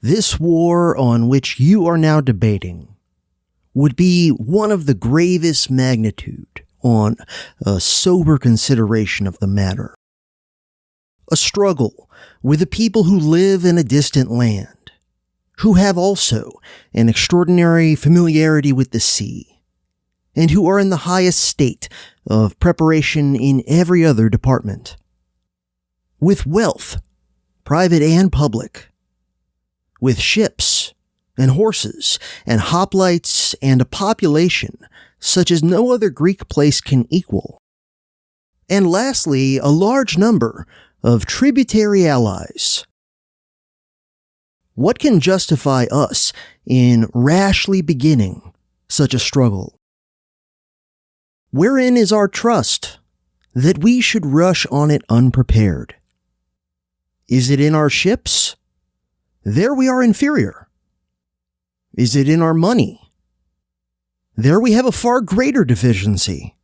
This war on which you are now debating would be one of the gravest magnitude on a sober consideration of the matter. A struggle with a people who live in a distant land, who have also an extraordinary familiarity with the sea, and who are in the highest state of preparation in every other department. With wealth, private and public, with ships and horses and hoplites and a population such as no other Greek place can equal. And lastly, a large number of tributary allies. What can justify us in rashly beginning such a struggle? Wherein is our trust that we should rush on it unprepared? Is it in our ships? There we are inferior. Is it in our money? There we have a far greater deficiency.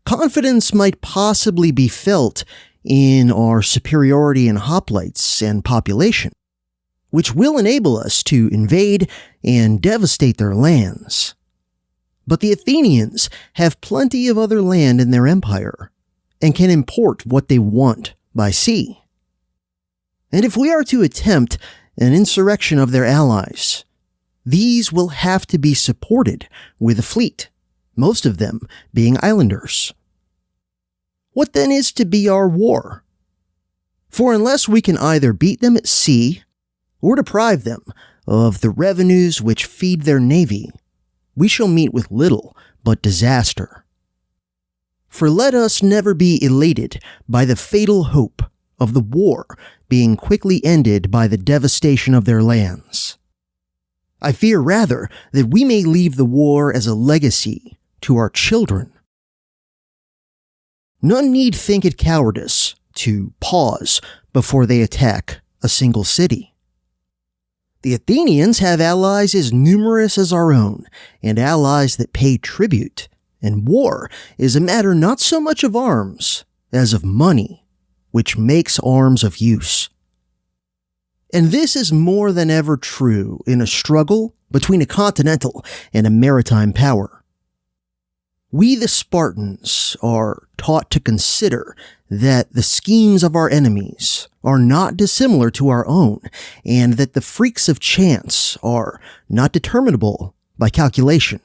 Confidence might possibly be felt in our superiority in hoplites and population, which will enable us to invade and devastate their lands. But the Athenians have plenty of other land in their empire and can import what they want by sea. And if we are to attempt an insurrection of their allies, these will have to be supported with a fleet, most of them being islanders. What then is to be our war? For unless we can either beat them at sea or deprive them of the revenues which feed their navy, we shall meet with little but disaster. For let us never be elated by the fatal hope of the war being quickly ended by the devastation of their lands. I fear rather that we may leave the war as a legacy to our children. None need think it cowardice to pause before they attack a single city. The Athenians have allies as numerous as our own, and allies that pay tribute, and war is a matter not so much of arms as of money, which makes arms of use. And this is more than ever true in a struggle between a continental and a maritime power. We the Spartans are taught to consider that the schemes of our enemies are not dissimilar to our own, and that the freaks of chance are not determinable by calculation.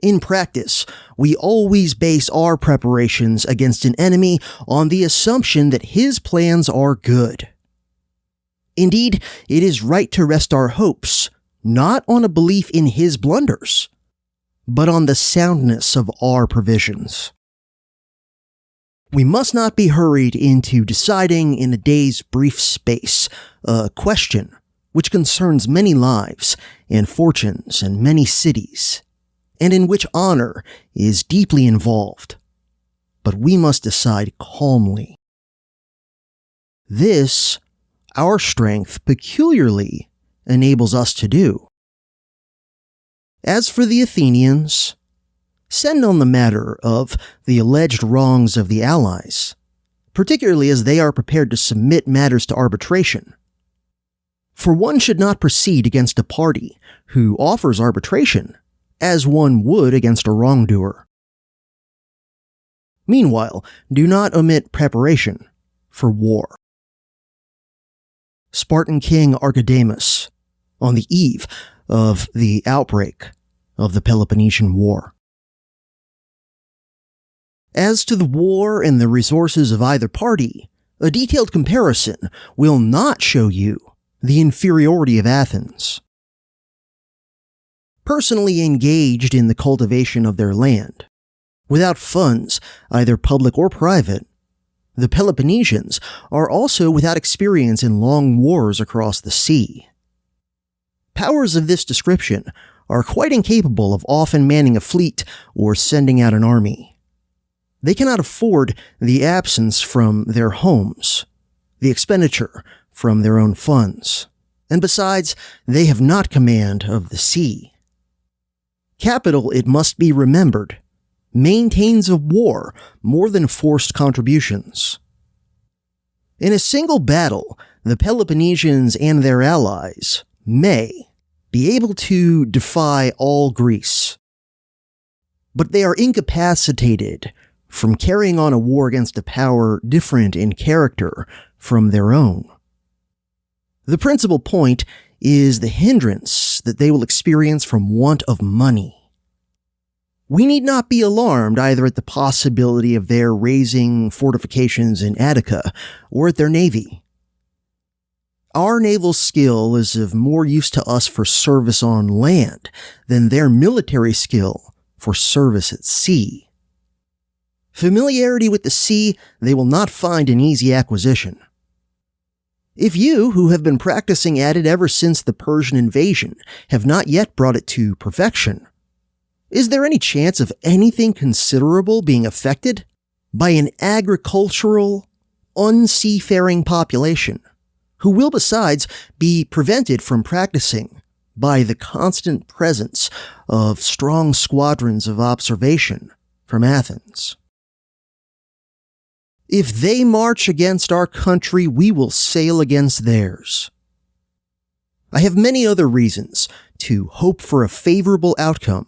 In practice, we always base our preparations against an enemy on the assumption that his plans are good. Indeed, it is right to rest our hopes not on a belief in his blunders, but on the soundness of our provisions. We must not be hurried into deciding in a day's brief space a question which concerns many lives and fortunes and many cities, and in which honor is deeply involved. But we must decide calmly. This, our strength peculiarly enables us to do. As for the Athenians, send on the matter of the alleged wrongs of the allies, particularly as they are prepared to submit matters to arbitration. For one should not proceed against a party who offers arbitration as one would against a wrongdoer. Meanwhile, do not omit preparation for war. Spartan King Archidamus, on the eve of the outbreak of the Peloponnesian War. As to the war and the resources of either party, a detailed comparison will not show you the inferiority of Athens. Personally engaged in the cultivation of their land, without funds, either public or private, the Peloponnesians are also without experience in long wars across the sea. Powers of this description are quite incapable of often manning a fleet or sending out an army. They cannot afford the absence from their homes, the expenditure from their own funds, and besides, they have not command of the sea. Capital, it must be remembered, maintains a war more than forced contributions. In a single battle, the Peloponnesians and their allies may be able to defy all Greece, but they are incapacitated from carrying on a war against a power different in character from their own. The principal point is the hindrance that they will experience from want of money. We need not be alarmed either at the possibility of their raising fortifications in Attica or at their navy. Our naval skill is of more use to us for service on land than their military skill for service at sea. Familiarity with the sea they will not find an easy acquisition. If you, who have been practicing at it ever since the Persian invasion, have not yet brought it to perfection, is there any chance of anything considerable being affected by an agricultural, unseafaring population, who will besides be prevented from practicing by the constant presence of strong squadrons of observation from Athens? If they march against our country, we will sail against theirs. I have many other reasons to hope for a favorable outcome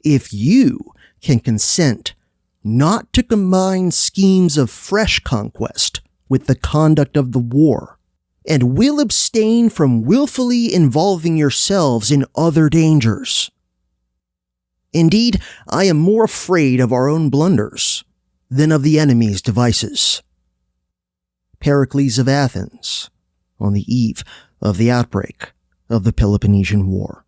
if you can consent not to combine schemes of fresh conquest with the conduct of the war, and will abstain from willfully involving yourselves in other dangers. Indeed, I am more afraid of our own blunders than of the enemy's devices. Pericles of Athens, on the eve of the outbreak of the Peloponnesian War.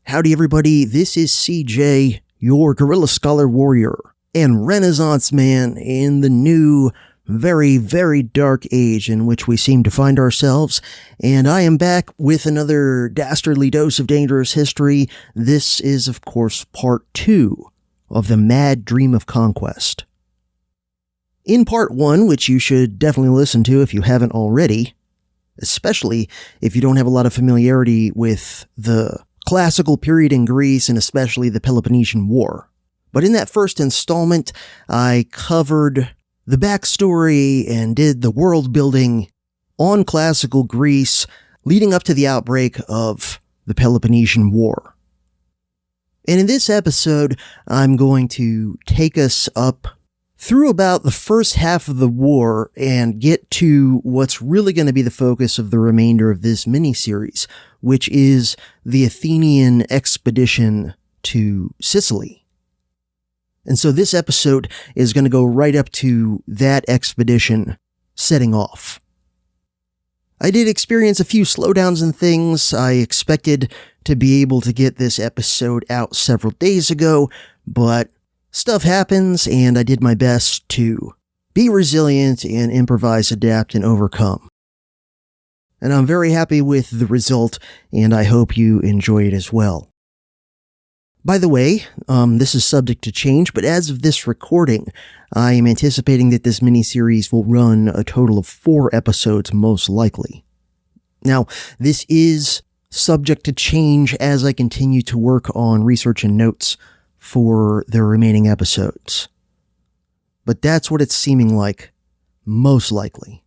Howdy everybody, this is CJ, your Guerrilla Scholar Warrior and Renaissance Man in the new, very, very dark age in which we seem to find ourselves, and I am back with another dastardly dose of dangerous history. This is, of course, part 2 of the Mad Dream of Conquest. In part 1, which you should definitely listen to if you haven't already, especially if you don't have a lot of familiarity with the classical period in Greece and especially the Peloponnesian War. But in that first installment, I covered the backstory and did the world building on classical Greece leading up to the outbreak of the Peloponnesian War. And in this episode, I'm going to take us up through about the first half of the war and get to what's really going to be the focus of the remainder of this miniseries, which is the Athenian expedition to Sicily. And so this episode is going to go right up to that expedition setting off. I did experience a few slowdowns and things. I expected to be able to get this episode out several days ago, but stuff happens, and I did my best to be resilient and improvise, adapt, and overcome. And I'm very happy with the result, and I hope you enjoy it as well. By the way, this is subject to change, but as of this recording, I am anticipating that this miniseries will run a total of 4 episodes most likely. Now, this is subject to change as I continue to work on research and notes for the remaining episodes. But that's what it's seeming like, most likely.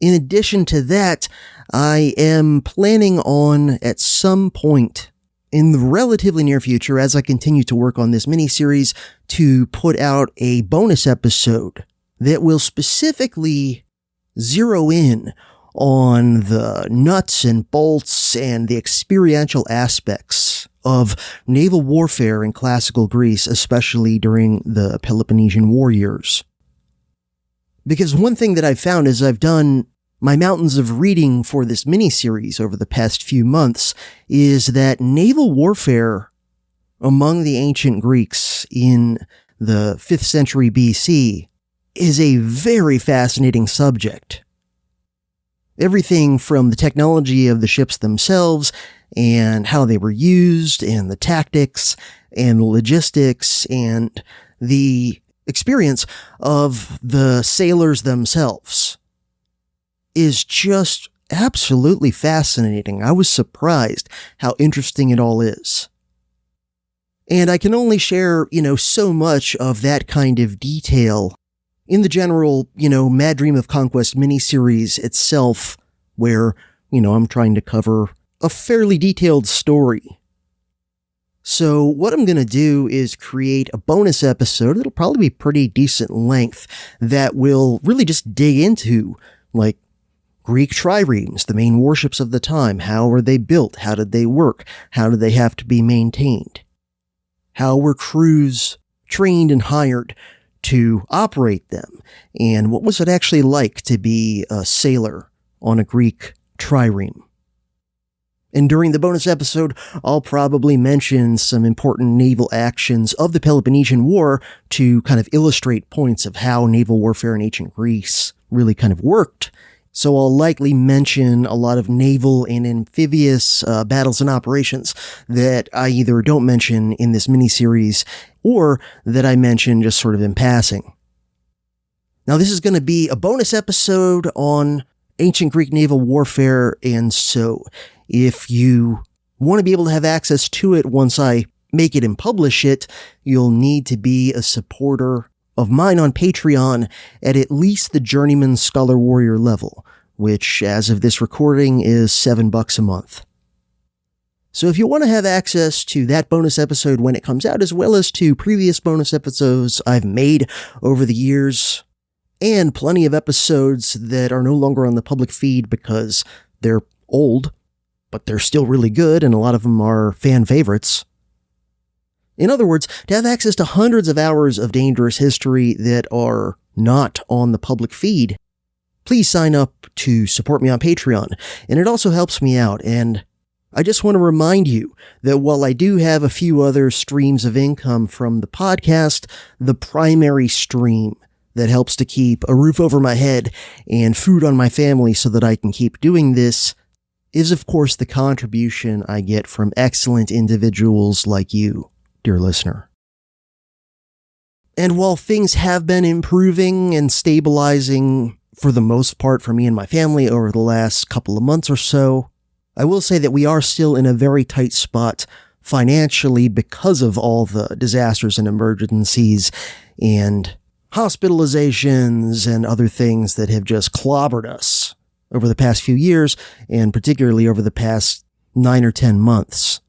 In addition to that, I am planning on, at some point in the relatively near future, as I continue to work on this miniseries, to put out a bonus episode that will specifically zero in on the nuts and bolts and the experiential aspects of naval warfare in classical Greece, especially during the Peloponnesian War years. Because one thing that I've found as I've done my mountains of reading for this miniseries over the past few months is that naval warfare among the ancient Greeks in the 5th century BC is a very fascinating subject. Everything from the technology of the ships themselves and how they were used and the tactics and the logistics and the experience of the sailors themselves is just absolutely fascinating. I was surprised how interesting it all is. And I can only share, so much of that kind of detail in the general, Mad Dream of Conquest miniseries itself, where, I'm trying to cover a fairly detailed story. So what I'm going to do is create a bonus episode that'll probably be pretty decent length that will really just dig into, Greek triremes, the main warships of the time. How were they built? How did they work? How did they have to be maintained? How were crews trained and hired to operate them? And what was it actually like to be a sailor on a Greek trireme? And during the bonus episode, I'll probably mention some important naval actions of the Peloponnesian War to kind of illustrate points of how naval warfare in ancient Greece really kind of worked. So I'll likely mention a lot of naval and amphibious battles and operations that I either don't mention in this miniseries or that I mention just sort of in passing. Now, this is going to be a bonus episode on ancient Greek naval warfare, and so if you want to be able to have access to it once I make it and publish it, you'll need to be a supporter of mine on Patreon at least the Journeyman Scholar Warrior level, which as of this recording is $7 a month. So if you want to have access to that bonus episode when it comes out, as well as to previous bonus episodes I've made over the years, and plenty of episodes that are no longer on the public feed because they're old, but they're still really good, and a lot of them are fan favorites. In other words, to have access to hundreds of hours of dangerous history that are not on the public feed, please sign up to support me on Patreon, and it also helps me out. And I just want to remind you that while I do have a few other streams of income from the podcast, the primary stream that helps to keep a roof over my head and food on my family so that I can keep doing this is, of course, the contribution I get from excellent individuals like you, dear listener. And while things have been improving and stabilizing for the most part for me and my family over the last couple of months or so, I will say that we are still in a very tight spot financially because of all the disasters and emergencies and hospitalizations and other things that have just clobbered us over the past few years, and particularly over the past 9 or 10 months.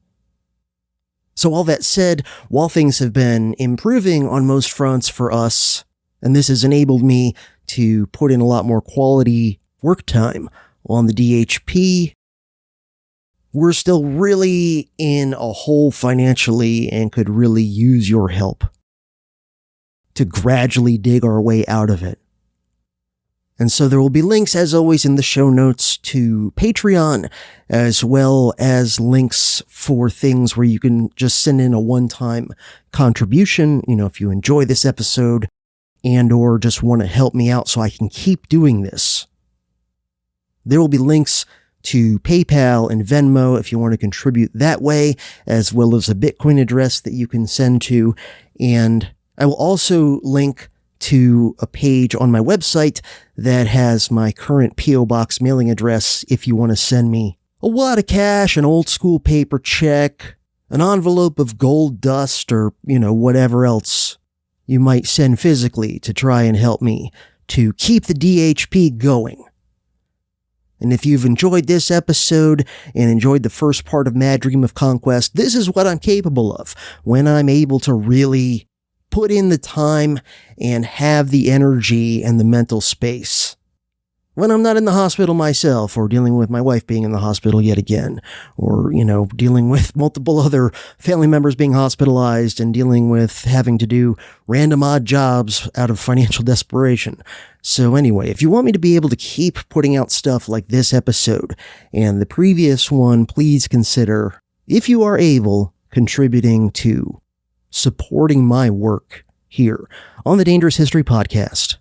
So all that said, while things have been improving on most fronts for us, and this has enabled me to put in a lot more quality work time on the DHP, we're still really in a hole financially and could really use your help to gradually dig our way out of it. And so there will be links, as always, in the show notes to Patreon, as well as links for things where you can just send in a one-time contribution, if you enjoy this episode and or just want to help me out so I can keep doing this. There will be links to PayPal and Venmo if you want to contribute that way, as well as a Bitcoin address that you can send to. And I will also link to a page on my website that has my current P.O. Box mailing address if you want to send me a wad of cash, an old school paper check, an envelope of gold dust, or, whatever else you might send physically to try and help me to keep the DHP going. And if you've enjoyed this episode and enjoyed the first part of Mad Dream of Conquest, this is what I'm capable of when I'm able to really put in the time and have the energy and the mental space. When I'm not in the hospital myself, or dealing with my wife being in the hospital yet again, or, dealing with multiple other family members being hospitalized and dealing with having to do random odd jobs out of financial desperation. So anyway, if you want me to be able to keep putting out stuff like this episode and the previous one, please consider, if you are able, contributing to supporting my work here on the Dangerous History Podcast.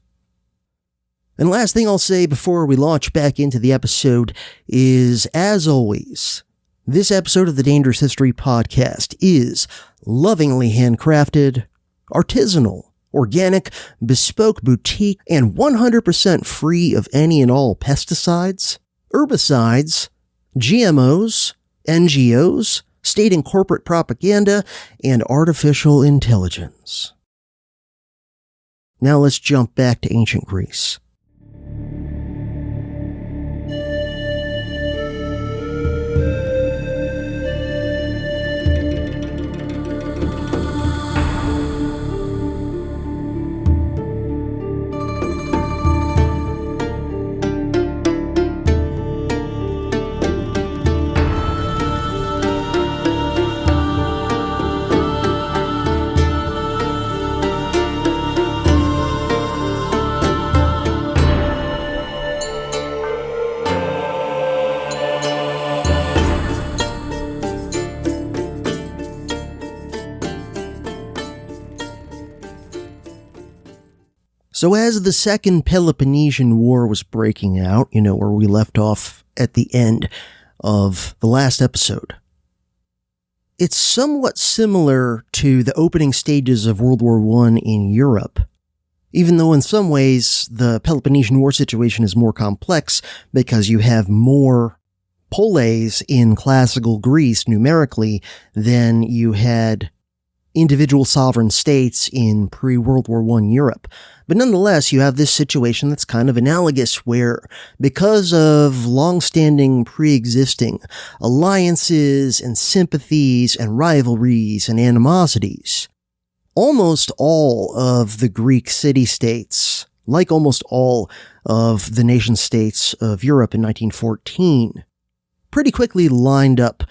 And last thing I'll say before we launch back into the episode is, as always, this episode of the Dangerous History Podcast is lovingly handcrafted, artisanal, organic, bespoke, boutique, and 100% free of any and all pesticides, herbicides, GMOs, NGOs, state and corporate propaganda, and artificial intelligence. Now let's jump back to ancient Greece. So as the Second Peloponnesian War was breaking out, where we left off at the end of the last episode, it's somewhat similar to the opening stages of World War I in Europe, even though in some ways the Peloponnesian War situation is more complex because you have more poleis in classical Greece numerically than you had individual sovereign states in pre-World War I Europe. But nonetheless, you have this situation that's kind of analogous where, because of long-standing pre-existing alliances and sympathies and rivalries and animosities, almost all of the Greek city-states, like almost all of the nation-states of Europe in 1914, pretty quickly lined up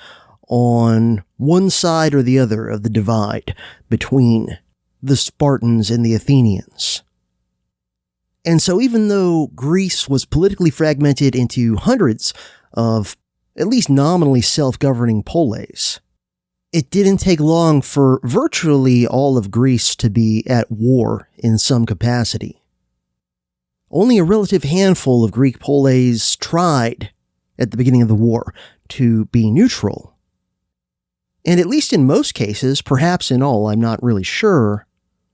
on one side or the other of the divide between the Spartans and the Athenians. And so even though Greece was politically fragmented into hundreds of at least nominally self-governing poleis, it didn't take long for virtually all of Greece to be at war in some capacity. Only a relative handful of Greek poleis tried, at the beginning of the war, to be neutral. And at least in most cases, perhaps in all, I'm not really sure,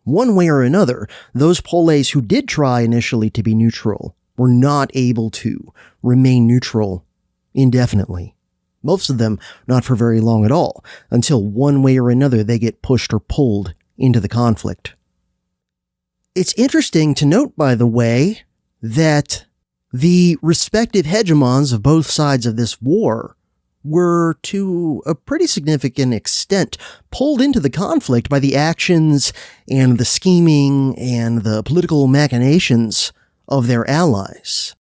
one way or another, those poleis who did try initially to be neutral were not able to remain neutral indefinitely. Most of them not for very long at all, until one way or another they get pushed or pulled into the conflict. It's interesting to note, by the way, that the respective hegemons of both sides of this war were, to a pretty significant extent, pulled into the conflict by the actions and the scheming and the political machinations of their allies.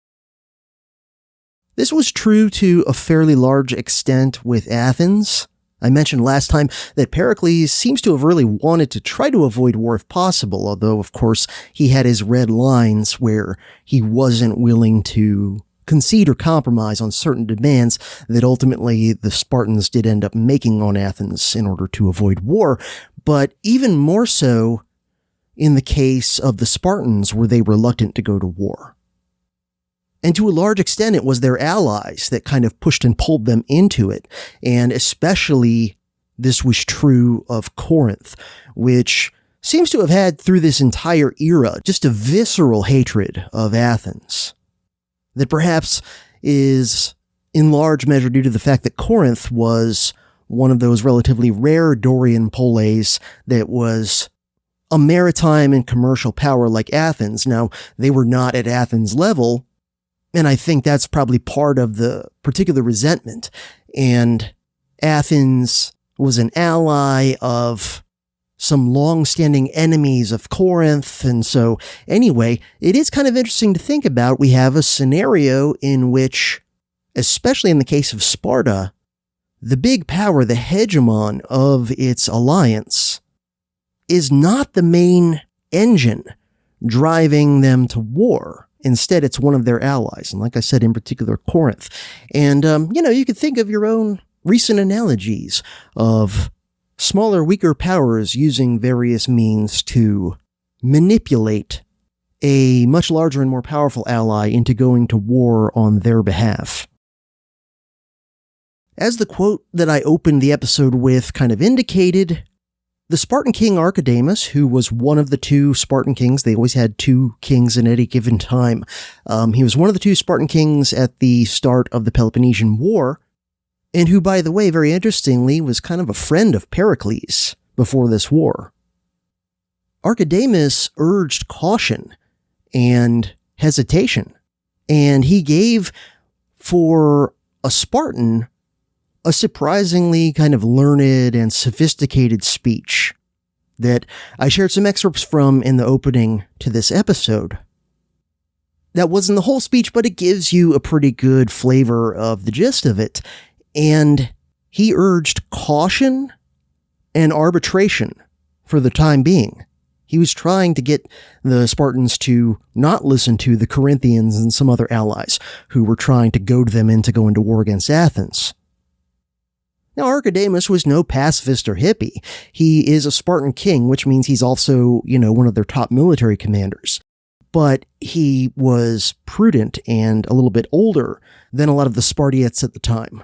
This was true to a fairly large extent with Athens. I mentioned last time that Pericles seems to have really wanted to try to avoid war if possible, although, of course, he had his red lines where he wasn't willing to concede or compromise on certain demands that ultimately the Spartans did end up making on Athens in order to avoid war, but even more so in the case of the Spartans were they reluctant to go to war. And to a large extent, it was their allies that kind of pushed and pulled them into it, and especially this was true of Corinth, which seems to have had through this entire era just a visceral hatred of Athens. That perhaps is in large measure due to the fact that Corinth was one of those relatively rare Dorian poleis that was a maritime and commercial power like Athens. Now, they were not at Athens' level, and I think that's probably part of the particular resentment. And Athens was an ally of some long-standing enemies of Corinth, and so anyway, it is kind of interesting to think about. We have a scenario in which, especially in the case of Sparta, the big power, the hegemon of its alliance, is not the main engine driving them to war. Instead, it's one of their allies. And like I said, in particular, Corinth. And, you could think of your own recent analogies of smaller, weaker powers using various means to manipulate a much larger and more powerful ally into going to war on their behalf. As the quote that I opened the episode with kind of indicated, the Spartan king Archidamus, who was one of the two Spartan kings, they always had two kings at any given time. He was one of the two Spartan kings at the start of the Peloponnesian War, and who, by the way, very interestingly, was kind of a friend of Pericles before this war. Archidamus urged caution and hesitation, and he gave, for a Spartan, a surprisingly kind of learned and sophisticated speech that I shared some excerpts from in the opening to this episode. That wasn't the whole speech, but it gives you a pretty good flavor of the gist of it. And he urged caution and arbitration for the time being. He was trying to get the Spartans to not listen to the Corinthians and some other allies who were trying to goad them into going to war against Athens. Now, Archidamus was no pacifist or hippie. He is a Spartan king, which means he's also, one of their top military commanders. But he was prudent and a little bit older than a lot of the Spartiates at the time,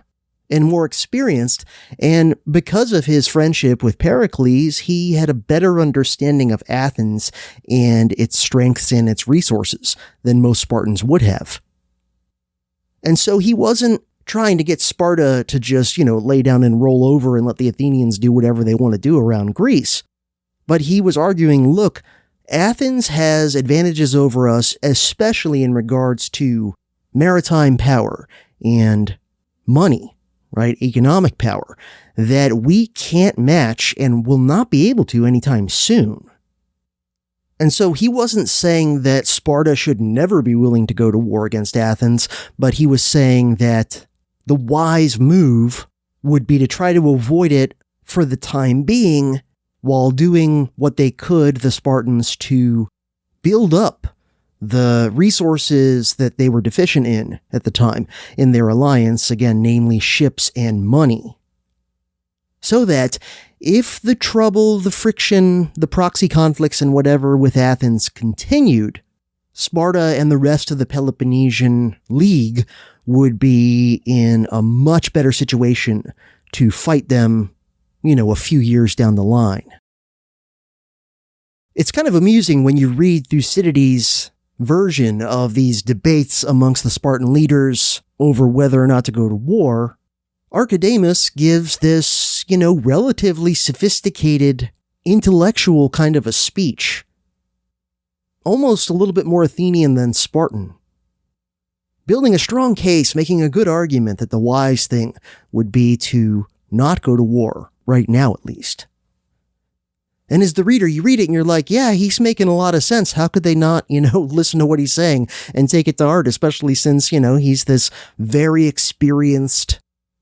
and more experienced. And because of his friendship with Pericles, he had a better understanding of Athens and its strengths and its resources than most Spartans would have. And so he wasn't trying to get Sparta to just, lay down and roll over and let the Athenians do whatever they want to do around Greece. But he was arguing, look, Athens has advantages over us, especially in regards to maritime power and money, right? Economic power that we can't match and will not be able to anytime soon. And so he wasn't saying that Sparta should never be willing to go to war against Athens, but he was saying that the wise move would be to try to avoid it for the time being while doing what they could, the Spartans, to build up the resources that they were deficient in at the time in their alliance, again, namely ships and money. So that if the trouble, the friction, the proxy conflicts and whatever with Athens continued, Sparta and the rest of the Peloponnesian League would be in a much better situation to fight them, a few years down the line. It's kind of amusing when you read Thucydides' version of these debates amongst the Spartan leaders over whether or not to go to war. Archidamus gives this, relatively sophisticated, intellectual kind of a speech. Almost a little bit more Athenian than Spartan. Building a strong case, making a good argument that the wise thing would be to not go to war, right now at least. And as the reader, you read it and you're like, yeah, he's making a lot of sense. How could they not, listen to what he's saying and take it to heart, especially since, he's this very experienced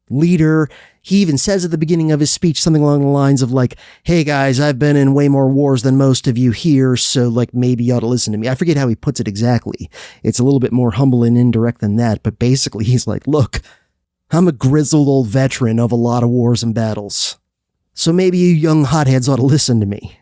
leader. He even says at the beginning of his speech something along the lines of like, hey guys, I've been in way more wars than most of you here, so maybe you ought to listen to me. I forget how he puts it exactly. It's a little bit more humble and indirect than that, but basically he's like, look, I'm a grizzled old veteran of a lot of wars and battles, so maybe you young hotheads ought to listen to me.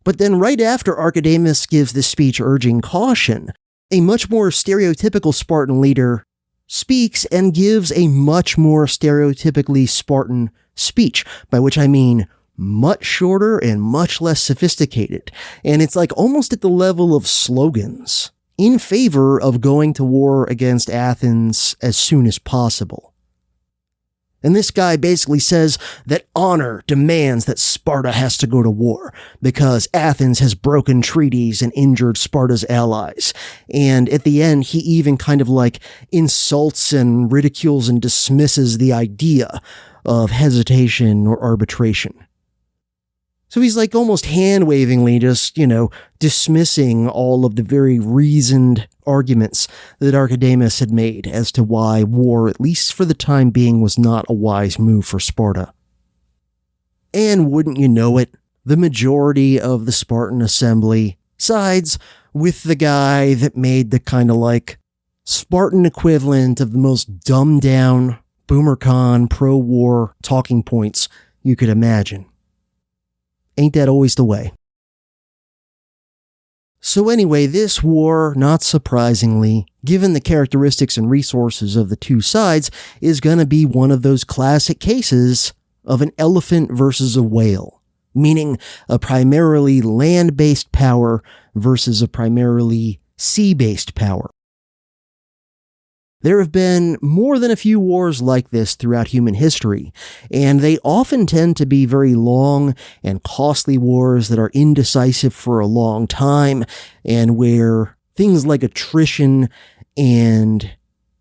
But then right after Archidamus gives this speech urging caution, a much more stereotypical Spartan leader speaks and gives a much more stereotypically Spartan speech, by which I mean much shorter and much less sophisticated. And it's almost at the level of slogans in favor of going to war against Athens as soon as possible. And this guy basically says that honor demands that Sparta has to go to war because Athens has broken treaties and injured Sparta's allies. And at the end, he even kind of insults and ridicules and dismisses the idea of hesitation or arbitration. So he's almost hand-wavingly just, dismissing all of the very reasoned arguments that Archidamus had made as to why war, at least for the time being, was not a wise move for Sparta. And wouldn't you know it, the majority of the Spartan assembly sides with the guy that made the kind of like Spartan equivalent of the most dumbed down boomercon pro-war talking points you could imagine. Ain't that always the way? So anyway, this war, not surprisingly, given the characteristics and resources of the two sides, is going to be one of those classic cases of an elephant versus a whale, meaning a primarily land-based power versus a primarily sea-based power. There have been more than a few wars like this throughout human history, and they often tend to be very long and costly wars that are indecisive for a long time, and where things like attrition and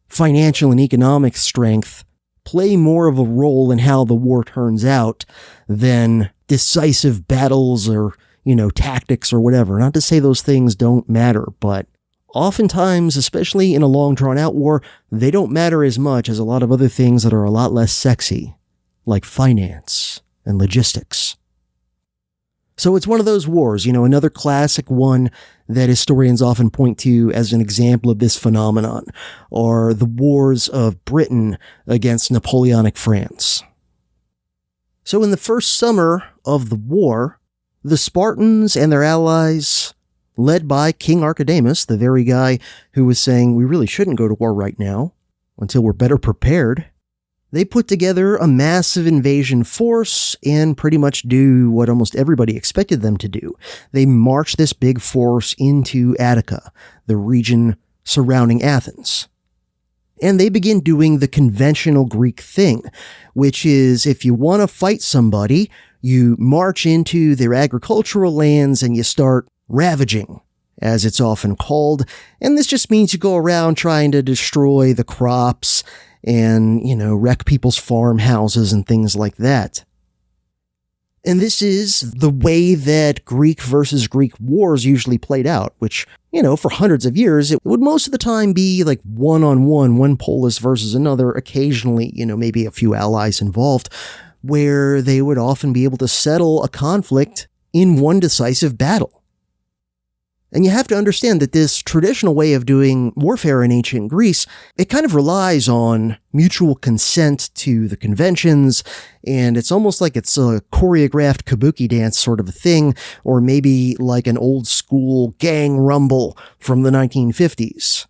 financial and economic strength play more of a role in how the war turns out than decisive battles or, tactics or whatever. Not to say those things don't matter, but oftentimes, especially in a long drawn-out war, they don't matter as much as a lot of other things that are a lot less sexy, like finance and logistics. So it's one of those wars, another classic one that historians often point to as an example of this phenomenon, are the wars of Britain against Napoleonic France. So in the first summer of the war, the Spartans and their allies, led by King Archidamus, the very guy who was saying we really shouldn't go to war right now until we're better prepared, they put together a massive invasion force and pretty much do what almost everybody expected them to do. They marched this big force into Attica, the region surrounding Athens. And they begin doing the conventional Greek thing, which is if you want to fight somebody, you march into their agricultural lands and you start ravaging, as it's often called, and this just means you go around trying to destroy the crops and, wreck people's farmhouses and things like that. And this is the way that Greek versus Greek wars usually played out, which, for hundreds of years, it would most of the time be like one-on-one, one polis versus another, occasionally, maybe a few allies involved, where they would often be able to settle a conflict in one decisive battle. And you have to understand that this traditional way of doing warfare in ancient Greece, it kind of relies on mutual consent to the conventions, and it's almost like it's a choreographed kabuki dance sort of a thing, or maybe like an old school gang rumble from the 1950s,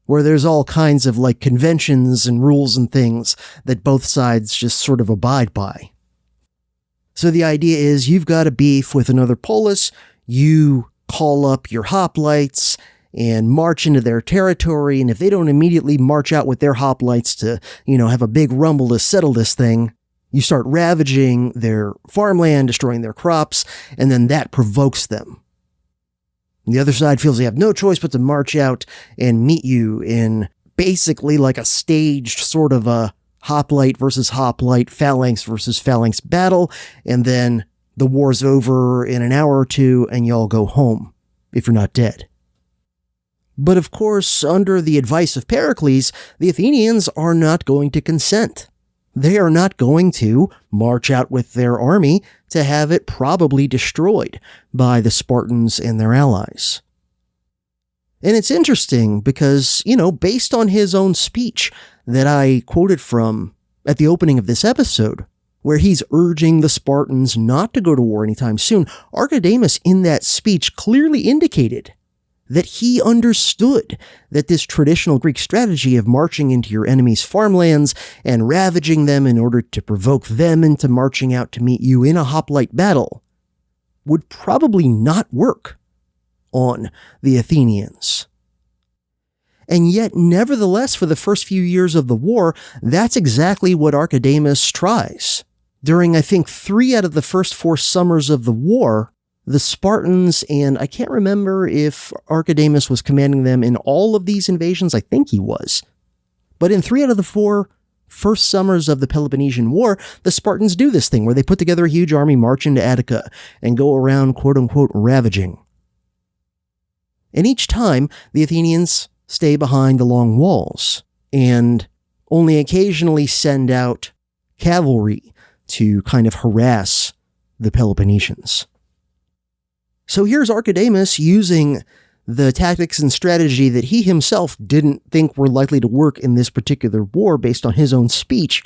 where there's all kinds of like conventions and rules and things that both sides just sort of abide by. So the idea is you've got a beef with another polis, you call up your hoplites and march into their territory, and if they don't immediately march out with their hoplites to, have a big rumble to settle this thing, you start ravaging their farmland, destroying their crops, and then that provokes them. The other side feels they have no choice but to march out and meet you in basically like a staged sort of a hoplite versus hoplite, phalanx versus phalanx battle, and then the war's over in an hour or two and y'all go home, if you're not dead. But of course, under the advice of Pericles, the Athenians are not going to consent. They are not going to march out with their army to have it probably destroyed by the Spartans and their allies. And it's interesting because, based on his own speech that I quoted from at the opening of this episode, where he's urging the Spartans not to go to war anytime soon, Archidamus in that speech clearly indicated that he understood that this traditional Greek strategy of marching into your enemy's farmlands and ravaging them in order to provoke them into marching out to meet you in a hoplite battle would probably not work on the Athenians. And yet, nevertheless, for the first few years of the war, that's exactly what Archidamus tries. During, I think, 3 out of the first 4 summers of the war, the Spartans, and I can't remember if Archidamus was commanding them in all of these invasions, I think he was. But in 3 out of the 4 first summers of the Peloponnesian War, the Spartans do this thing where they put together a huge army, march into Attica, and go around quote-unquote ravaging. And each time, the Athenians stay behind the long walls, and only occasionally send out cavalry to kind of harass the Peloponnesians. So here's Archidamus using the tactics and strategy that he himself didn't think were likely to work in this particular war based on his own speech.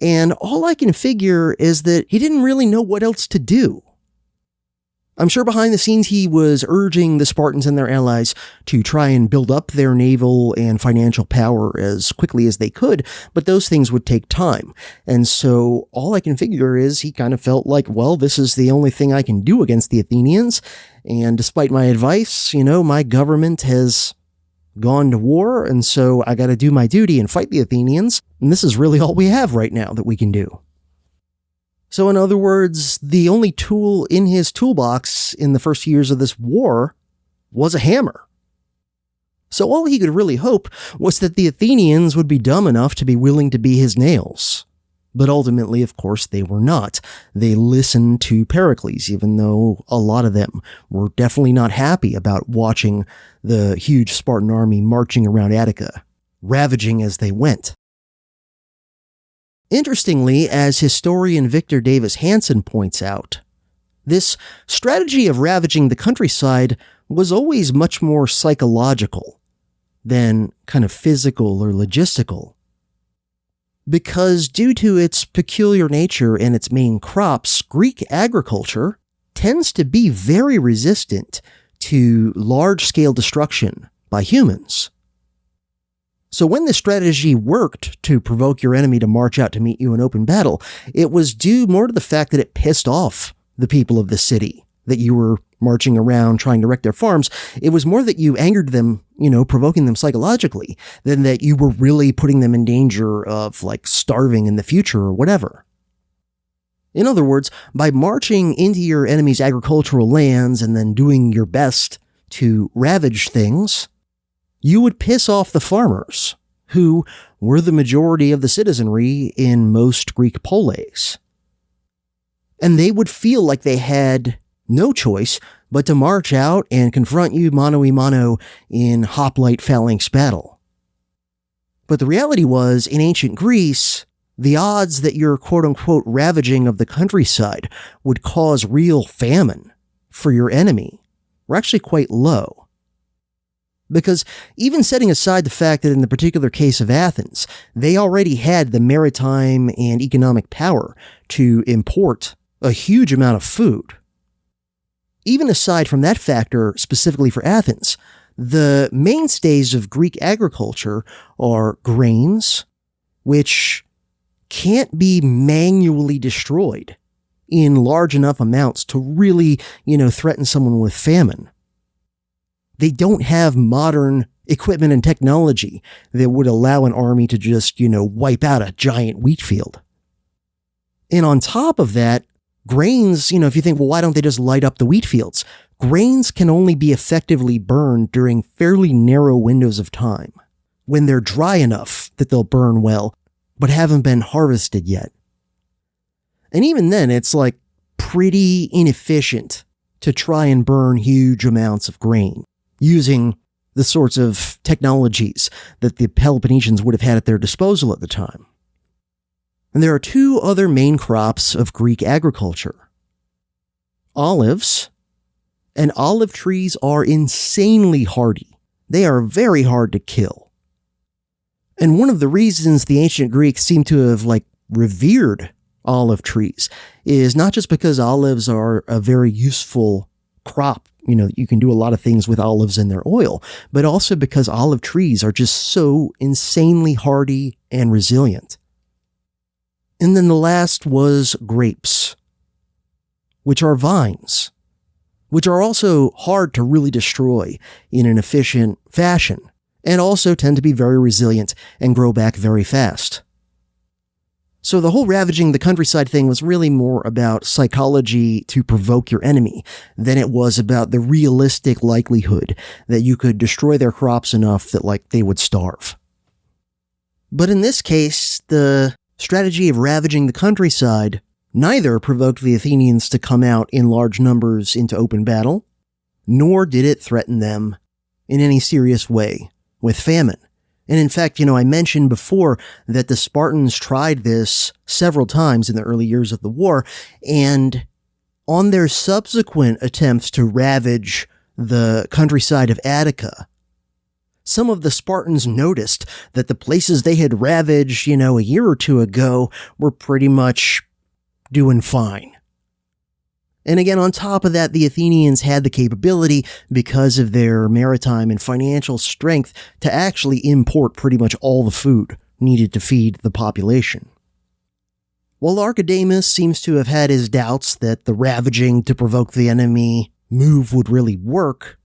And all I can figure is that he didn't really know what else to do. I'm sure behind the scenes he was urging the Spartans and their allies to try and build up their naval and financial power as quickly as they could, but those things would take time. And so all I can figure is he kind of felt like, well, this is the only thing I can do against the Athenians. And despite my advice, my government has gone to war, and so I got to do my duty and fight the Athenians. And this is really all we have right now that we can do. So in other words, the only tool in his toolbox in the first years of this war was a hammer. So all he could really hope was that the Athenians would be dumb enough to be willing to be his nails. But ultimately, of course, they were not. They listened to Pericles, even though a lot of them were definitely not happy about watching the huge Spartan army marching around Attica, ravaging as they went. Interestingly, as historian Victor Davis Hanson points out, this strategy of ravaging the countryside was always much more psychological than kind of physical or logistical. Because due to its peculiar nature and its main crops, Greek agriculture tends to be very resistant to large-scale destruction by humans. So when this strategy worked to provoke your enemy to march out to meet you in open battle, it was due more to the fact that it pissed off the people of the city, that you were marching around trying to wreck their farms. It was more that you angered them, provoking them psychologically, than that you were really putting them in danger of, starving in the future or whatever. In other words, by marching into your enemy's agricultural lands and then doing your best to ravage things, you would piss off the farmers, who were the majority of the citizenry in most Greek poleis. And they would feel like they had no choice but to march out and confront you mano a mano in hoplite phalanx battle. But the reality was, in ancient Greece, the odds that your quote-unquote ravaging of the countryside would cause real famine for your enemy were actually quite low. Because even setting aside the fact that in the particular case of Athens, they already had the maritime and economic power to import a huge amount of food. Even aside from that factor specifically for Athens, the mainstays of Greek agriculture are grains, which can't be manually destroyed in large enough amounts to really, threaten someone with famine. They don't have modern equipment and technology that would allow an army to just, wipe out a giant wheat field. And on top of that, grains, if you think, well, why don't they just light up the wheat fields? Grains can only be effectively burned during fairly narrow windows of time, when they're dry enough that they'll burn well, but haven't been harvested yet. And even then, it's pretty inefficient to try and burn huge amounts of grain using the sorts of technologies that the Peloponnesians would have had at their disposal at the time. And there are two other main crops of Greek agriculture: olives, and olive trees are insanely hardy. They are very hard to kill. And one of the reasons the ancient Greeks seem to have revered olive trees is not just because olives are a very useful crop. You can do a lot of things with olives and their oil, but also because olive trees are just so insanely hardy and resilient. And then the last was grapes, which are vines, which are also hard to really destroy in an efficient fashion, and also tend to be very resilient and grow back very fast. So the whole ravaging the countryside thing was really more about psychology to provoke your enemy than it was about the realistic likelihood that you could destroy their crops enough that they would starve. But in this case, the strategy of ravaging the countryside neither provoked the Athenians to come out in large numbers into open battle, nor did it threaten them in any serious way with famine. And in fact, I mentioned before that the Spartans tried this several times in the early years of the war, and On their subsequent attempts to ravage the countryside of Attica, some of the Spartans noticed that the places they had ravaged, a year or two ago were pretty much doing fine. And again, on top of that, the Athenians had the capability, because of their maritime and financial strength, to actually import pretty much all the food needed to feed the population. While Archidamus seems to have had his doubts that the ravaging to provoke the enemy move would really work,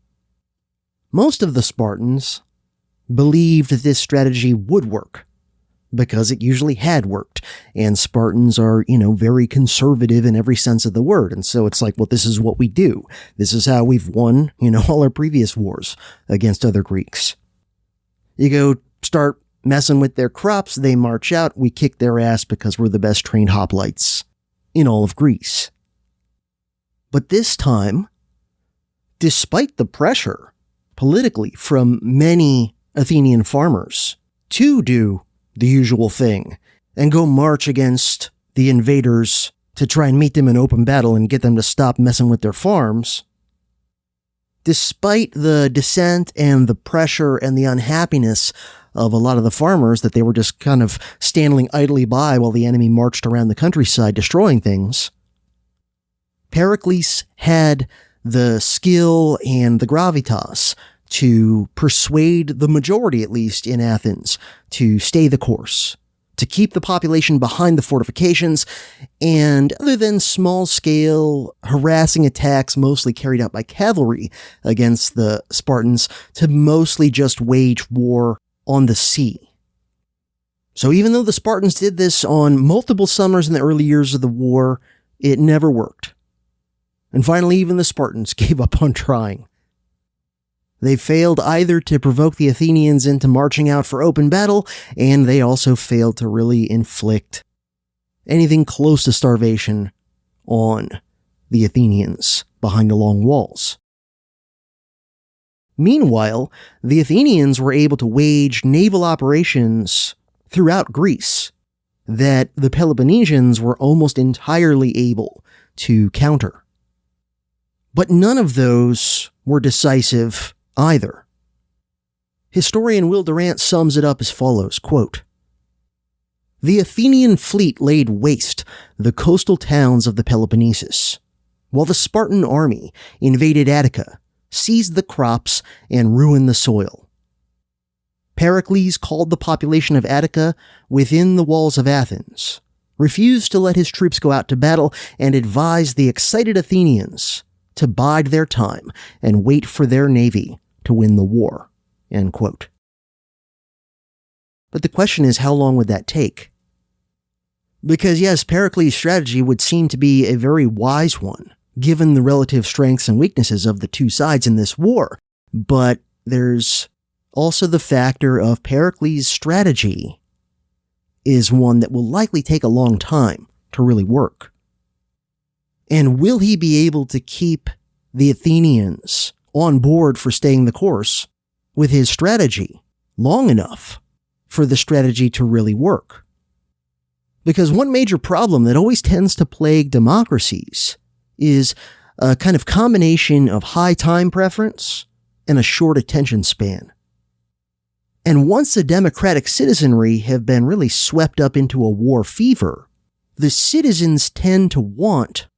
most of the Spartans believed that this strategy would work, because it usually had worked, and Spartans are, very conservative in every sense of the word, and so it's like, well, this is what we do. This is how we've won, all our previous wars against other Greeks. You go start messing with their crops, they march out, we kick their ass because we're the best trained hoplites in all of Greece. But this time, despite the pressure politically from many Athenian farmers to do the usual thing and go march against the invaders to try and meet them in open battle and get them to stop messing with their farms, despite the dissent and the pressure and the unhappiness of a lot of the farmers that they were just kind of standing idly by while the enemy marched around the countryside destroying things, Pericles had the skill and the gravitas to persuade the majority, at least in Athens, to stay the course, to keep the population behind the fortifications, and other than small-scale harassing attacks mostly carried out by cavalry against the Spartans, to mostly just wage war on the sea. So even though the Spartans did this on multiple summers in the early years of the war, it never worked. And finally, even the Spartans gave up on trying. They failed either to provoke the Athenians into marching out for open battle, and they also failed to really inflict anything close to starvation on the Athenians behind the long walls. Meanwhile, the Athenians were able to wage naval operations throughout Greece that the Peloponnesians were almost entirely able to counter. But none of those were decisive either. Historian Will Durant sums it up as follows, quote, "The Athenian fleet laid waste the coastal towns of the Peloponnesus, while the Spartan army invaded Attica, seized the crops, and ruined the soil. Pericles called the population of Attica within the walls of Athens, refused to let his troops go out to battle, and advised the excited Athenians to bide their time and wait for their navy to win the war." End quote. But the question is, how long would that take? Because yes, Pericles' strategy would seem to be a very wise one, given the relative strengths and weaknesses of the two sides in this war. But there's also the factor of Pericles' strategy is one that will likely take a long time to really work. And will he be able to keep the Athenians on board for staying the course with his strategy long enough for the strategy to really work? Because one major problem that always tends to plague democracies is a kind of combination of high time preference and a short attention span. And once the democratic citizenry have been really swept up into a war fever, the citizens tend to want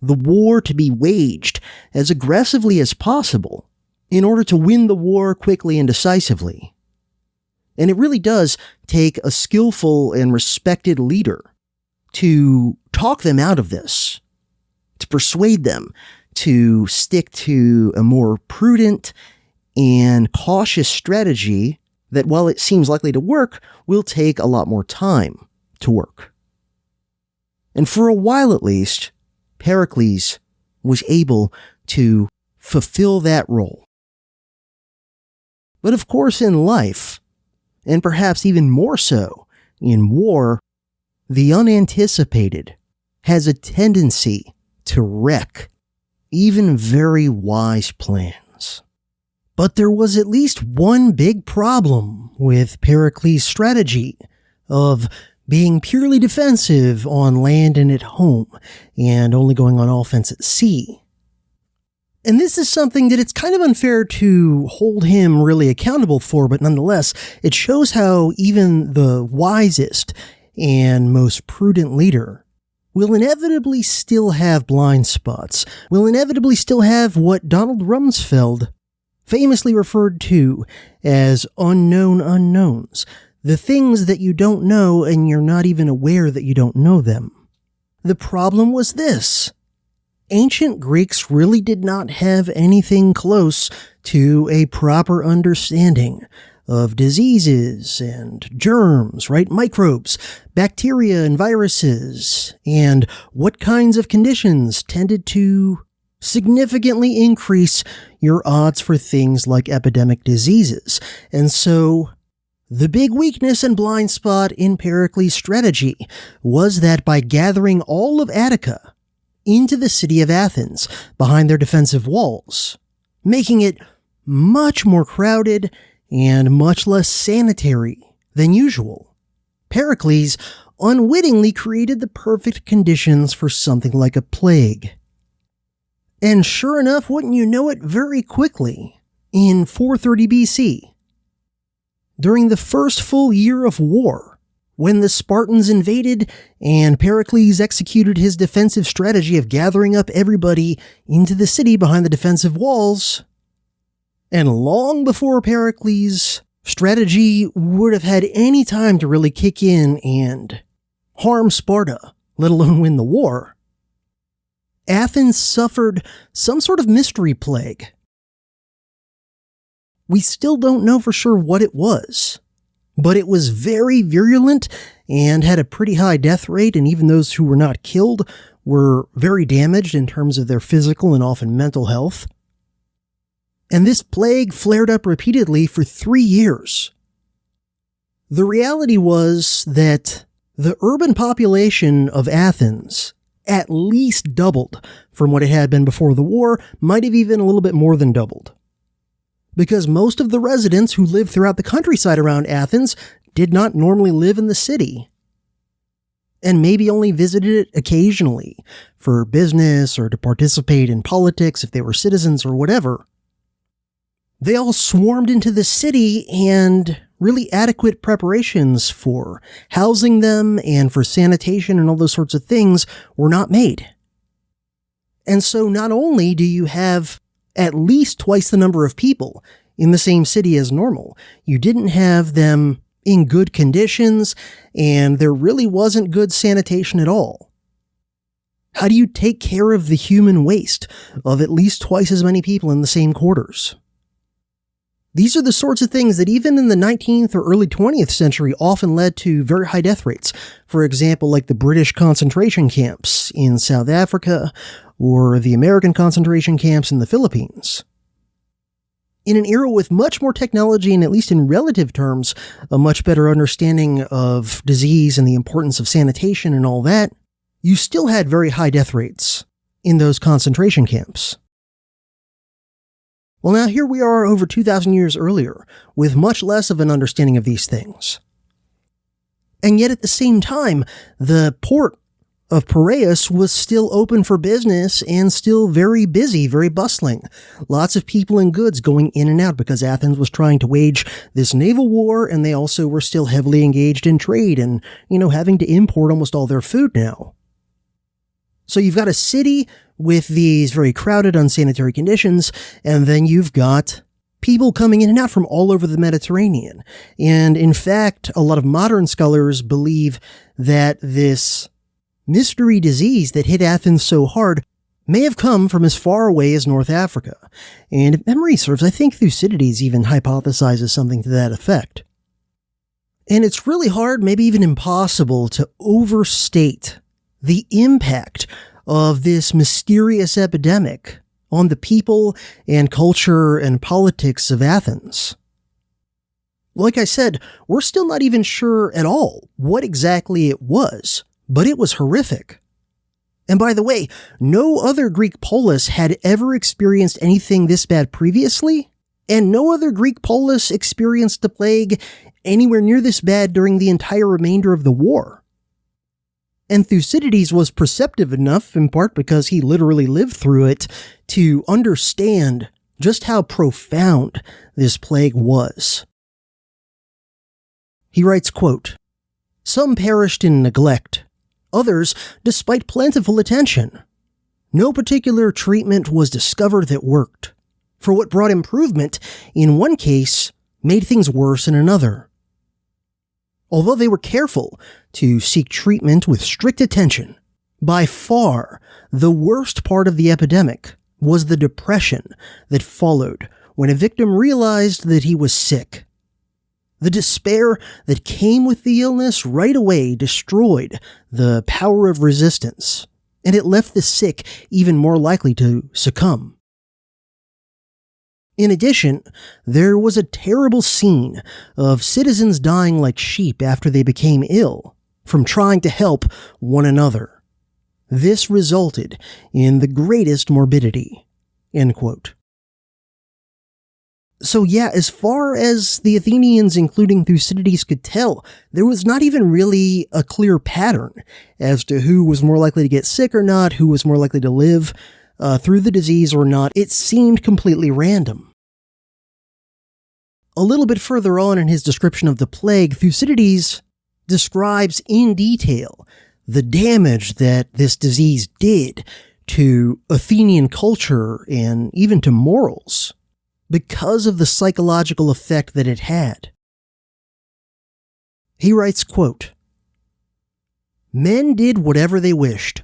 the war to be waged as aggressively as possible in order to win the war quickly and decisively. And it really does take a skillful and respected leader to talk them out of this, to persuade them to stick to a more prudent and cautious strategy that, while it seems likely to work, will take a lot more time to work. And for a while at least, Pericles was able to fulfill that role. But of course in life, and perhaps even more so in war, the unanticipated has a tendency to wreck even very wise plans. But there was at least one big problem with Pericles' strategy of being purely defensive on land and at home, and only going on offense at sea. And this is something that it's kind of unfair to hold him really accountable for, but nonetheless, it shows how even the wisest and most prudent leader will inevitably still have blind spots, will inevitably still have what Donald Rumsfeld famously referred to as unknown unknowns, the things that you don't know and you're not even aware that you don't know them. The problem was this. Ancient Greeks really did not have anything close to a proper understanding of diseases and germs, right? Microbes, bacteria and viruses, and what kinds of conditions tended to significantly increase your odds for things like epidemic diseases. And so the big weakness and blind spot in Pericles' strategy was that by gathering all of Attica into the city of Athens behind their defensive walls, making it much more crowded and much less sanitary than usual, Pericles unwittingly created the perfect conditions for something like a plague. And sure enough, wouldn't you know it, very quickly, in 430 BC, during the first full year of war, when the Spartans invaded and Pericles executed his defensive strategy of gathering up everybody into the city behind the defensive walls, and long before Pericles' strategy would have had any time to really kick in and harm Sparta, let alone win the war, Athens suffered some sort of mystery plague. We still don't know for sure what it was, but it was very virulent and had a pretty high death rate, and even those who were not killed were very damaged in terms of their physical and often mental health. And this plague flared up repeatedly for 3 years. The reality was that the urban population of Athens at least doubled from what it had been before the war, might have even a little bit more than doubled. Because most of the residents who lived throughout the countryside around Athens did not normally live in the city, and maybe only visited it occasionally for business or to participate in politics if they were citizens or whatever. They all swarmed into the city, and really adequate preparations for housing them and for sanitation and all those sorts of things were not made. And so not only do you have at least twice the number of people in the same city as normal, you didn't have them in good conditions, and there really wasn't good sanitation at all. How do you take care of the human waste of at least twice as many people in the same quarters? These are the sorts of things that even in the 19th or early 20th century often led to very high death rates. For example, like the British concentration camps in South Africa or the American concentration camps in the Philippines. In an era with much more technology and, at least in relative terms, a much better understanding of disease and the importance of sanitation and all that, you still had very high death rates in those concentration camps. Well, now here we are over 2,000 years earlier, with much less of an understanding of these things. And yet at the same time, the port of Piraeus was still open for business and still very busy, very bustling. Lots of people and goods going in and out because Athens was trying to wage this naval war, and they also were still heavily engaged in trade and, having to import almost all their food now. So you've got a city with these very crowded, unsanitary conditions, and then you've got people coming in and out from all over the Mediterranean. And in fact, a lot of modern scholars believe that this mystery disease that hit Athens so hard may have come from as far away as North Africa. And if memory serves, I think Thucydides even hypothesizes something to that effect. And it's really hard, maybe even impossible, to overstate the impact of this mysterious epidemic on the people and culture and politics of Athens. Like I said, we're still not even sure at all what exactly it was, but it was horrific. And by the way, no other Greek polis had ever experienced anything this bad previously, and no other Greek polis experienced the plague anywhere near this bad during the entire remainder of the war. And Thucydides was perceptive enough, in part because he literally lived through it, to understand just how profound this plague was. He writes, quote, "Some perished in neglect, others despite plentiful attention. No particular treatment was discovered that worked, for what brought improvement in one case made things worse in another. Although they were careful to seek treatment with strict attention, by far the worst part of the epidemic was the depression that followed when a victim realized that he was sick. The despair that came with the illness right away destroyed the power of resistance, and it left the sick even more likely to succumb. In addition, there was a terrible scene of citizens dying like sheep after they became ill from trying to help one another. This resulted in the greatest morbidity." End quote. So yeah, as far as the Athenians, including Thucydides, could tell, there was not even really a clear pattern as to who was more likely to get sick or not, who was more likely to live through the disease or not. It seemed completely random. A little bit further on in his description of the plague, Thucydides describes in detail the damage that this disease did to Athenian culture and even to morals because of the psychological effect that it had. He writes, quote, "Men did whatever they wished.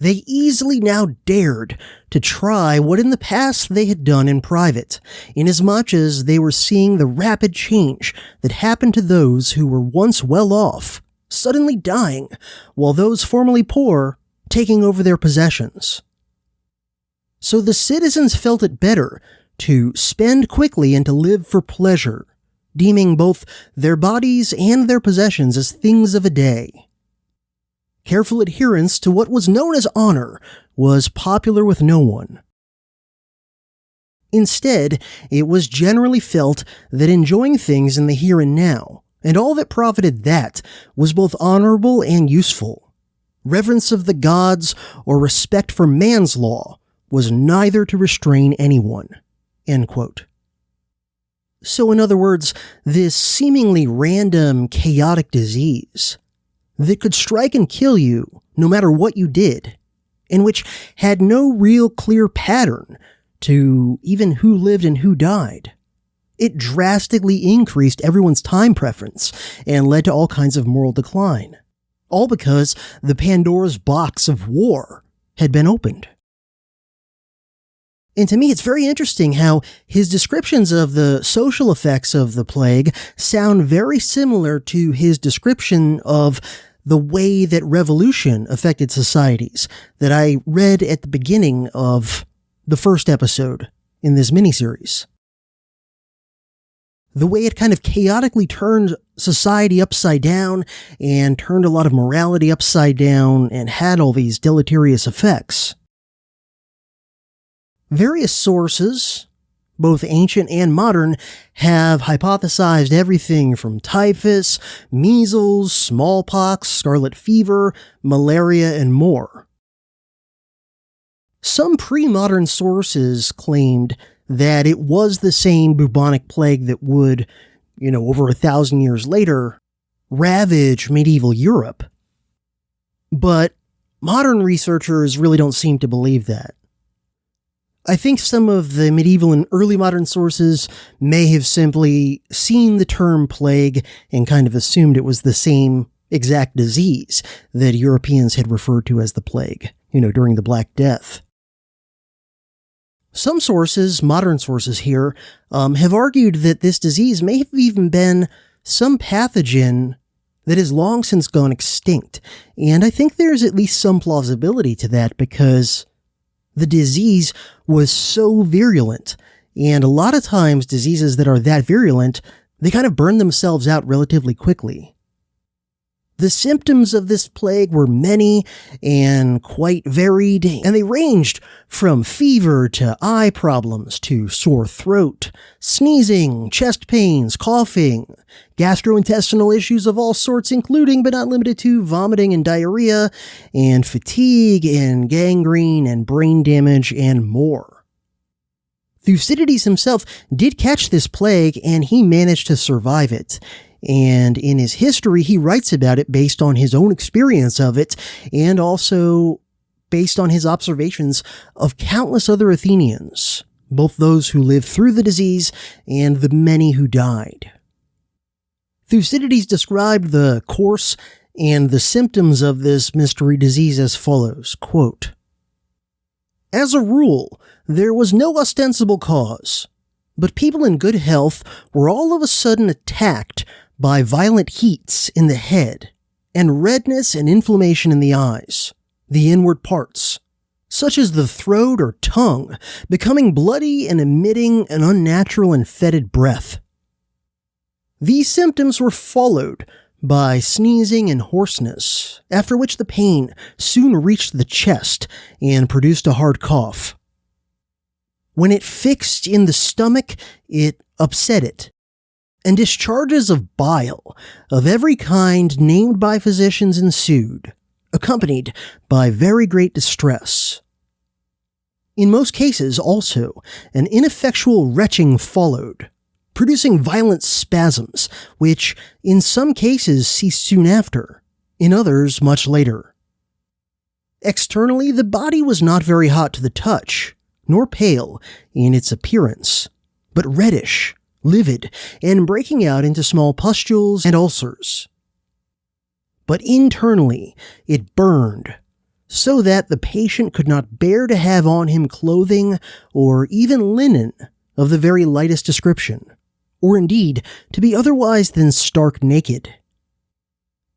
They easily now dared to try what in the past they had done in private, inasmuch as they were seeing the rapid change that happened to those who were once well off, suddenly dying, while those formerly poor taking over their possessions. So the citizens felt it better to spend quickly and to live for pleasure, deeming both their bodies and their possessions as things of a day. Careful adherence to what was known as honor was popular with no one. Instead, it was generally felt that enjoying things in the here and now, and all that profited that, was both honorable and useful. Reverence of the gods or respect for man's law was neither to restrain anyone." End quote. So in other words, this seemingly random, chaotic disease that could strike and kill you no matter what you did, and which had no real clear pattern to even who lived and who died. It drastically increased everyone's time preference and led to all kinds of moral decline. All because the Pandora's box of war had been opened. And to me, it's very interesting how his descriptions of the social effects of the plague sound very similar to his description of the way that revolution affected societies that I read at the beginning of the first episode in this miniseries. The way it kind of chaotically turned society upside down and turned a lot of morality upside down and had all these deleterious effects. Various sources, both ancient and modern, have hypothesized everything from typhus, measles, smallpox, scarlet fever, malaria, and more. Some pre-modern sources claimed that it was the same bubonic plague that would, over 1,000 years later, ravage medieval Europe. But modern researchers really don't seem to believe that. I think some of the medieval and early modern sources may have simply seen the term plague and kind of assumed it was the same exact disease that Europeans had referred to as the plague, during the Black Death. Some sources, modern sources here, have argued that this disease may have even been some pathogen that has long since gone extinct, and I think there's at least some plausibility to that because the disease was so virulent, and a lot of times diseases that are that virulent, they kind of burn themselves out relatively quickly. The symptoms of this plague were many and quite varied, and they ranged from fever to eye problems to sore throat, sneezing, chest pains, coughing, gastrointestinal issues of all sorts, including but not limited to vomiting and diarrhea, and fatigue and gangrene and brain damage and more. Thucydides himself did catch this plague, and he managed to survive it. And in his history, he writes about it based on his own experience of it, and also based on his observations of countless other Athenians, both those who lived through the disease and the many who died. Thucydides described the course and the symptoms of this mystery disease as follows, quote, "As a rule, there was no ostensible cause, but people in good health were all of a sudden attacked by violent heats in the head, and redness and inflammation in the eyes, the inward parts, such as the throat or tongue, becoming bloody and emitting an unnatural and fetid breath. These symptoms were followed by sneezing and hoarseness, after which the pain soon reached the chest and produced a hard cough. When it fixed in the stomach, it upset it, and discharges of bile of every kind named by physicians ensued, accompanied by very great distress. In most cases, also, an ineffectual retching followed, producing violent spasms, which in some cases ceased soon after, in others much later. Externally, the body was not very hot to the touch, nor pale in its appearance, but reddish, livid, and breaking out into small pustules and ulcers. But internally, it burned, so that the patient could not bear to have on him clothing or even linen of the very lightest description, or indeed to be otherwise than stark naked.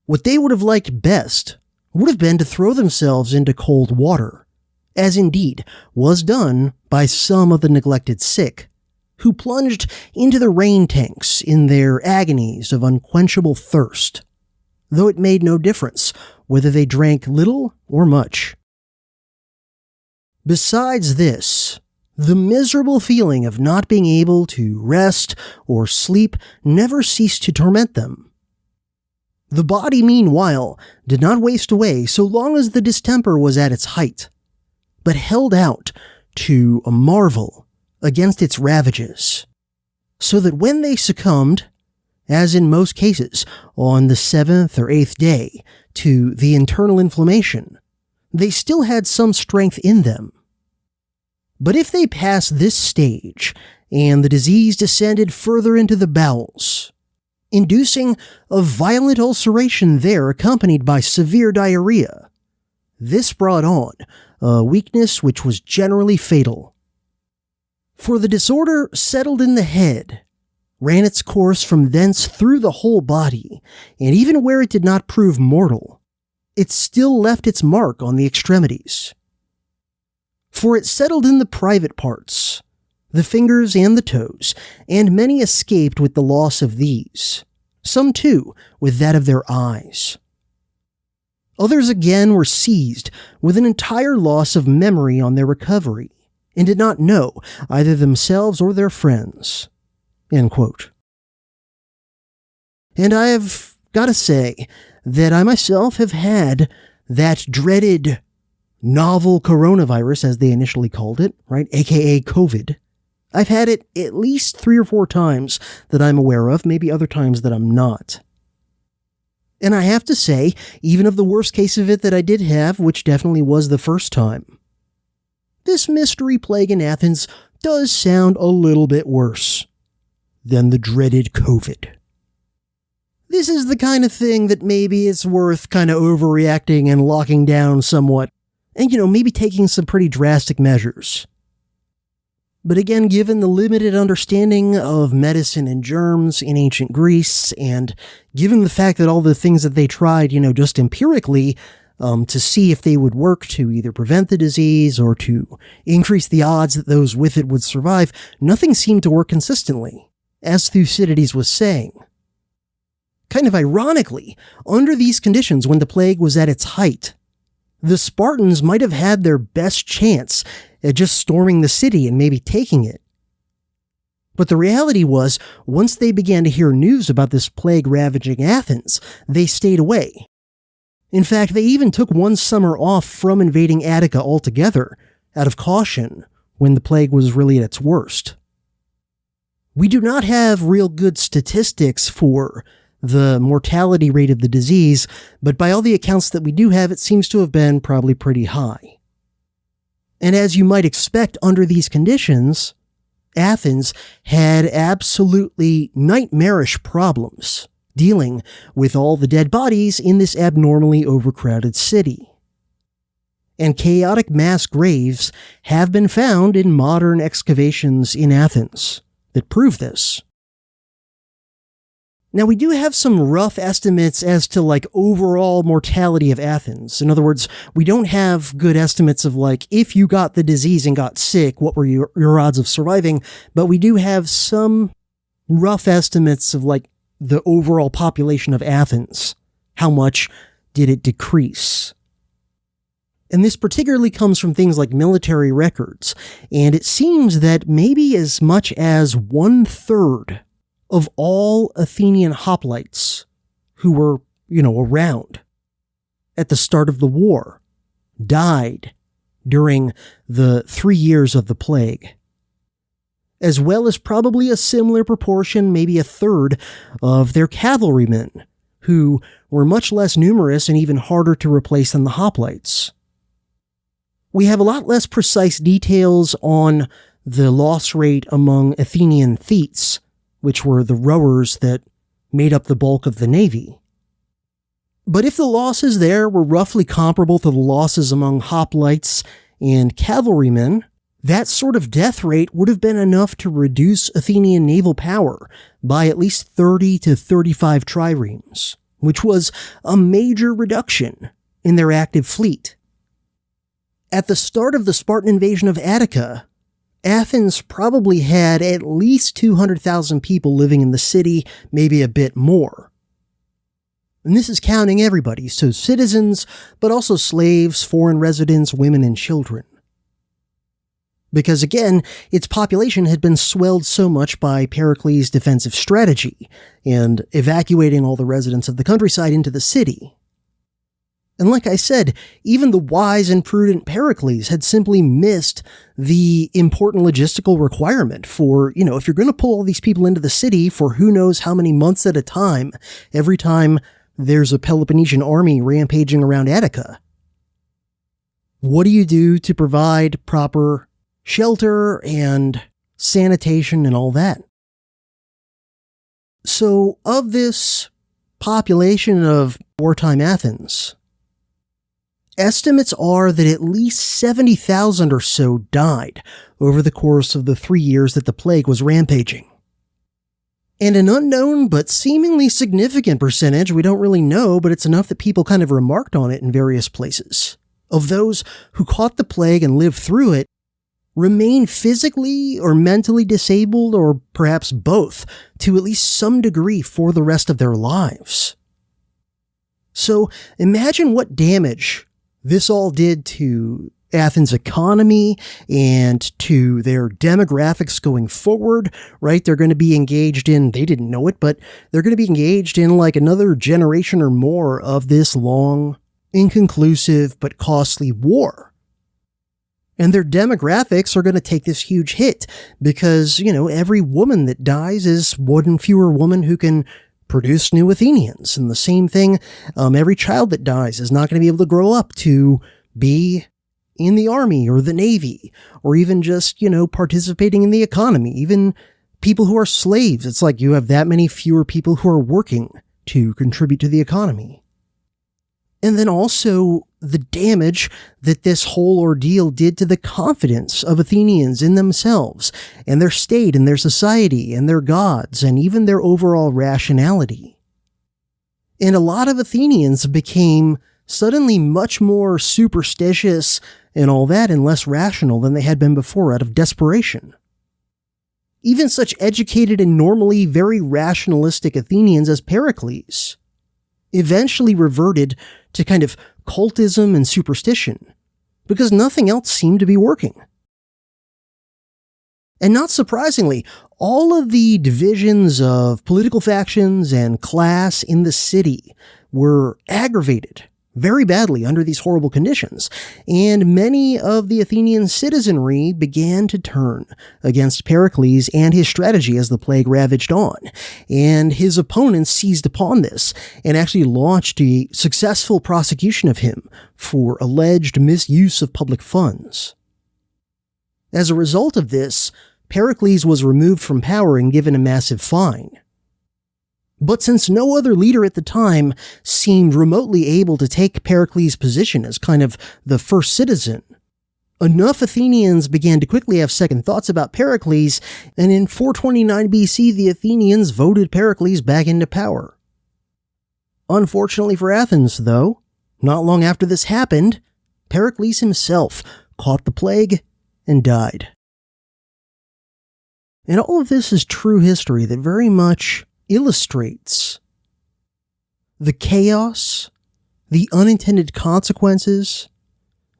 What they would have liked best would have been to throw themselves into cold water, as indeed was done by some of the neglected sick, who plunged into the rain tanks in their agonies of unquenchable thirst, though it made no difference whether they drank little or much. Besides this, the miserable feeling of not being able to rest or sleep never ceased to torment them. The body, meanwhile, did not waste away so long as the distemper was at its height, but held out to a marvel against its ravages, so that when they succumbed, as in most cases on the 7th or 8th day, to the internal inflammation, they still had some strength in them. But if they passed this stage, and the disease descended further into the bowels, inducing a violent ulceration there accompanied by severe diarrhea, this brought on a weakness which was generally fatal. For the disorder settled in the head, ran its course from thence through the whole body, and even where it did not prove mortal, it still left its mark on the extremities. For it settled in the private parts, the fingers and the toes, and many escaped with the loss of these, some too with that of their eyes. Others again were seized with an entire loss of memory on their recovery, and did not know either themselves or their friends." End quote. And I have got to say that I myself have had that dreaded novel coronavirus, as they initially called it, right, aka COVID. I've had it at least 3 or 4 times that I'm aware of, maybe other times that I'm not. And I have to say, even of the worst case of it that I did have, which definitely was the first time, this mystery plague in Athens does sound a little bit worse than the dreaded COVID. This is the kind of thing that maybe it's worth kind of overreacting and locking down somewhat, and maybe taking some pretty drastic measures. But again, given the limited understanding of medicine and germs in ancient Greece, and given the fact that all the things that they tried, just empirically, to see if they would work to either prevent the disease or to increase the odds that those with it would survive, nothing seemed to work consistently, as Thucydides was saying. kind of ironically, under these conditions when the plague was at its height, the Spartans might have had their best chance at just storming the city and maybe taking it. But the reality was, once they began to hear news about this plague ravaging Athens, they stayed away. In fact, they even took one summer off from invading Attica altogether, out of caution, when the plague was really at its worst. We do not have real good statistics for the mortality rate of the disease, but by all the accounts that we do have, it seems to have been probably pretty high. And as you might expect under these conditions, Athens had absolutely nightmarish problems dealing with all the dead bodies in this abnormally overcrowded city. And chaotic mass graves have been found in modern excavations in Athens that prove this. Now, we do have some rough estimates as to overall mortality of Athens. In other words, we don't have good estimates of if you got the disease and got sick, what were your odds of surviving? But we do have some rough estimates of the overall population of Athens. How much did it decrease? And this particularly comes from things like military records. And it seems that maybe as much as 1/3 of all Athenian hoplites who were, around at the start of the war died during the 3 years of the plague, as well as probably a similar proportion, maybe 1/3 of their cavalrymen, who were much less numerous and even harder to replace than the hoplites. We have a lot less precise details on the loss rate among Athenian thetes, which were the rowers that made up the bulk of the navy. But if the losses there were roughly comparable to the losses among hoplites and cavalrymen, that sort of death rate would have been enough to reduce Athenian naval power by at least 30 to 35 triremes, which was a major reduction in their active fleet. At the start of the Spartan invasion of Attica, Athens probably had at least 200,000 people living in the city, maybe a bit more. And this is counting everybody, so citizens, but also slaves, foreign residents, women, and children. Because again, its population had been swelled so much by Pericles' defensive strategy and evacuating all the residents of the countryside into the city. And like I said, even the wise and prudent Pericles had simply missed the important logistical requirement for, if you're going to pull all these people into the city for who knows how many months at a time, every time there's a Peloponnesian army rampaging around Attica. What do you do to provide proper shelter and sanitation and all that? So, of this population of wartime Athens, estimates are that at least 70,000 or so died over the course of the 3 years that the plague was rampaging. And an unknown but seemingly significant percentage, we don't really know, but it's enough that people kind of remarked on it in various places, of those who caught the plague and lived through it, remain physically or mentally disabled, or perhaps both, to at least some degree for the rest of their lives. So imagine what damage this all did to Athens' economy and to their demographics going forward, right? They're going to be engaged in, they didn't know it, but they're going to be engaged in another generation or more of this long, inconclusive, but costly war. And their demographics are going to take this huge hit because, every woman that dies is one fewer woman who can produce new Athenians. And the same thing, every child that dies is not going to be able to grow up to be in the army or the navy, or even just, participating in the economy. Even people who are slaves, it's you have that many fewer people who are working to contribute to the economy. And then also the damage that this whole ordeal did to the confidence of Athenians in themselves and their state and their society and their gods and even their overall rationality. And a lot of Athenians became suddenly much more superstitious and all that and less rational than they had been before out of desperation. Even such educated and normally very rationalistic Athenians as Pericles eventually reverted to kind of cultism and superstition, because nothing else seemed to be working. And not surprisingly, all of the divisions of political factions and class in the city were aggravated very badly under these horrible conditions, and many of the Athenian citizenry began to turn against Pericles and his strategy as the plague ravaged on, and his opponents seized upon this and actually launched a successful prosecution of him for alleged misuse of public funds. As a result of this, Pericles was removed from power and given a massive fine. But since no other leader at the time seemed remotely able to take Pericles' position as kind of the first citizen, enough Athenians began to quickly have second thoughts about Pericles, and in 429 BC the Athenians voted Pericles back into power. Unfortunately for Athens, though, not long after this happened, Pericles himself caught the plague and died. And all of this is true history that very much illustrates the chaos, the unintended consequences,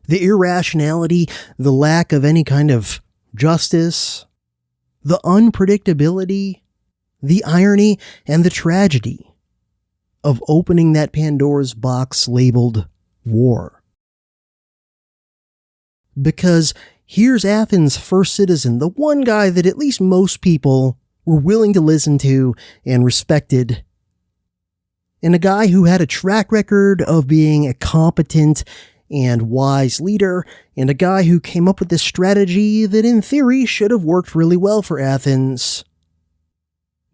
the irrationality, the lack of any kind of justice, the unpredictability, the irony, and the tragedy of opening that Pandora's box labeled war. Because here's Athens' first citizen, the one guy that at least most people were willing to listen to and respected, and a guy who had a track record of being a competent and wise leader, and a guy who came up with this strategy that in theory should have worked really well for Athens.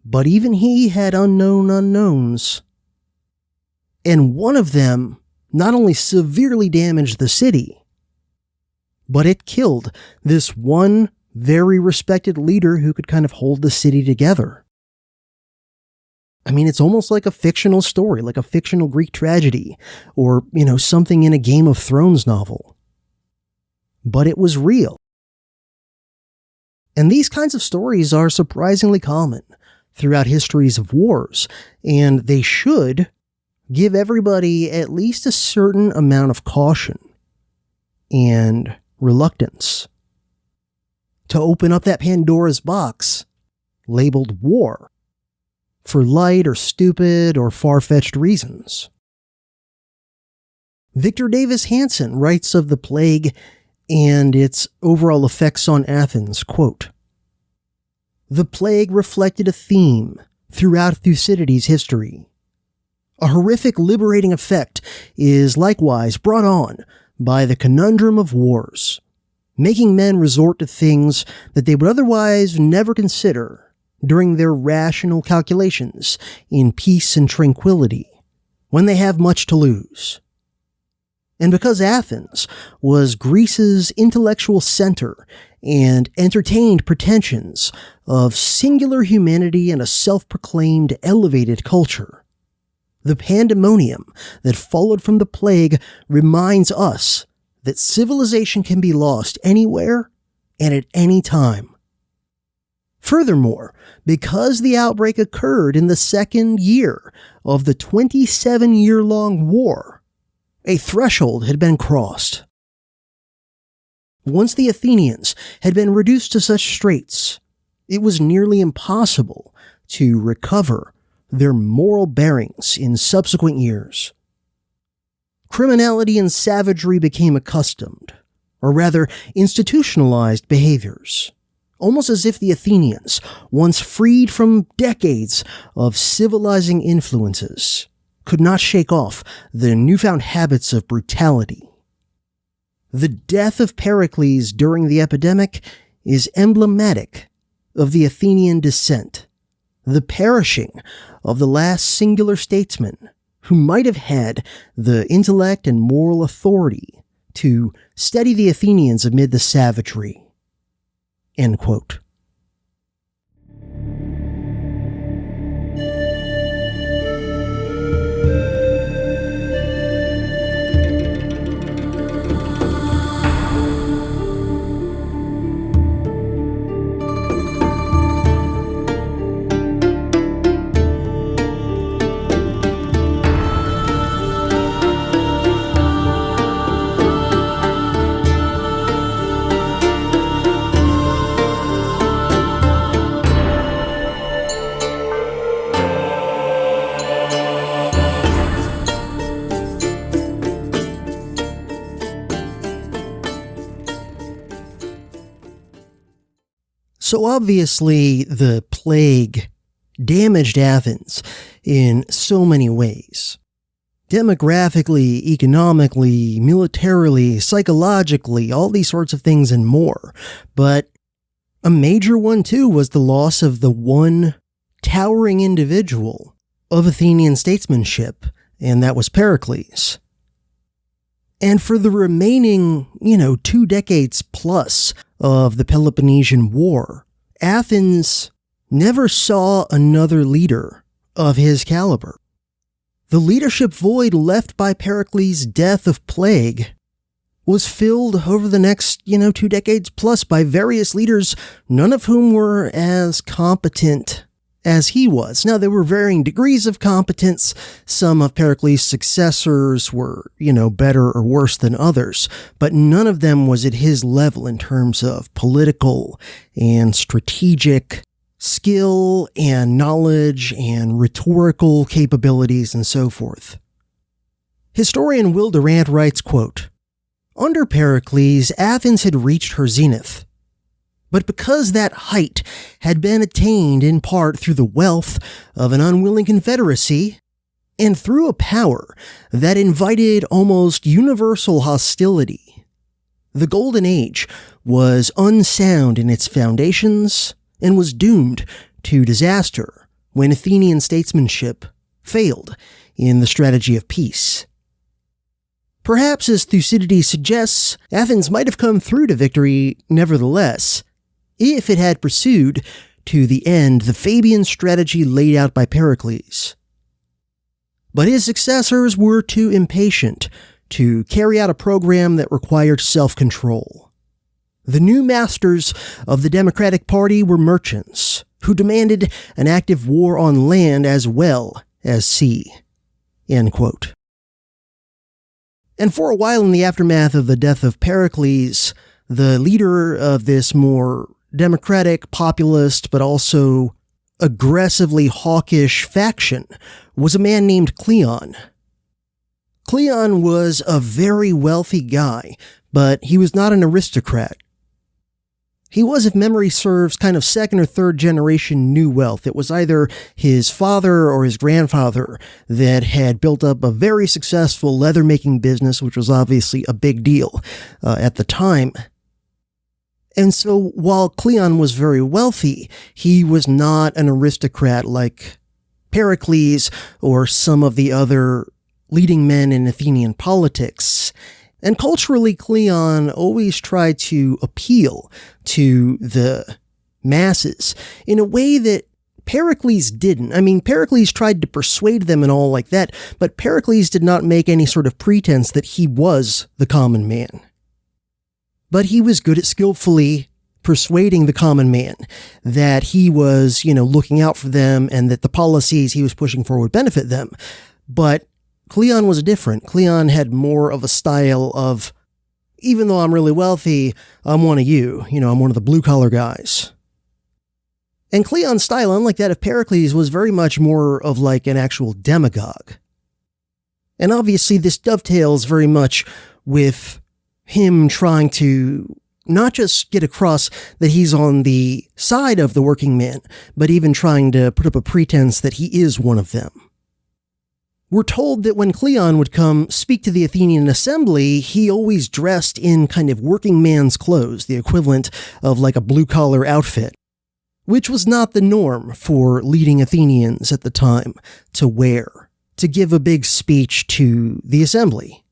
But even he had unknown unknowns. And one of them not only severely damaged the city, but it killed this one very respected leader who could kind of hold the city together. I mean, it's almost like a fictional story, like a fictional Greek tragedy, or, something in a Game of Thrones novel. But it was real. And these kinds of stories are surprisingly common throughout histories of wars, and they should give everybody at least a certain amount of caution and reluctance to open up that Pandora's box labeled war for light or stupid or far-fetched reasons. Victor Davis Hanson writes of the plague and its overall effects on Athens, quote, "The plague reflected a theme throughout Thucydides' history. A horrific liberating effect is likewise brought on by the conundrum of wars, making men resort to things that they would otherwise never consider during their rational calculations in peace and tranquility, when they have much to lose. And because Athens was Greece's intellectual center and entertained pretensions of singular humanity and a self-proclaimed elevated culture, the pandemonium that followed from the plague reminds us that civilization can be lost anywhere and at any time. Furthermore, because the outbreak occurred in the second year of the 27-year-long war, a threshold had been crossed. Once the Athenians had been reduced to such straits, it was nearly impossible to recover their moral bearings in subsequent years. Criminality and savagery became accustomed, or rather institutionalized behaviors, almost as if the Athenians, once freed from decades of civilizing influences, could not shake off the newfound habits of brutality. The death of Pericles during the epidemic is emblematic of the Athenian descent, the perishing of the last singular statesman who might have had the intellect and moral authority to steady the Athenians amid the savagery." End quote. So obviously, the plague damaged Athens in so many ways. Demographically, economically, militarily, psychologically, all these sorts of things and more. But a major one, too, was the loss of the one towering individual of Athenian statesmanship, and that was Pericles. And for the remaining, 2 decades plus of the Peloponnesian War, Athens never saw another leader of his caliber. The leadership void left by Pericles' death of plague was filled over the next, 2 decades plus by various leaders, none of whom were as competent as he was. Now, there were varying degrees of competence. Some of Pericles' successors were, better or worse than others, but none of them was at his level in terms of political and strategic skill and knowledge and rhetorical capabilities and so forth. Historian Will Durant writes, quote, "Under Pericles, Athens had reached her zenith. But because that height had been attained in part through the wealth of an unwilling confederacy, and through a power that invited almost universal hostility, the Golden Age was unsound in its foundations and was doomed to disaster when Athenian statesmanship failed in the strategy of peace. Perhaps, as Thucydides suggests, Athens might have come through to victory nevertheless, if it had pursued to the end the Fabian strategy laid out by Pericles. But his successors were too impatient to carry out a program that required self-control. The new masters of the Democratic Party were merchants who demanded an active war on land as well as sea." End quote. And for a while in the aftermath of the death of Pericles, the leader of this more democratic, populist, but also aggressively hawkish faction was a man named Cleon. Cleon was a very wealthy guy, but he was not an aristocrat. He was, if memory serves, kind of second or third generation new wealth. It was either his father or his grandfather that had built up a very successful leather-making business, which was obviously a big deal at the time. And so while Cleon was very wealthy, he was not an aristocrat like Pericles or some of the other leading men in Athenian politics. And culturally, Cleon always tried to appeal to the masses in a way that Pericles didn't. I mean, Pericles tried to persuade them and all like that, but Pericles did not make any sort of pretense that he was the common man. But he was good at skillfully persuading the common man that he was, looking out for them and that the policies he was pushing for would benefit them. But Cleon was different. Cleon had more of a style of, even though I'm really wealthy, I'm one of you. I'm one of the blue-collar guys. And Cleon's style, unlike that of Pericles, was very much more of like an actual demagogue. And obviously this dovetails very much with him trying to not just get across that he's on the side of the working man, but even trying to put up a pretense that he is one of them. We're told that when Cleon would come speak to the Athenian assembly, he always dressed in kind of working man's clothes, the equivalent of like a blue-collar outfit, which was not the norm for leading Athenians at the time to wear, to give a big speech to the assembly.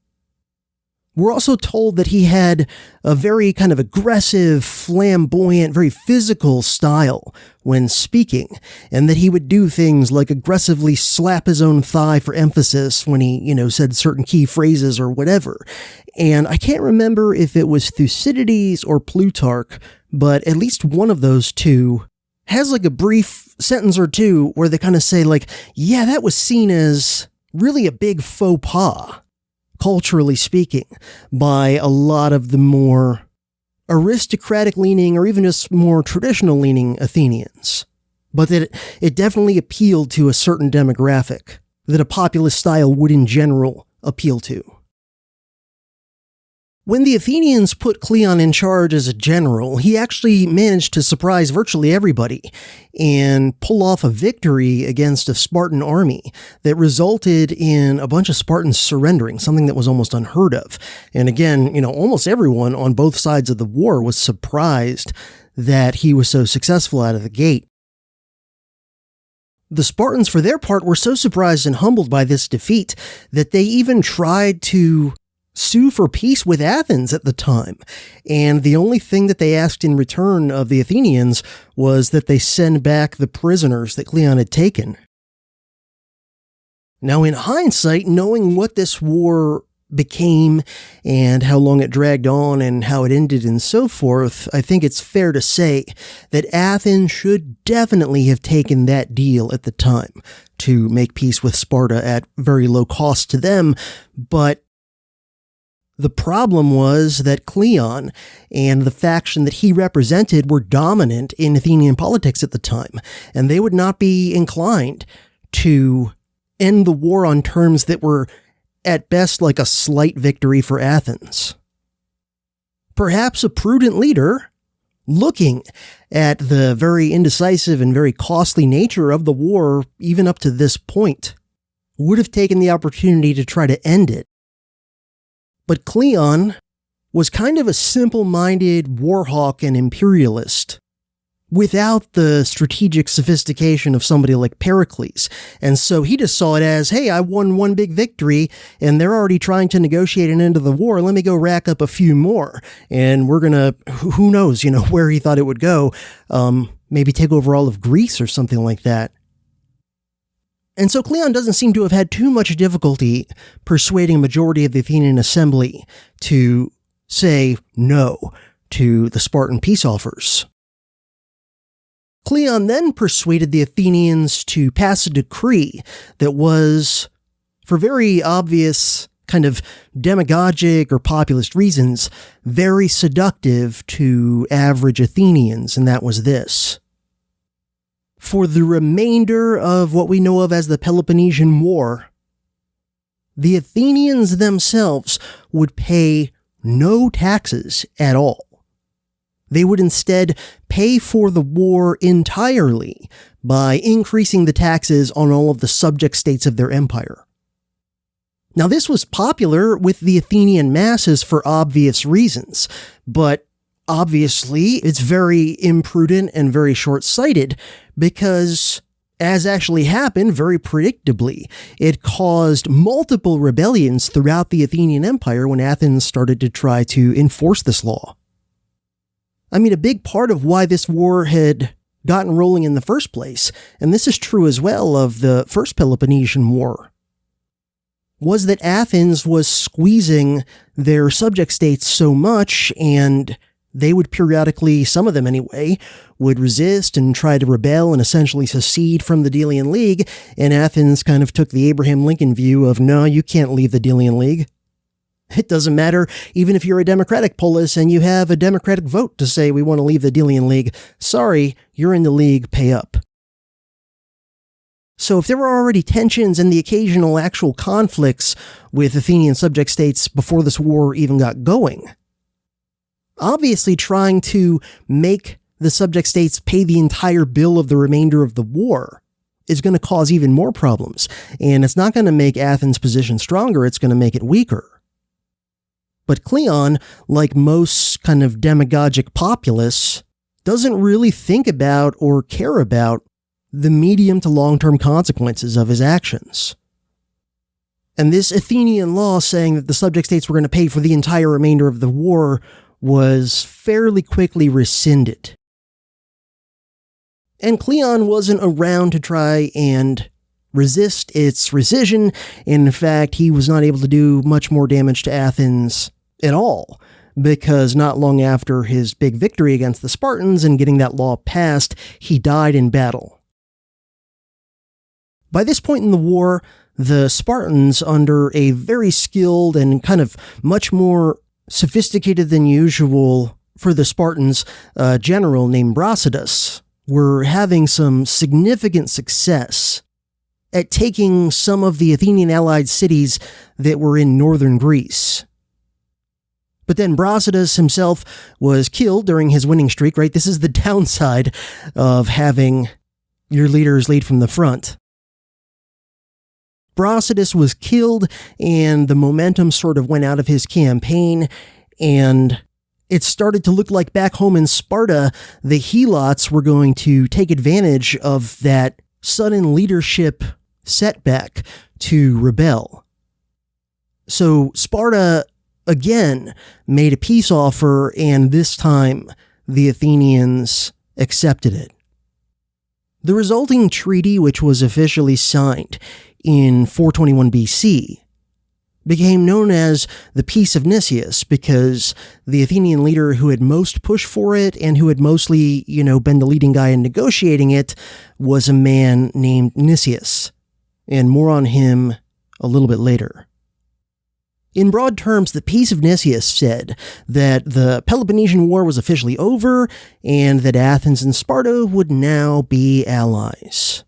We're also told that he had a very kind of aggressive, flamboyant, very physical style when speaking, and that he would do things like aggressively slap his own thigh for emphasis when he, said certain key phrases or whatever. And I can't remember if it was Thucydides or Plutarch, but at least one of those two has like a brief sentence or two where they kind of say like, yeah, that was seen as really a big faux pas, culturally speaking, by a lot of the more aristocratic-leaning or even just more traditional-leaning Athenians. But that it definitely appealed to a certain demographic that a populist style would in general appeal to. When the Athenians put Cleon in charge as a general, he actually managed to surprise virtually everybody and pull off a victory against a Spartan army that resulted in a bunch of Spartans surrendering, something that was almost unheard of. And again, almost everyone on both sides of the war was surprised that he was so successful out of the gate. The Spartans, for their part, were so surprised and humbled by this defeat that they even tried to sue for peace with Athens at the time, and the only thing that they asked in return of the Athenians was that they send back the prisoners that Cleon had taken. Now, in hindsight, knowing what this war became and how long it dragged on and how it ended and so forth, I think it's fair to say that Athens should definitely have taken that deal at the time to make peace with Sparta at very low cost to them, but the problem was that Cleon and the faction that he represented were dominant in Athenian politics at the time, and they would not be inclined to end the war on terms that were at best like a slight victory for Athens. Perhaps a prudent leader, looking at the very indecisive and very costly nature of the war even up to this point, would have taken the opportunity to try to end it. But Cleon was kind of a simple-minded warhawk and imperialist, without the strategic sophistication of somebody like Pericles. And so he just saw it as, hey, I won one big victory, and they're already trying to negotiate an end of the war. Let me go rack up a few more. And we're gonna, who knows, where he thought it would go. Maybe take over all of Greece or something like that. And so Cleon doesn't seem to have had too much difficulty persuading a majority of the Athenian assembly to say no to the Spartan peace offers. Cleon then persuaded the Athenians to pass a decree that was, for very obvious kind of demagogic or populist reasons, very seductive to average Athenians, and that was this. For the remainder of what we know of as the Peloponnesian War, the Athenians themselves would pay no taxes at all. They would instead pay for the war entirely by increasing the taxes on all of the subject states of their empire. Now, this was popular with the Athenian masses for obvious reasons, but obviously it's very imprudent and very short-sighted because, as actually happened very predictably, it caused multiple rebellions throughout the Athenian Empire when Athens started to try to enforce this law. I mean, a big part of why this war had gotten rolling in the first place, and this is true as well of the First Peloponnesian War, was that Athens was squeezing their subject states so much, and they would periodically, some of them anyway, would resist and try to rebel and essentially secede from the Delian League, and Athens kind of took the Abraham Lincoln view of, no, you can't leave the Delian League. It doesn't matter, even if you're a Democratic polis and you have a Democratic vote to say we want to leave the Delian League. Sorry, you're in the league, pay up. So if there were already tensions and the occasional actual conflicts with Athenian subject states before this war even got going, obviously trying to make the subject states pay the entire bill of the remainder of the war is going to cause even more problems, and it's not going to make Athens' position stronger, it's going to make it weaker. But Cleon, like most kind of demagogic populists, doesn't really think about or care about the medium to long-term consequences of his actions. And this Athenian law saying that the subject states were going to pay for the entire remainder of the war was fairly quickly rescinded. And Cleon wasn't around to try and resist its rescission. In fact, he was not able to do much more damage to Athens at all, because not long after his big victory against the Spartans and getting that law passed, he died in battle. By this point in the war, the Spartans, under a very skilled and kind of much more sophisticated than usual for the Spartans general named Brasidas, were having some significant success at taking some of the Athenian allied cities that were in northern Greece. But then Brasidas himself was killed during his winning streak, right? This is the downside of having your leaders lead from the front. Brasidas was killed, and the momentum sort of went out of his campaign, and it started to look like back home in Sparta, the Helots were going to take advantage of that sudden leadership setback to rebel. So Sparta again made a peace offer, and this time the Athenians accepted it. The resulting treaty, which was officially signed in 421 BC, became known as the Peace of Nicias because the Athenian leader who had most pushed for it and who had mostly, been the leading guy in negotiating it was a man named Nicias, and more on him a little bit later. In broad terms, the Peace of Nicias said that the Peloponnesian War was officially over and that Athens and Sparta would now be allies.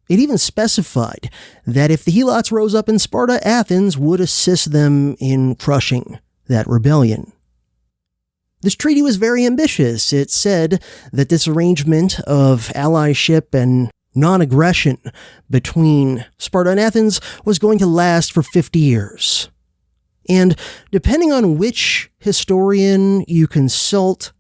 It even specified that if the Helots rose up in Sparta, Athens would assist them in crushing that rebellion. This treaty was very ambitious. It said that this arrangement of allyship and non-aggression between Sparta and Athens was going to last for 50 years. And depending on which historian you consult,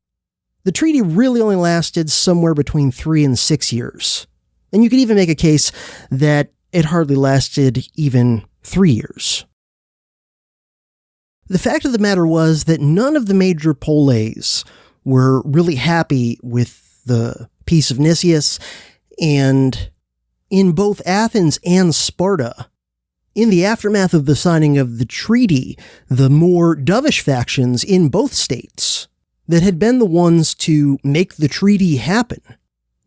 the treaty really only lasted somewhere between 3 and 6 years. And you could even make a case that it hardly lasted even 3 years. The fact of the matter was that none of the major poleis were really happy with the Peace of Nicias, and in both Athens and Sparta, in the aftermath of the signing of the treaty, the more dovish factions in both states that had been the ones to make the treaty happen,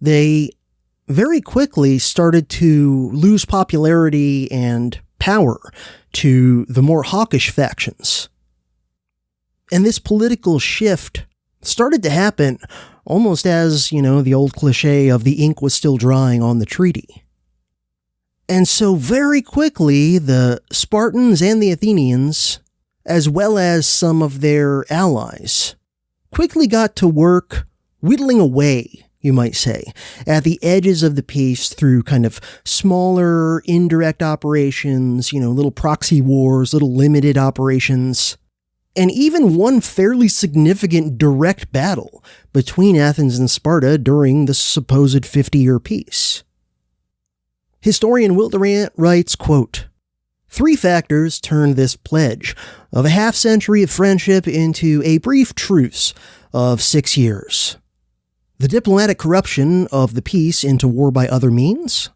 they very quickly started to lose popularity and power to the more hawkish factions. And this political shift started to happen almost as, the old cliche of the ink was still drying on the treaty. And so very quickly, the Spartans and the Athenians, as well as some of their allies, quickly got to work whittling away, you might say, at the edges of the peace through kind of smaller, indirect operations, little proxy wars, little limited operations, and even one fairly significant direct battle between Athens and Sparta during the supposed 50-year peace. Historian Will Durant writes, quote, "3 factors turned this pledge of a half-century of friendship into a brief truce of 6 years. The diplomatic corruption of the peace into war by other means,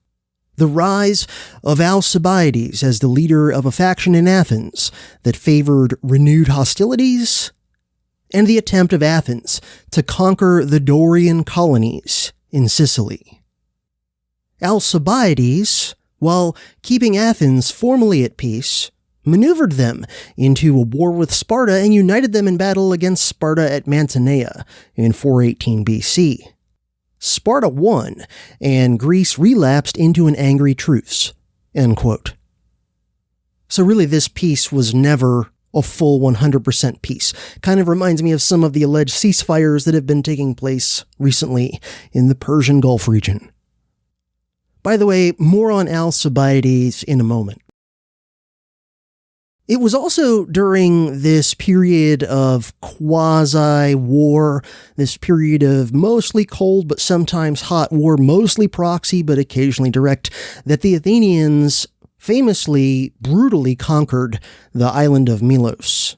the rise of Alcibiades as the leader of a faction in Athens that favored renewed hostilities, and the attempt of Athens to conquer the Dorian colonies in Sicily. Alcibiades, while keeping Athens formally at peace, maneuvered them into a war with Sparta and united them in battle against Sparta at Mantinea in 418 BC. Sparta won, and Greece relapsed into an angry truce." End quote. So really, this peace was never a full 100% peace. Kind of reminds me of some of the alleged ceasefires that have been taking place recently in the Persian Gulf region. By the way, more on Alcibiades in a moment. It was also during this period of quasi-war, this period of mostly cold but sometimes hot war, mostly proxy but occasionally direct, that the Athenians famously, brutally conquered the island of Milos.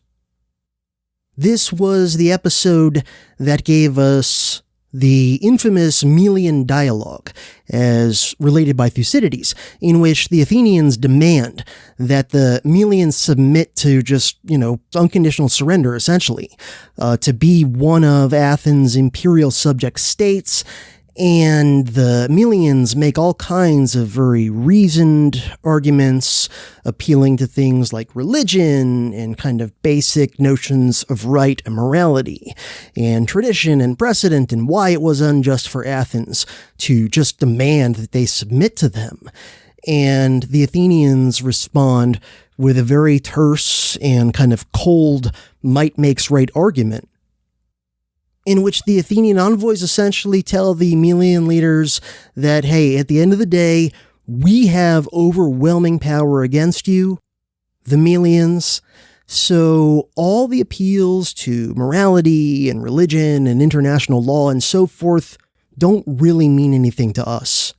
This was the episode that gave us the infamous Melian dialogue, as related by Thucydides, in which the Athenians demand that the Melians submit to just, unconditional surrender, essentially, to be one of Athens' imperial subject states, and the Melians make all kinds of very reasoned arguments, appealing to things like religion and kind of basic notions of right and morality, and tradition and precedent, and why it was unjust for Athens to just demand that they submit to them. And the Athenians respond with a very terse and kind of cold might makes right argument, in which the Athenian envoys essentially tell the Melian leaders that, hey, at the end of the day, we have overwhelming power against you, the Melians, so all the appeals to morality and religion and international law and so forth don't really mean anything to us.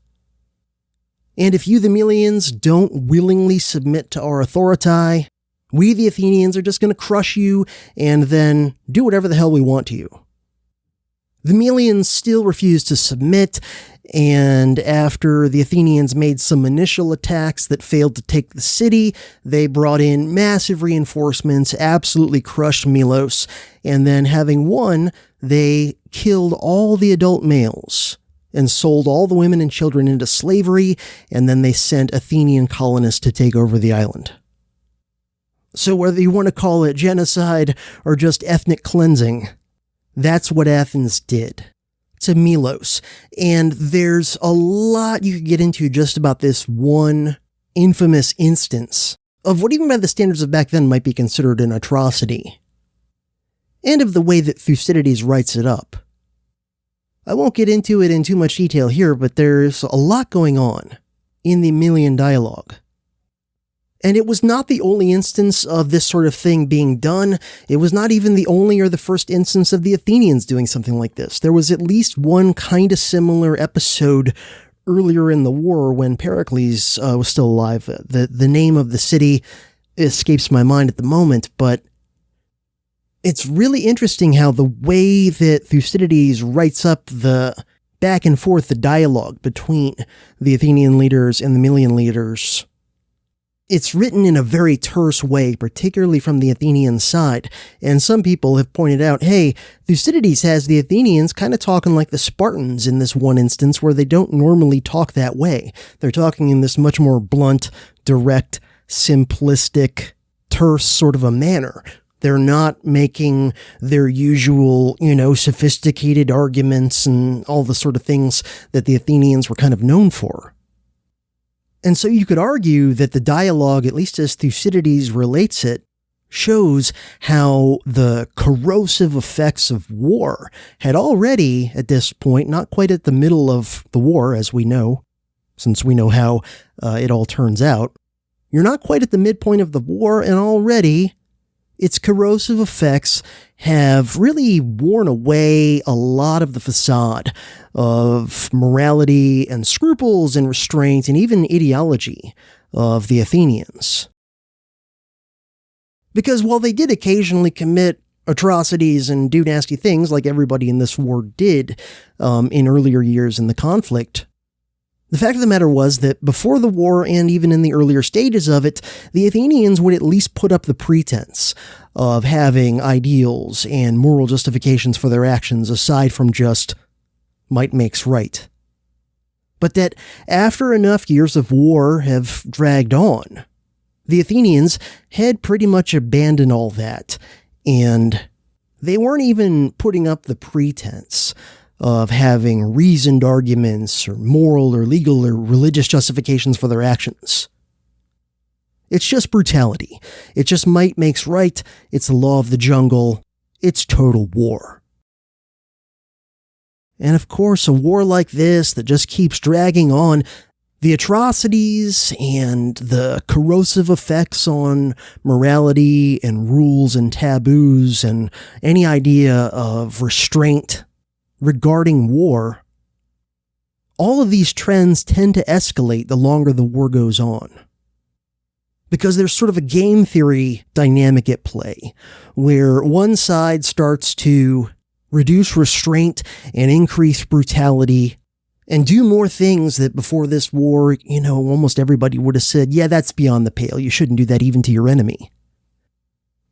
And if you, the Melians, don't willingly submit to our authority, we, the Athenians, are just going to crush you and then do whatever the hell we want to you. The Melians still refused to submit, and after the Athenians made some initial attacks that failed to take the city, they brought in massive reinforcements, absolutely crushed Milos, and then having won, they killed all the adult males and sold all the women and children into slavery, and then they sent Athenian colonists to take over the island. So whether you want to call it genocide or just ethnic cleansing, that's what Athens did to Milos. And there's a lot you could get into just about this one infamous instance of what even by the standards of back then might be considered an atrocity, and of the way that Thucydides writes it up. I won't get into it in too much detail here, but there's a lot going on in the Melian dialogue. And it was not the only instance of this sort of thing being done. It was not even the only or the first instance of the Athenians doing something like this. There was at least one kind of similar episode earlier in the war when Pericles was still alive. The name of the city escapes my mind at the moment, but it's really interesting how the way that Thucydides writes up the back and forth, the dialogue between the Athenian leaders and the Melian leaders, it's written in a very terse way, particularly from the Athenian side, and some people have pointed out, hey, Thucydides has the Athenians kind of talking like the Spartans in this one instance where they don't normally talk that way. They're talking in this much more blunt, direct, simplistic, terse sort of a manner. They're not making their usual, sophisticated arguments and all the sort of things that the Athenians were kind of known for. And so you could argue that the dialogue, at least as Thucydides relates it, shows how the corrosive effects of war had already, at this point, not quite at the middle of the war, as we know, since we know how it all turns out, you're not quite at the midpoint of the war, and already its corrosive effects have really worn away a lot of the facade of morality and scruples and restraint and even ideology of the Athenians. Because while they did occasionally commit atrocities and do nasty things like everybody in this war did in earlier years in the conflict, the fact of the matter was that before the war and even in the earlier stages of it, the Athenians would at least put up the pretense of having ideals and moral justifications for their actions aside from just might makes right. But that after enough years of war have dragged on, the Athenians had pretty much abandoned all that, and they weren't even putting up the pretense of having reasoned arguments or moral or legal or religious justifications for their actions. It's just brutality. It's just might makes right. It's the law of the jungle. It's total war. And of course, a war like this that just keeps dragging on, the atrocities and the corrosive effects on morality and rules and taboos and any idea of restraint regarding war, all of these trends tend to escalate the longer the war goes on. Because there's sort of a game theory dynamic at play, where one side starts to reduce restraint and increase brutality and do more things that before this war, almost everybody would have said, yeah, that's beyond the pale. You shouldn't do that even to your enemy.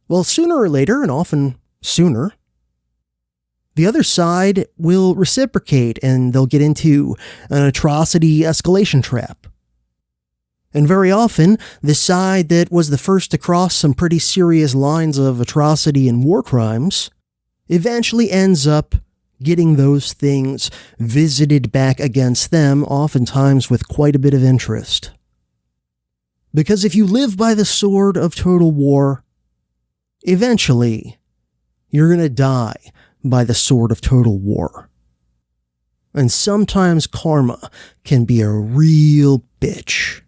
Well, sooner or later, and often sooner, the other side will reciprocate and they'll get into an atrocity escalation trap. And very often, the side that was the first to cross some pretty serious lines of atrocity and war crimes eventually ends up getting those things visited back against them, oftentimes with quite a bit of interest. Because if you live by the sword of total war, eventually you're going to die by the sword of total war. And sometimes karma can be a real bitch.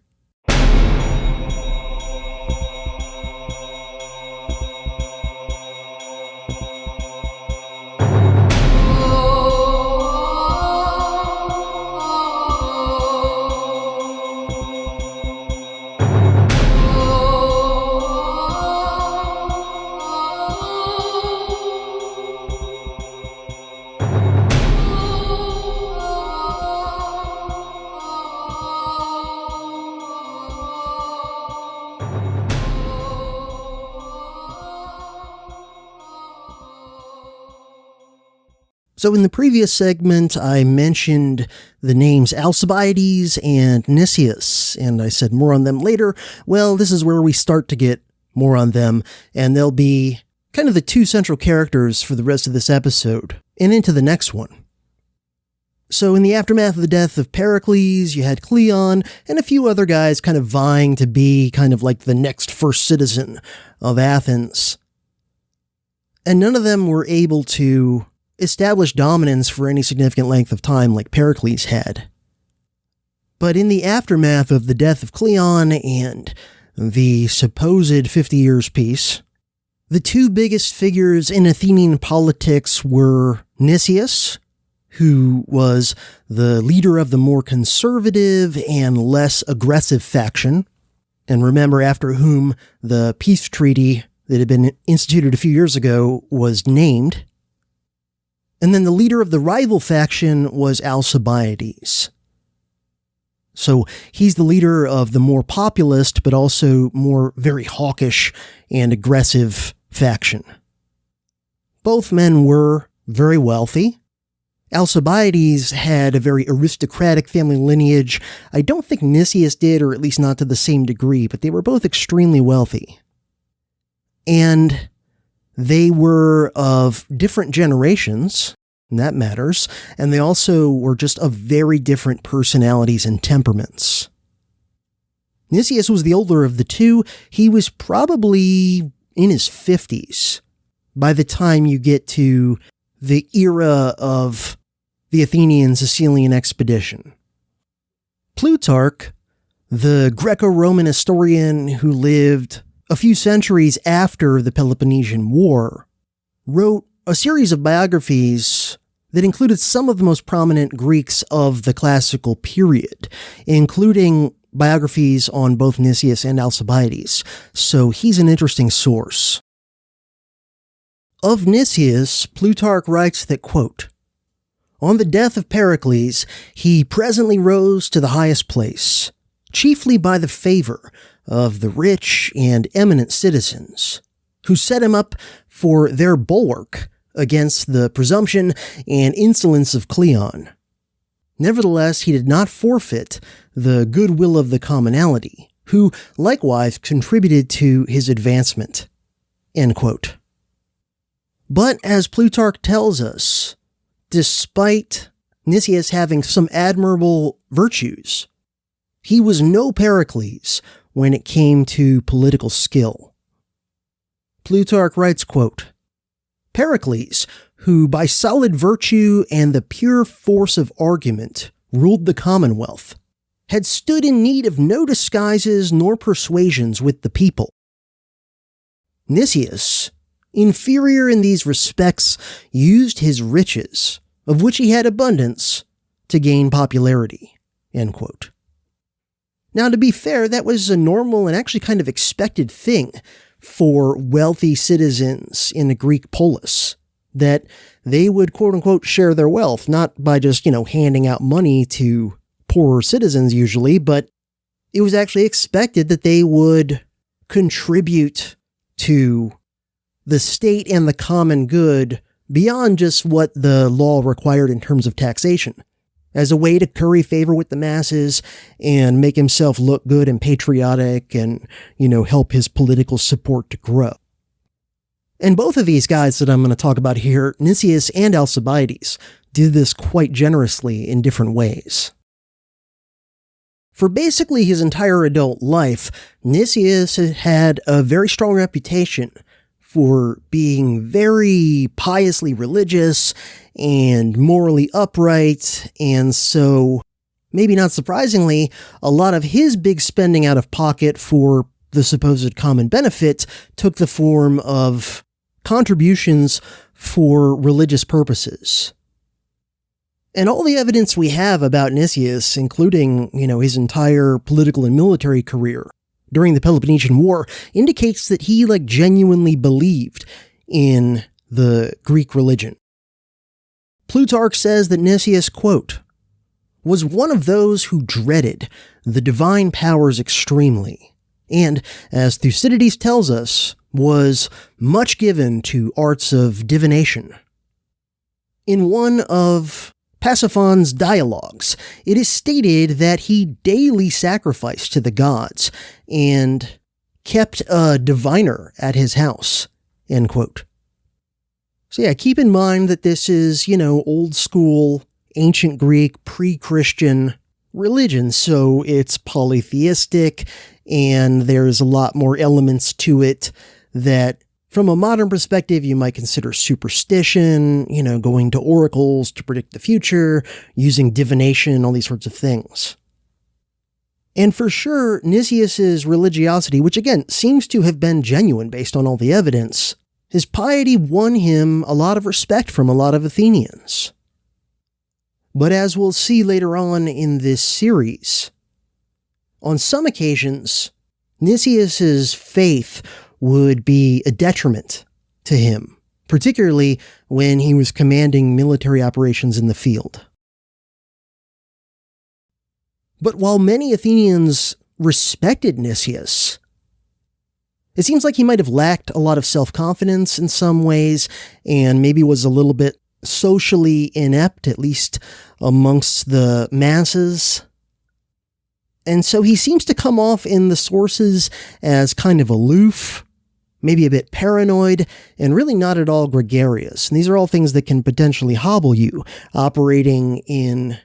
So in the previous segment, I mentioned the names Alcibiades and Nicias, and I said more on them later. Well, this is where we start to get more on them, and they'll be kind of the two central characters for the rest of this episode, and into the next one. So in the aftermath of the death of Pericles, you had Cleon and a few other guys kind of vying to be kind of like the next first citizen of Athens. And none of them were able to establish dominance for any significant length of time like Pericles had. But in the aftermath of the death of Cleon and the supposed 50 Years' Peace, the two biggest figures in Athenian politics were Nicias, who was the leader of the more conservative and less aggressive faction, and remember after whom the peace treaty that had been instituted a few years ago was named. And then the leader of the rival faction was Alcibiades. So he's the leader of the more populist, but also more very hawkish and aggressive faction. Both men were very wealthy. Alcibiades had a very aristocratic family lineage. I don't think Nicias did, or at least not to the same degree, but they were both extremely wealthy. And they were of different generations, and that matters, and they also were just of very different personalities and temperaments. Nicias was the older of the two. He was probably in his 50s by the time you get to the era of the Athenian Sicilian expedition. Plutarch, the Greco-Roman historian who lived a few centuries after the Peloponnesian War, wrote a series of biographies that included some of the most prominent Greeks of the classical period, including biographies on both Nicias and Alcibiades, so he's an interesting source. Of Nicias, Plutarch writes that, quote, "On the death of Pericles, he presently rose to the highest place, chiefly by the favor of the rich and eminent citizens, who set him up for their bulwark against the presumption and insolence of Cleon. Nevertheless, he did not forfeit the goodwill of the commonalty, who likewise contributed to his advancement." End quote. But as Plutarch tells us, despite Nicias having some admirable virtues, he was no Pericles when it came to political skill. Plutarch writes, quote, "Pericles, who by solid virtue and the pure force of argument ruled the commonwealth, had stood in need of no disguises nor persuasions with the people. Nicias, inferior in these respects, used his riches, of which he had abundance, to gain popularity." End quote. Now, to be fair, that was a normal and actually kind of expected thing for wealthy citizens in a Greek polis, that they would quote-unquote share their wealth, not by just, handing out money to poorer citizens usually, but it was actually expected that they would contribute to the state and the common good beyond just what the law required in terms of taxation, as a way to curry favor with the masses and make himself look good and patriotic and, help his political support to grow. And both of these guys that I'm going to talk about here, Nicias and Alcibiades, did this quite generously in different ways. For basically his entire adult life, Nicias had a very strong reputation for being very piously religious and morally upright, and so, maybe not surprisingly, a lot of his big spending out of pocket for the supposed common benefit took the form of contributions for religious purposes. And all the evidence we have about Nicias, including, his entire political and military career during the Peloponnesian War, indicates that he, genuinely believed in the Greek religion. Plutarch says that Nicias, quote, was one of those who dreaded the divine powers extremely, and, as Thucydides tells us, was much given to arts of divination. In one of Pasiphae's dialogues, it is stated that he daily sacrificed to the gods and kept a diviner at his house, end quote. So yeah, keep in mind that this is, old school, ancient Greek, pre-Christian religion, so it's polytheistic, and there's a lot more elements to it that, from a modern perspective, you might consider superstition, going to oracles to predict the future, using divination, all these sorts of things. And for sure, Nicias's religiosity, which again seems to have been genuine based on all the evidence, his piety won him a lot of respect from a lot of Athenians. But as we'll see later on in this series, on some occasions, Nicias's faith would be a detriment to him, particularly when he was commanding military operations in the field. But while many Athenians respected Nicias, it seems like he might have lacked a lot of self-confidence in some ways, and maybe was a little bit socially inept, at least amongst the masses. And so he seems to come off in the sources as kind of aloof, maybe a bit paranoid, and really not at all gregarious. And these are all things that can potentially hobble you, operating in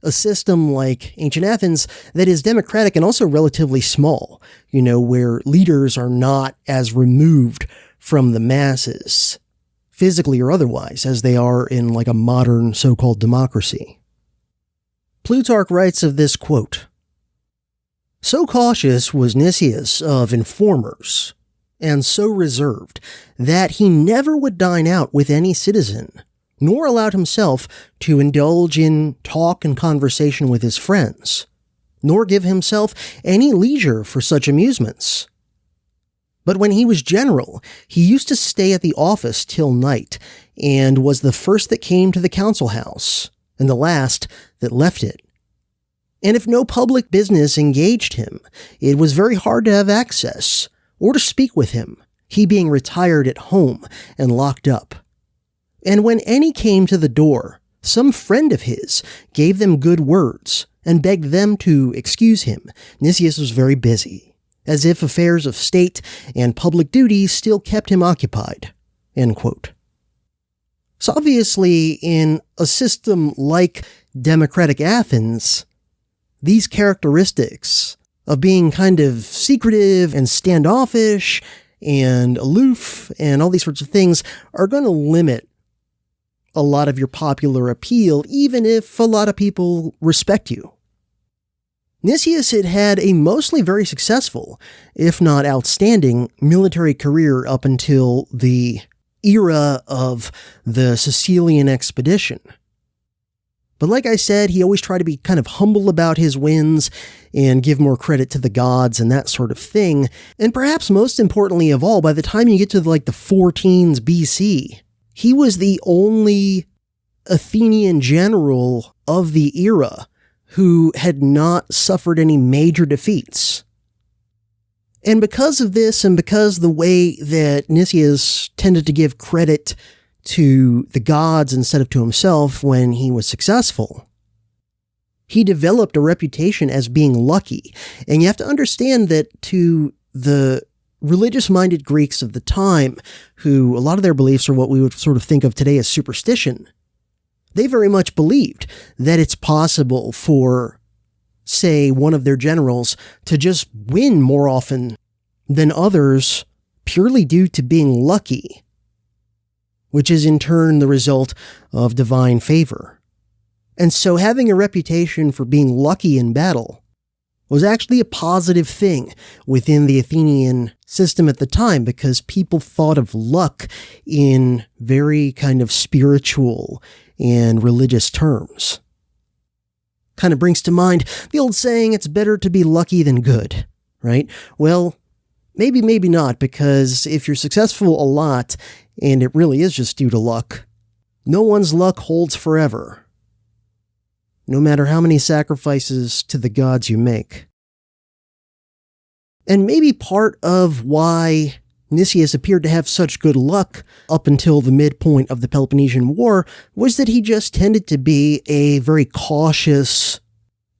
a system like ancient Athens that is democratic and also relatively small, where leaders are not as removed from the masses, physically or otherwise, as they are in a modern so-called democracy. Plutarch writes of this, quote, "So cautious was Nicias of informers, and so reserved, that he never would dine out with any citizen, nor allowed himself to indulge in talk and conversation with his friends, nor give himself any leisure for such amusements. But when he was general, he used to stay at the office till night, and was the first that came to the council house, and the last that left it. And if no public business engaged him, it was very hard to have access, or to speak with him, he being retired at home and locked up. And when any came to the door, some friend of his gave them good words, and begged them to excuse him. Nicias was very busy, as if affairs of state and public duties still kept him occupied." End quote. So obviously, in a system like democratic Athens, these characteristics of being kind of secretive and standoffish and aloof and all these sorts of things are going to limit a lot of your popular appeal, even if a lot of people respect you. Nicias had had a mostly very successful, if not outstanding, military career up until the era of the Sicilian expedition. But like I said, he always tried to be kind of humble about his wins and give more credit to the gods and that sort of thing. And perhaps most importantly of all, by the time you get to the 14s BC, he was the only Athenian general of the era who had not suffered any major defeats. And because of this, and because the way that Nicias tended to give credit to the gods instead of to himself when he was successful, he developed a reputation as being lucky. And you have to understand that to the religious-minded Greeks of the time, who a lot of their beliefs are what we would sort of think of today as superstition, they very much believed that it's possible for say, one of their generals to just win more often than others purely due to being lucky, which is in turn the result of divine favor. And so having a reputation for being lucky in battle was actually a positive thing within the Athenian system at the time, because people thought of luck in very kind of spiritual and religious terms. Kind of brings to mind the old saying, it's better to be lucky than good, right? Well, maybe not, because if you're successful a lot, and it really is just due to luck, no one's luck holds forever, no matter how many sacrifices to the gods you make. And maybe part of why Nicias appeared to have such good luck up until the midpoint of the Peloponnesian War was that he just tended to be a very cautious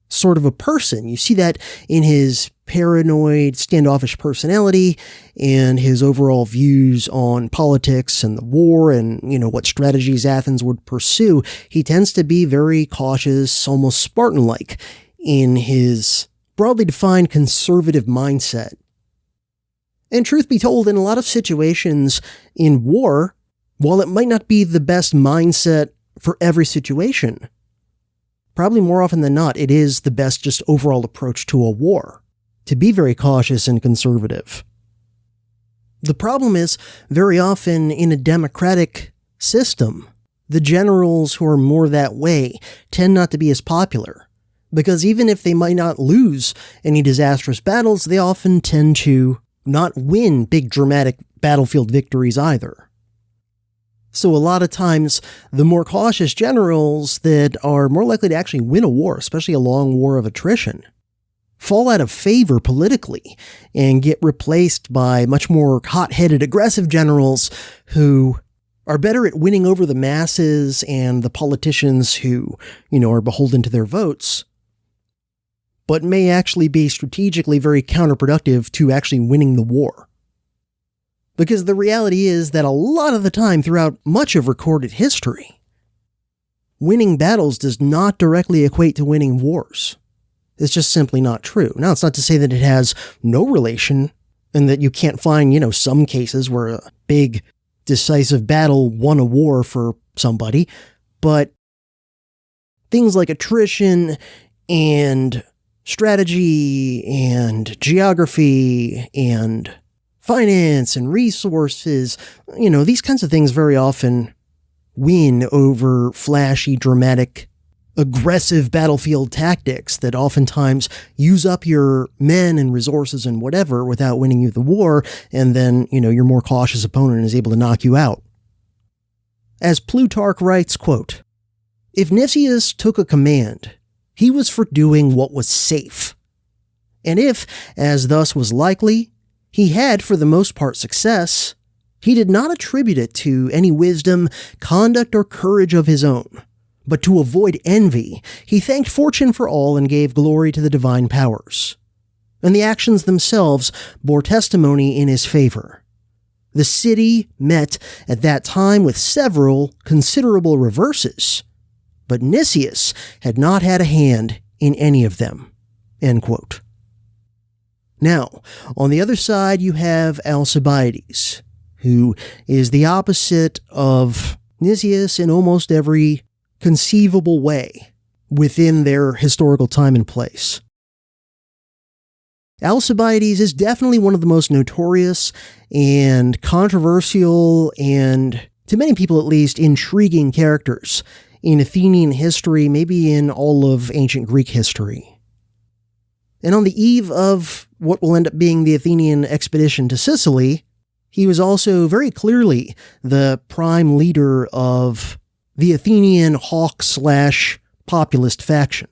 sort of a person. You see that in his paranoid, standoffish personality and his overall views on politics and the war and, what strategies Athens would pursue. He tends to be very cautious, almost Spartan-like in his broadly defined conservative mindset. And truth be told, in a lot of situations in war, while it might not be the best mindset for every situation, probably more often than not, it is the best just overall approach to a war, to be very cautious and conservative. The problem is, very often in a democratic system, the generals who are more that way tend not to be as popular, because even if they might not lose any disastrous battles, they often tend to not win big dramatic battlefield victories either. So a lot of times, the more cautious generals that are more likely to actually win a war, especially a long war of attrition, fall out of favor politically and get replaced by much more hot-headed, aggressive generals who are better at winning over the masses and the politicians who, are beholden to their votes, but may actually be strategically very counterproductive to actually winning the war. Because the reality is that a lot of the time throughout much of recorded history, winning battles does not directly equate to winning wars. It's just simply not true. Now, it's not to say that it has no relation and that you can't find, some cases where a big, decisive battle won a war for somebody, but things like attrition and strategy and geography and finance and resources, these kinds of things very often win over flashy, dramatic, aggressive battlefield tactics that oftentimes use up your men and resources and whatever without winning you the war, and then, your more cautious opponent is able to knock you out. As Plutarch writes, quote, "If Nicias took a command, he was for doing what was safe. And if, as thus was likely, he had for the most part success, he did not attribute it to any wisdom, conduct, or courage of his own. But to avoid envy, he thanked fortune for all and gave glory to the divine powers. And the actions themselves bore testimony in his favor. The city met at that time with several considerable reverses, but Nicias had not had a hand in any of them." End quote. Now, on the other side, you have Alcibiades, who is the opposite of Nicias in almost every conceivable way within their historical time and place. Alcibiades is definitely one of the most notorious and controversial and, to many people at least, intriguing characters in Athenian history, maybe in all of ancient Greek history. And on the eve of what will end up being the Athenian expedition to Sicily, he was also very clearly the prime leader of the Athenian hawk/populist faction.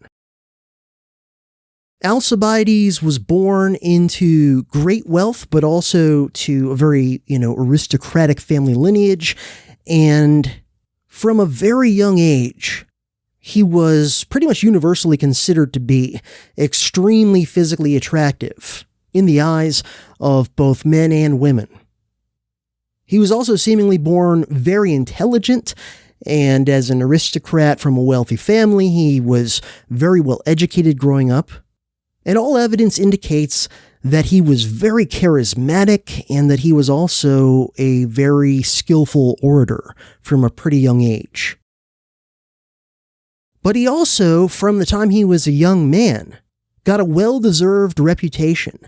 Alcibiades was born into great wealth, but also to a very, aristocratic family lineage, and from a very young age, he was pretty much universally considered to be extremely physically attractive in the eyes of both men and women. He was also seemingly born very intelligent, and as an aristocrat from a wealthy family, he was very well educated growing up. And all evidence indicates that he was very charismatic and that he was also a very skillful orator from a pretty young age. But he also, from the time he was a young man, got a well-deserved reputation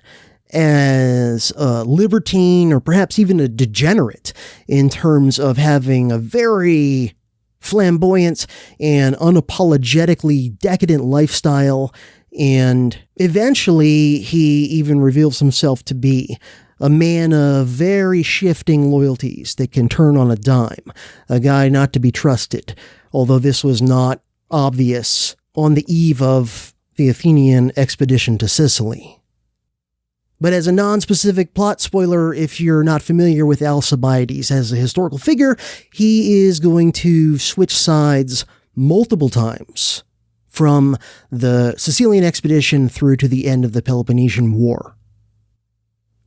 as a libertine or perhaps even a degenerate in terms of having a very flamboyant and unapologetically decadent lifestyle, and eventually he even reveals himself to be a man of very shifting loyalties that can turn on a dime, a guy not to be trusted, although this was not obvious on the eve of the Athenian expedition to Sicily. But as a non-specific plot spoiler, if you're not familiar with Alcibiades as a historical figure, he is going to switch sides multiple times from the Sicilian expedition through to the end of the Peloponnesian War.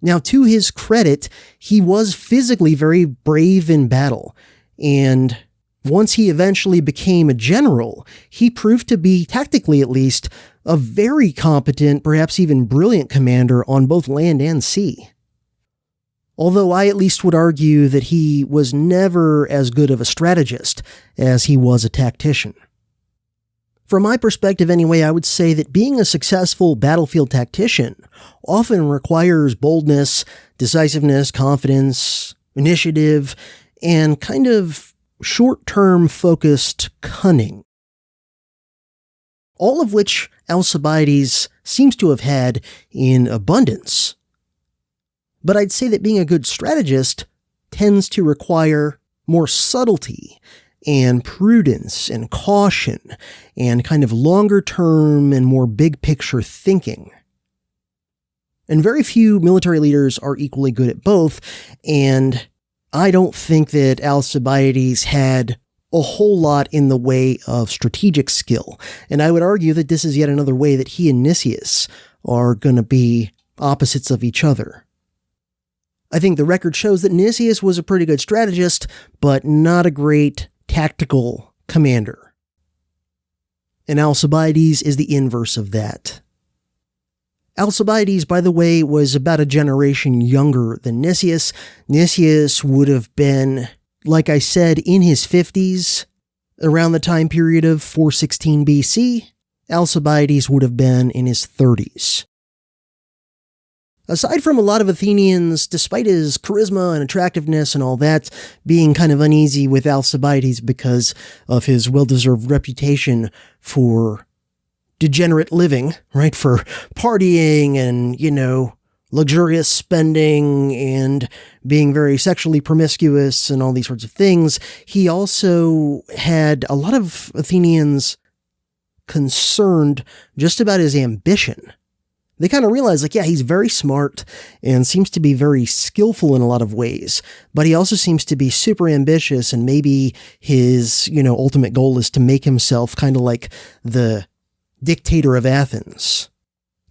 Now, to his credit, he was physically very brave in battle, and once he eventually became a general, he proved to be, tactically at least, a very competent, perhaps even brilliant commander on both land and sea. Although I at least would argue that he was never as good of a strategist as he was a tactician. From my perspective anyway, I would say that being a successful battlefield tactician often requires boldness, decisiveness, confidence, initiative, and kind of short-term focused cunning. All of which Alcibiades seems to have had in abundance. But I'd say that being a good strategist tends to require more subtlety and prudence and caution and kind of longer term and more big picture thinking. And very few military leaders are equally good at both, and I don't think that Alcibiades had a whole lot in the way of strategic skill, and I would argue that this is yet another way that he and Nicias are going to be opposites of each other. I think the record shows that Nicias was a pretty good strategist, but not a great tactical commander. And Alcibiades is the inverse of that. Alcibiades, by the way, was about a generation younger than Nicias. Nicias would have been, like I said, in his 50s, around the time period of 416 BC. Alcibiades would have been in his 30s. Aside from a lot of Athenians, despite his charisma and attractiveness and all that, being kind of uneasy with Alcibiades because of his well-deserved reputation for degenerate living, right? For partying and, luxurious spending and being very sexually promiscuous and all these sorts of things, he also had a lot of Athenians concerned just about his ambition. They kind of realized, he's very smart and seems to be very skillful in a lot of ways, but he also seems to be super ambitious, and maybe his, ultimate goal is to make himself kind of like the dictator of Athens.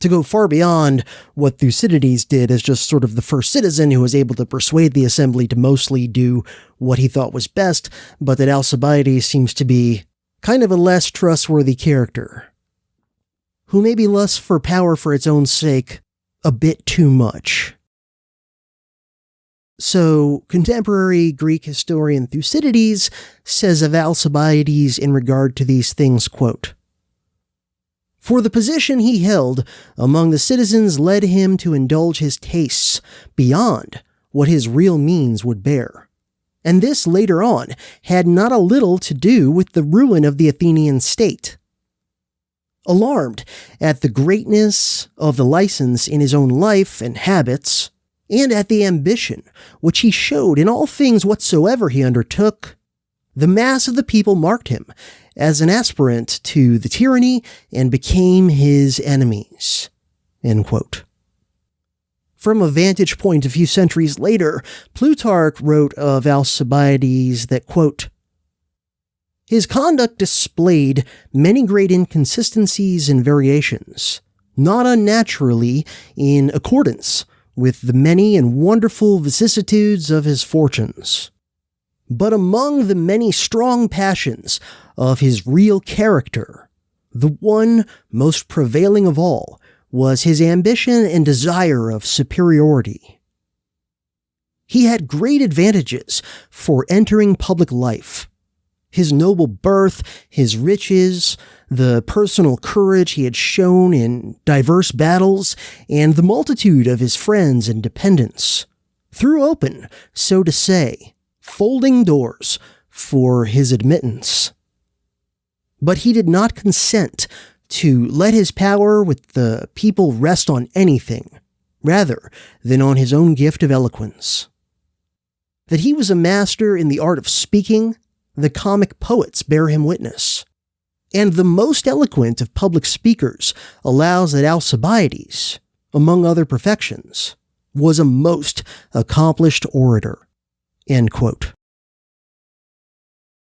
To go far beyond what Thucydides did as just sort of the first citizen who was able to persuade the assembly to mostly do what he thought was best, but that Alcibiades seems to be kind of a less trustworthy character, who maybe lusts for power for its own sake a bit too much. So, contemporary Greek historian Thucydides says of Alcibiades in regard to these things, quote, "For the position he held among the citizens led him to indulge his tastes beyond what his real means would bear. And this, later on, had not a little to do with the ruin of the Athenian state. Alarmed at the greatness of the license in his own life and habits, and at the ambition which he showed in all things whatsoever he undertook, the mass of the people marked him as an aspirant to the tyranny and became his enemies." End quote. From a vantage point a few centuries later, Plutarch wrote of Alcibiades that, quote, "His conduct displayed many great inconsistencies and variations, not unnaturally in accordance with the many and wonderful vicissitudes of his fortunes. But among the many strong passions of his real character, the one most prevailing of all was his ambition and desire of superiority. He had great advantages for entering public life. His noble birth, his riches, the personal courage he had shown in diverse battles, and the multitude of his friends and dependents threw open, so to say, folding doors for his admittance. But he did not consent to let his power with the people rest on anything rather than on his own gift of eloquence. That he was a master in the art of speaking, the comic poets bear him witness. And the most eloquent of public speakers allows that Alcibiades, among other perfections, was a most accomplished orator. End quote.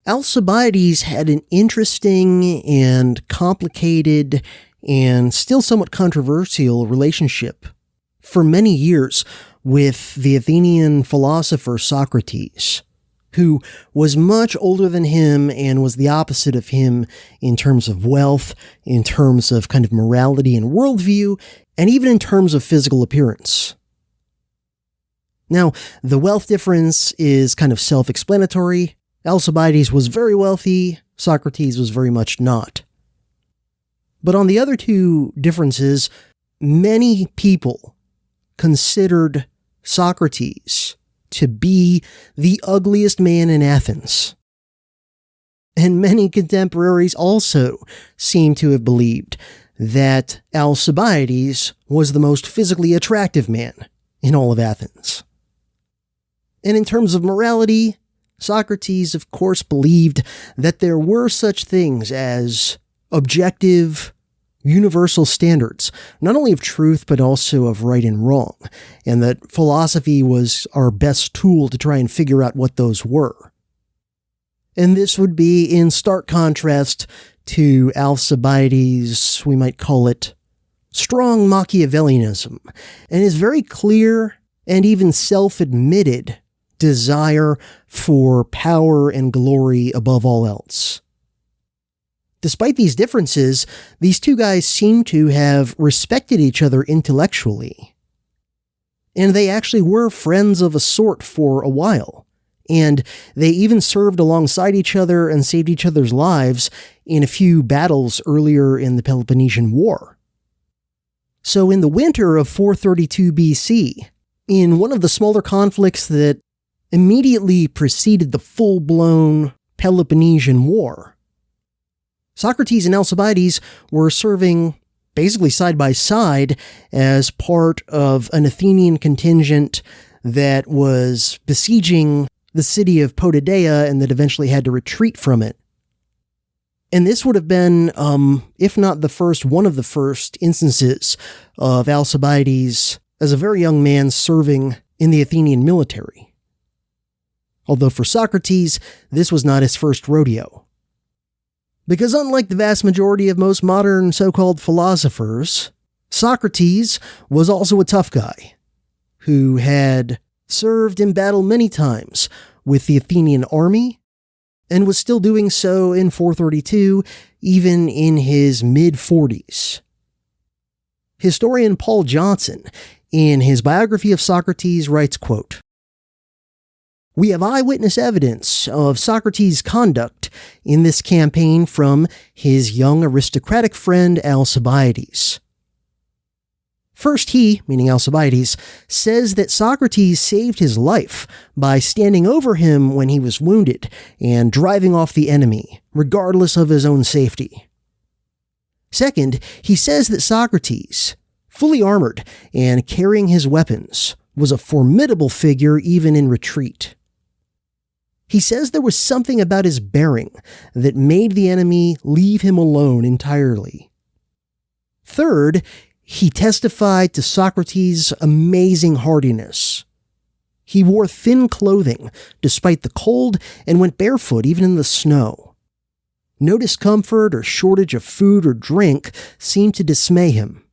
Alcibiades had an interesting and complicated and still somewhat controversial relationship for many years with the Athenian philosopher Socrates, who was much older than him and was the opposite of him in terms of wealth, in terms of kind of morality and worldview, and even in terms of physical appearance. Now, the wealth difference is kind of self-explanatory. Alcibiades was very wealthy, Socrates was very much not. But on the other two differences, many people considered Socrates to be the ugliest man in Athens. And many contemporaries also seem to have believed that Alcibiades was the most physically attractive man in all of Athens. And in terms of morality, Socrates, of course, believed that there were such things as objective, universal standards, not only of truth, but also of right and wrong, and that philosophy was our best tool to try and figure out what those were. And this would be in stark contrast to Alcibiades', we might call it, strong Machiavellianism, and his very clear and even self-admitted desire for power and glory above all else. Despite these differences, these two guys seem to have respected each other intellectually. And they actually were friends of a sort for a while. And they even served alongside each other and saved each other's lives in a few battles earlier in the Peloponnesian War. So in the winter of 432 BC, in one of the smaller conflicts that immediately preceded the full-blown Peloponnesian War, Socrates and Alcibiades were serving basically side by side as part of an Athenian contingent that was besieging the city of Potidaea and that eventually had to retreat from it. And this would have been, if not the first, one of the first instances of Alcibiades as a very young man serving in the Athenian military. Although for Socrates, this was not his first rodeo. Because unlike the vast majority of most modern so-called philosophers, Socrates was also a tough guy who had served in battle many times with the Athenian army and was still doing so in 432, even in his mid-40s. Historian Paul Johnson, in his biography of Socrates, writes, quote, "We have eyewitness evidence of Socrates' conduct in this campaign from his young aristocratic friend Alcibiades. First, he, meaning Alcibiades, says that Socrates saved his life by standing over him when he was wounded and driving off the enemy, regardless of his own safety. Second, he says that Socrates, fully armored and carrying his weapons, was a formidable figure even in retreat. He says there was something about his bearing that made the enemy leave him alone entirely. Third, he testified to Socrates' amazing hardiness. He wore thin clothing despite the cold and went barefoot even in the snow. No discomfort or shortage of food or drink seemed to dismay him.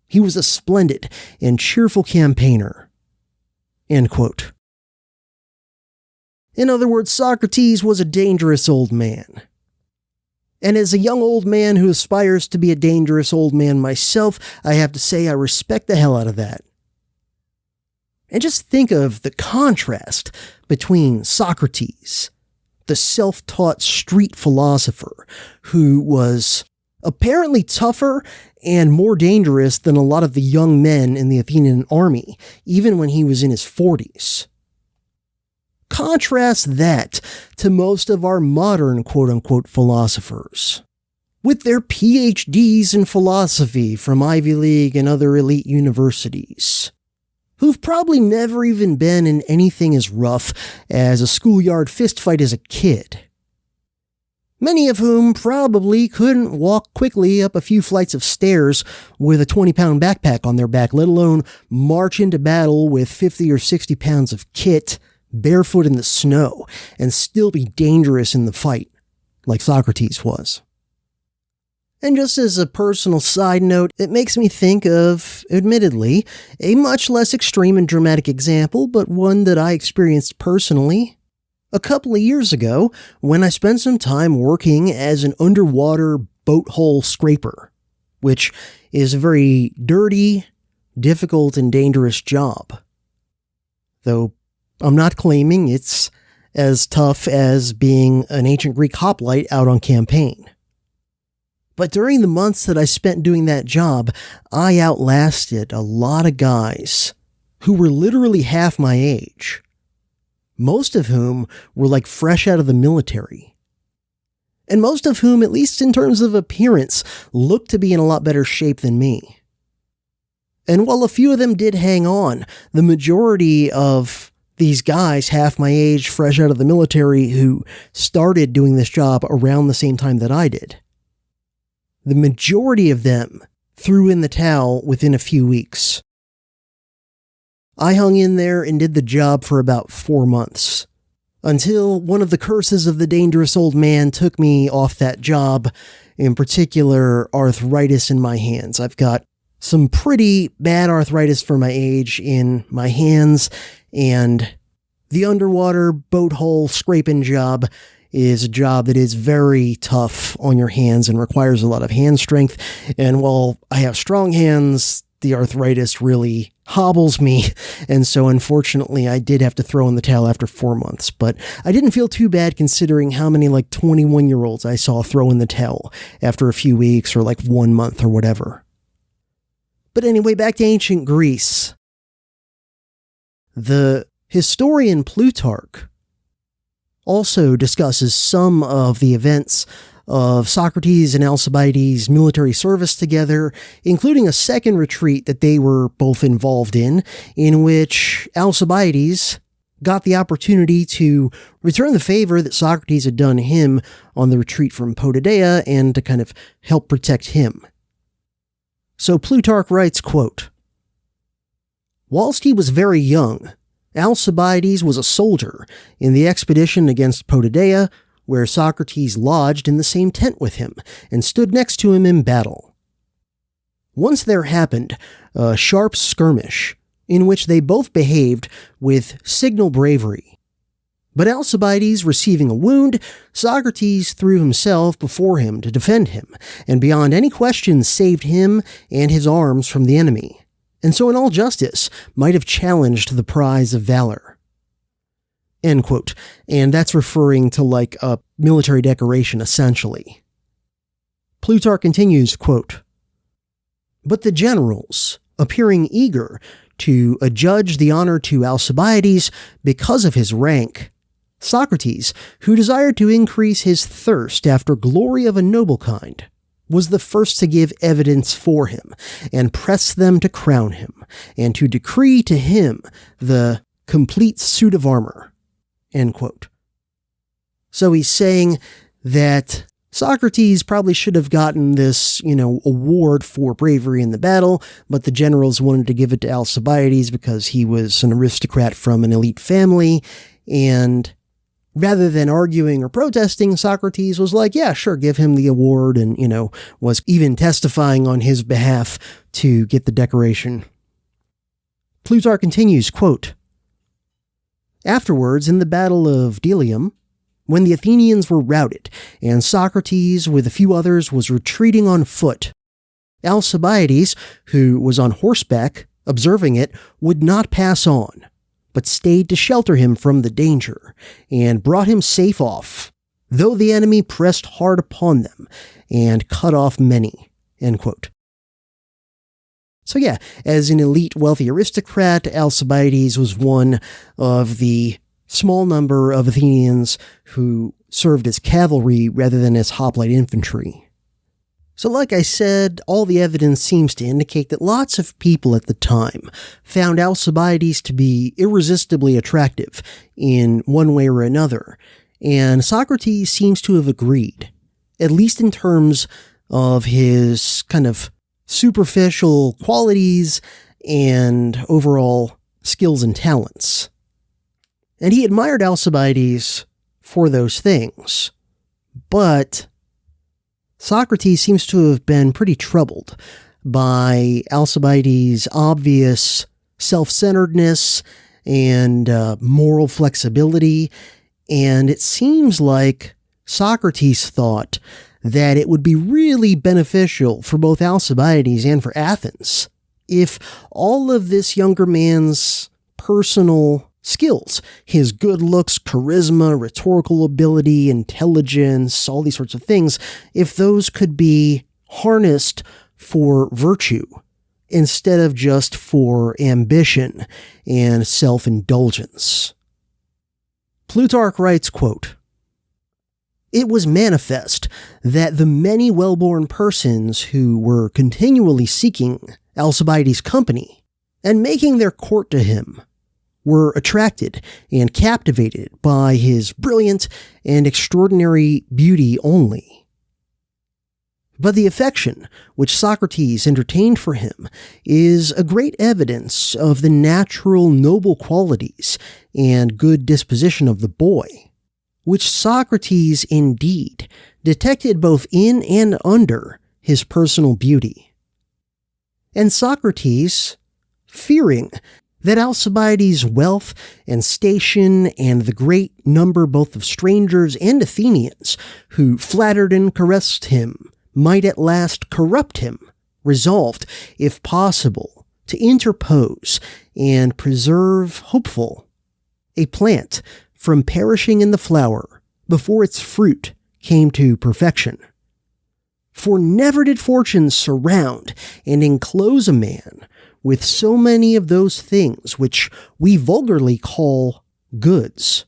He was a splendid and cheerful campaigner." End quote. In other words, Socrates was a dangerous old man. And as a young old man who aspires to be a dangerous old man myself, I have to say I respect the hell out of that. And just think of the contrast between Socrates, the self-taught street philosopher who was apparently tougher and more dangerous than a lot of the young men in the Athenian army, even when he was in his 40s. Contrast that to most of our modern quote-unquote philosophers, with their PhDs in philosophy from Ivy League and other elite universities, who've probably never even been in anything as rough as a schoolyard fistfight as a kid. Many of whom probably couldn't walk quickly up a few flights of stairs with a 20-pound backpack on their back, let alone march into battle with 50 or 60 pounds of kit, barefoot in the snow, and still be dangerous in the fight, like Socrates was. And just as a personal side note, it makes me think of, admittedly, a much less extreme and dramatic example, but one that I experienced personally a couple of years ago when I spent some time working as an underwater boat hull scraper, which is a very dirty, difficult, and dangerous job. Though I'm not claiming it's as tough as being an ancient Greek hoplite out on campaign. But during the months that I spent doing that job, I outlasted a lot of guys who were literally half my age, most of whom were like fresh out of the military, and most of whom, at least in terms of appearance, looked to be in a lot better shape than me. And while a few of them did hang on, the majority of these guys half my age, fresh out of the military, who started doing this job around the same time that I did, the majority of them threw in the towel within a few weeks. I hung in there and did the job for about 4 months, until one of the curses of the dangerous old man took me off that job, in particular arthritis in my hands. I've got some pretty bad arthritis for my age in my hands, and the underwater boat hull scraping job is a job that is very tough on your hands and requires a lot of hand strength. And while I have strong hands, the arthritis really hobbles me. And so unfortunately, I did have to throw in the towel after 4 months. But I didn't feel too bad considering how many 21-year-olds I saw throw in the towel after a few weeks or 1 month or whatever. But anyway, back to ancient Greece. The historian Plutarch also discusses some of the events of Socrates and Alcibiades' military service together, including a second retreat that they were both involved in which Alcibiades got the opportunity to return the favor that Socrates had done him on the retreat from Potidaea and to kind of help protect him. So Plutarch writes, quote, "Whilst he was very young, Alcibiades was a soldier in the expedition against Potidaea, where Socrates lodged in the same tent with him and stood next to him in battle. Once there happened a sharp skirmish in which they both behaved with signal bravery. But Alcibiades receiving a wound, Socrates threw himself before him to defend him, and beyond any question saved him and his arms from the enemy, and so in all justice might have challenged the prize of valor." End quote. And that's referring to a military decoration, essentially. Plutarch continues, quote, "But the generals, appearing eager to adjudge the honor to Alcibiades because of his rank, Socrates, who desired to increase his thirst after glory of a noble kind, was the first to give evidence for him, and press them to crown him, and to decree to him the complete suit of armor." End quote. So he's saying that Socrates probably should have gotten this, award for bravery in the battle, but the generals wanted to give it to Alcibiades because he was an aristocrat from an elite family, and rather than arguing or protesting, Socrates was like, yeah, sure, give him the award, and, was even testifying on his behalf to get the decoration. Plutarch continues, quote, "Afterwards, in the battle of Delium, when the Athenians were routed, and Socrates, with a few others, was retreating on foot. Alcibiades, who was on horseback, observing it, would not pass on, but stayed to shelter him from the danger, and brought him safe off, though the enemy pressed hard upon them, and cut off many." End quote. So yeah, as an elite wealthy aristocrat, Alcibiades was one of the small number of Athenians who served as cavalry rather than as hoplite infantry. So like I said, all the evidence seems to indicate that lots of people at the time found Alcibiades to be irresistibly attractive in one way or another, and Socrates seems to have agreed, at least in terms of his kind of superficial qualities and overall skills and talents. And he admired Alcibiades for those things. But Socrates seems to have been pretty troubled by Alcibiades' obvious self-centeredness and moral flexibility, and it seems like Socrates thought that it would be really beneficial for both Alcibiades and for Athens if all of this younger man's personal skills, his good looks, charisma, rhetorical ability, intelligence, all these sorts of things, if those could be harnessed for virtue instead of just for ambition and self-indulgence. Plutarch writes, quote, "It was manifest that the many well-born persons who were continually seeking Alcibiades' company and making their court to him were attracted and captivated by his brilliant and extraordinary beauty only. But the affection which Socrates entertained for him is a great evidence of the natural noble qualities and good disposition of the boy, which Socrates indeed detected both in and under his personal beauty. And Socrates, fearing that Alcibiades' wealth and station and the great number both of strangers and Athenians who flattered and caressed him might at last corrupt him, resolved, if possible, to interpose and preserve, hopeful, a plant from perishing in the flower before its fruit came to perfection. For never did fortune surround and enclose a man with so many of those things which we vulgarly call goods,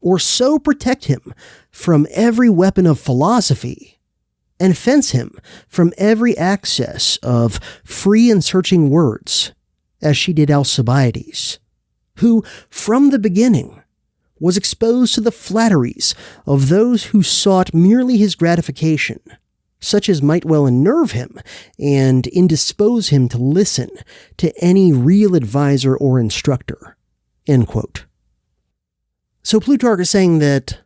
or so protect him from every weapon of philosophy, and fence him from every access of free and searching words, as she did Alcibiades, who from the beginning was exposed to the flatteries of those who sought merely his gratification, such as might well unnerve him and indispose him to listen to any real advisor or instructor." End quote. So Plutarch is saying that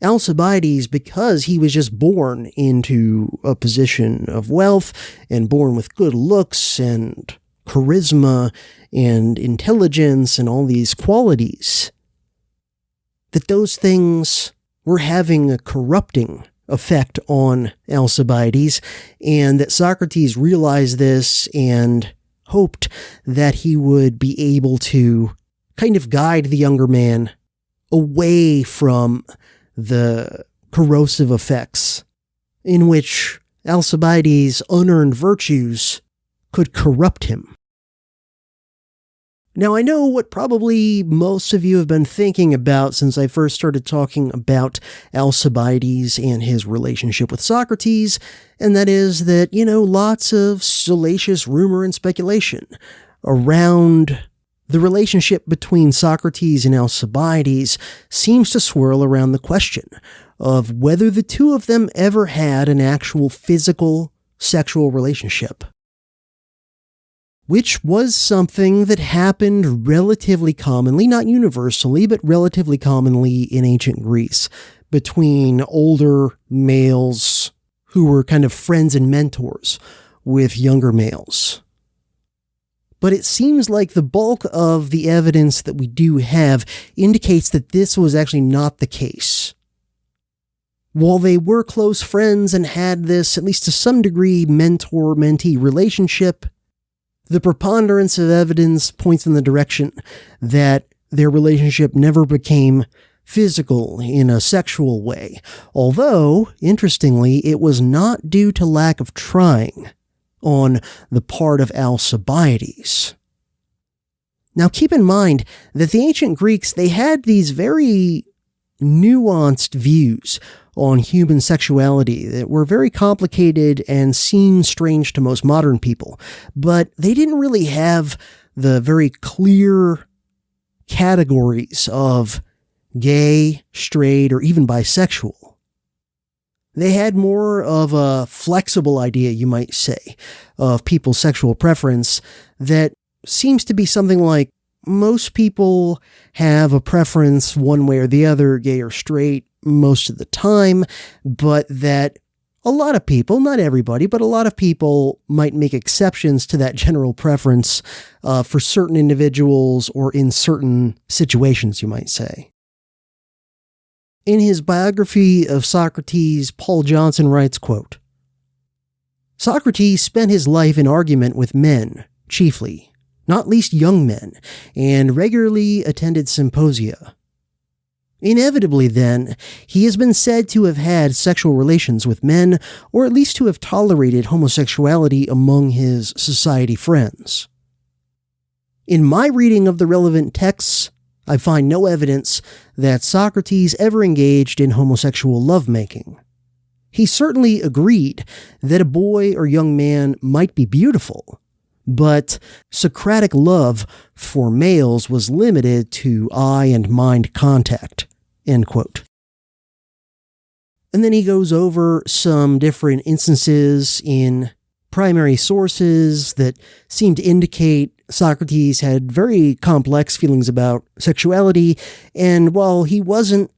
Alcibiades, because he was just born into a position of wealth and born with good looks and charisma and intelligence and all these qualities, that those things were having a corrupting effect on Alcibiades, and that Socrates realized this and hoped that he would be able to kind of guide the younger man away from the corrosive effects in which Alcibiades' unearned virtues could corrupt him. Now, I know what probably most of you have been thinking about since I first started talking about Alcibiades and his relationship with Socrates, and that is that, lots of salacious rumor and speculation around the relationship between Socrates and Alcibiades seems to swirl around the question of whether the two of them ever had an actual physical sexual relationship, which was something that happened relatively commonly, not universally, but relatively commonly in ancient Greece, between older males who were kind of friends and mentors with younger males. But it seems like the bulk of the evidence that we do have indicates that this was actually not the case. While they were close friends and had this, at least to some degree, mentor-mentee relationship, the preponderance of evidence points in the direction that their relationship never became physical in a sexual way. Although, interestingly, it was not due to lack of trying on the part of Alcibiades. Now keep in mind that the ancient Greeks, they had these very nuanced views on human sexuality that were very complicated and seem strange to most modern people, but they didn't really have the very clear categories of gay, straight, or even bisexual. They had more of a flexible idea, you might say, of people's sexual preference that seems to be something like most people have a preference one way or the other, gay or straight, most of the time, but that a lot of people, not everybody, but a lot of people might make exceptions to that general preference for certain individuals or in certain situations, you might say. In his biography of Socrates, Paul Johnson writes, quote, "Socrates spent his life in argument with men, chiefly, not least young men, and regularly attended symposia. Inevitably, then, he has been said to have had sexual relations with men, or at least to have tolerated homosexuality among his society friends. In my reading of the relevant texts, I find no evidence that Socrates ever engaged in homosexual lovemaking. He certainly agreed that a boy or young man might be beautiful, but Socratic love for males was limited to eye and mind contact." End quote. And then he goes over some different instances in primary sources that seem to indicate Socrates had very complex feelings about sexuality, and while he wasn't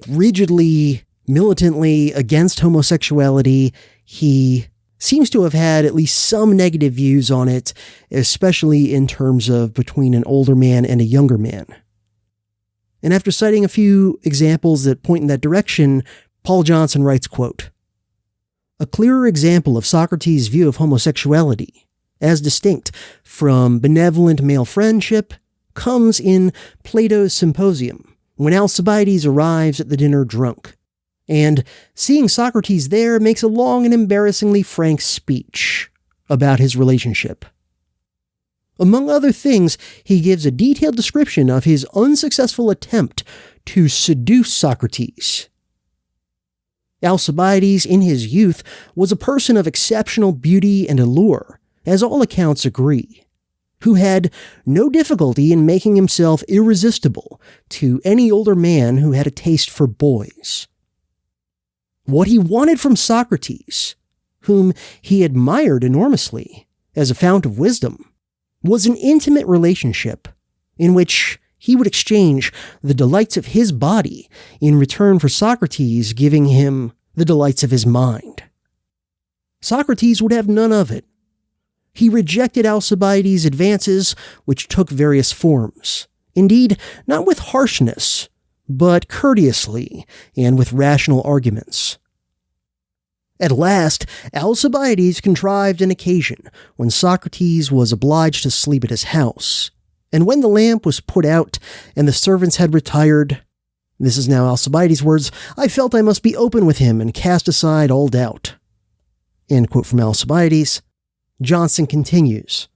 rigidly, militantly against homosexuality, he seems to have had at least some negative views on it, especially in terms of between an older man and a younger man. And after citing a few examples that point in that direction, Paul Johnson writes, quote, "A clearer example of Socrates' view of homosexuality, as distinct from benevolent male friendship, comes in Plato's Symposium, when Alcibiades arrives at the dinner drunk, and, seeing Socrates there, makes a long and embarrassingly frank speech about his relationship. Among other things, he gives a detailed description of his unsuccessful attempt to seduce Socrates. Alcibiades, in his youth, was a person of exceptional beauty and allure, as all accounts agree, who had no difficulty in making himself irresistible to any older man who had a taste for boys. What he wanted from Socrates, whom he admired enormously as a fount of wisdom, was an intimate relationship in which he would exchange the delights of his body in return for Socrates giving him the delights of his mind. Socrates would have none of it. He rejected Alcibiades' advances, which took various forms. Indeed, not with harshness, but courteously and with rational arguments. At last, Alcibiades contrived an occasion when Socrates was obliged to sleep at his house, and when the lamp was put out and the servants had retired, this is now Alcibiades' words, "I felt I must be open with him and cast aside all doubt." End quote from Alcibiades. Johnson continues,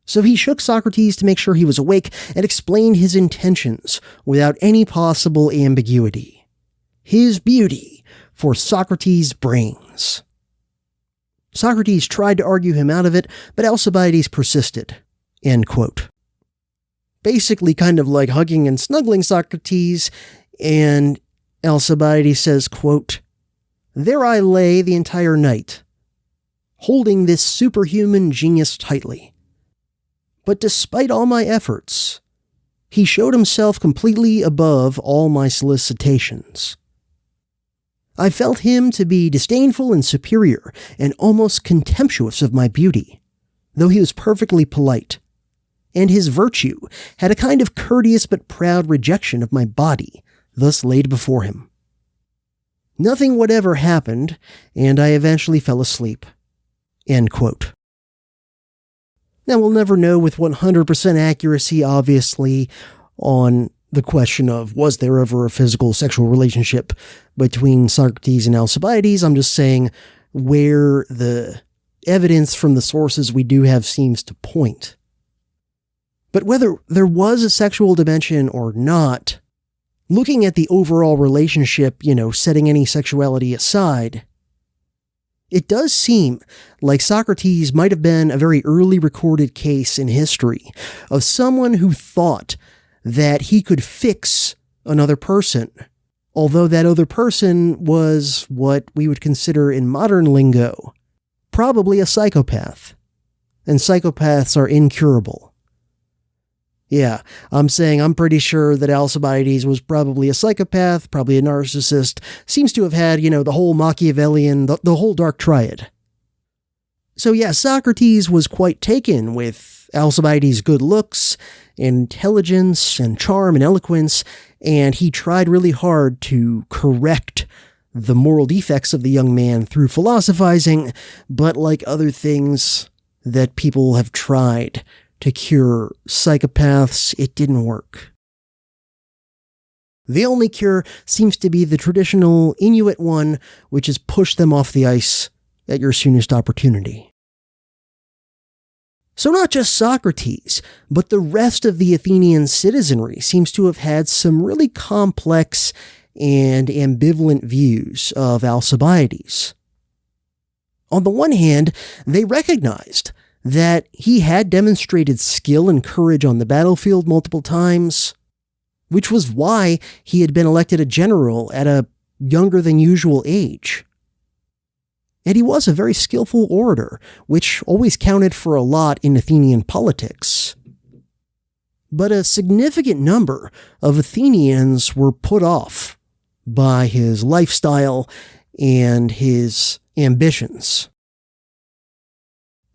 "So he shook Socrates to make sure he was awake and explained his intentions without any possible ambiguity. His beauty for Socrates' brains. Socrates tried to argue him out of it, but Alcibiades persisted." End quote. Basically kind of like hugging and snuggling Socrates, and Alcibiades says, quote, "There I lay the entire night, holding this superhuman genius tightly. But despite all my efforts, he showed himself completely above all my solicitations. I felt him to be disdainful and superior, and almost contemptuous of my beauty, though he was perfectly polite, and his virtue had a kind of courteous but proud rejection of my body, thus laid before him. Nothing whatever happened, and I eventually fell asleep." End quote. Now, we'll never know with 100% accuracy, obviously, on the question of was there ever a physical sexual relationship between Socrates and Alcibiades. I'm just saying where the evidence from the sources we do have seems to point. But whether there was a sexual dimension or not, looking at the overall relationship, setting any sexuality aside, it does seem like Socrates might have been a very early recorded case in history of someone who thought that he could fix another person, although that other person was what we would consider in modern lingo probably a psychopath. And psychopaths are incurable. Yeah, I'm saying I'm pretty sure that Alcibiades was probably a psychopath, probably a narcissist, seems to have had, the whole Machiavellian, the whole dark triad. So yeah, Socrates was quite taken with Alcibiades' good looks, intelligence, and charm and eloquence, and he tried really hard to correct the moral defects of the young man through philosophizing, but like other things that people have tried to cure psychopaths, it didn't work. The only cure seems to be the traditional Inuit one, which is push them off the ice at your soonest opportunity. So not just Socrates, but the rest of the Athenian citizenry seems to have had some really complex and ambivalent views of Alcibiades. On the one hand, they recognized that he had demonstrated skill and courage on the battlefield multiple times, which was why he had been elected a general at a younger than usual age. And he was a very skillful orator, which always counted for a lot in Athenian politics. But a significant number of Athenians were put off by his lifestyle and his ambitions.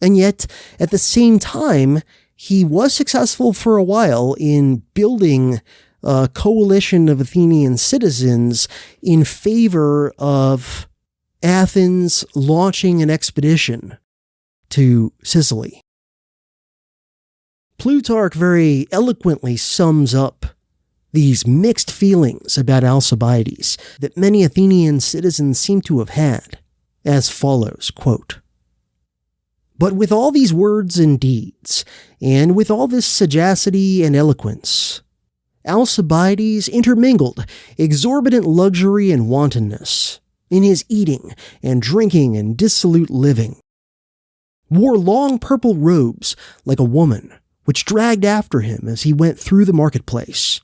And yet, at the same time, he was successful for a while in building a coalition of Athenian citizens in favor of Athens launching an expedition to Sicily. Plutarch very eloquently sums up these mixed feelings about Alcibiades that many Athenian citizens seem to have had as follows, quote, "But with all these words and deeds, and with all this sagacity and eloquence, Alcibiades intermingled exorbitant luxury and wantonness in his eating and drinking and dissolute living, wore long purple robes like a woman, which dragged after him as he went through the marketplace,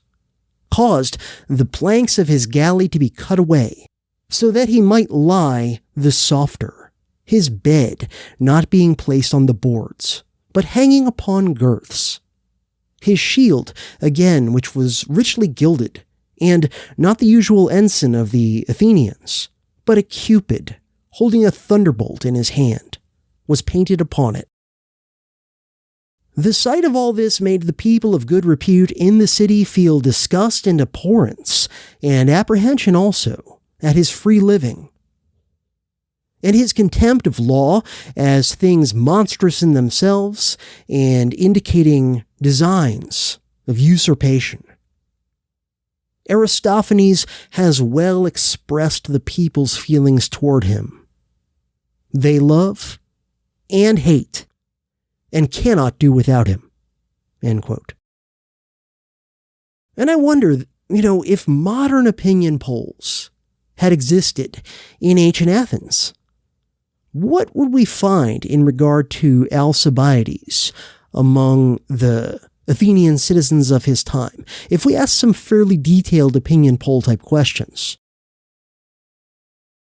caused the planks of his galley to be cut away, so that he might lie the softer, his bed not being placed on the boards, but hanging upon girths. His shield, again, which was richly gilded, and not the usual ensign of the Athenians, but a cupid, holding a thunderbolt in his hand, was painted upon it. The sight of all this made the people of good repute in the city feel disgust and abhorrence, and apprehension also, at his free living, and his contempt of law as things monstrous in themselves and indicating designs of usurpation. Aristophanes has well expressed the people's feelings toward him. They love and hate and cannot do without him." End quote. And I wonder, if modern opinion polls had existed in ancient Athens, what would we find in regard to Alcibiades among the Athenian citizens of his time if we asked some fairly detailed opinion poll type questions?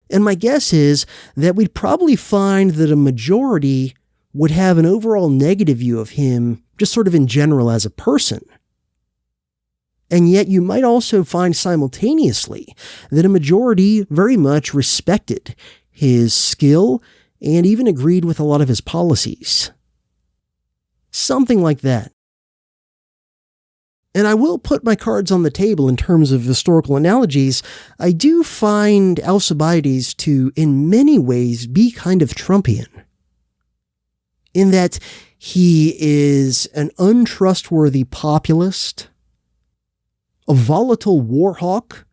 And my guess is that we'd probably find that a majority would have an overall negative view of him, just sort of in general as a person. And yet you might also find simultaneously that a majority very much respected his skill and even agreed with a lot of his policies. Something like that. And I will put my cards on the table in terms of historical analogies. I do find Alcibiades to, in many ways, be kind of Trumpian. In that he is an untrustworthy populist, a volatile war hawk,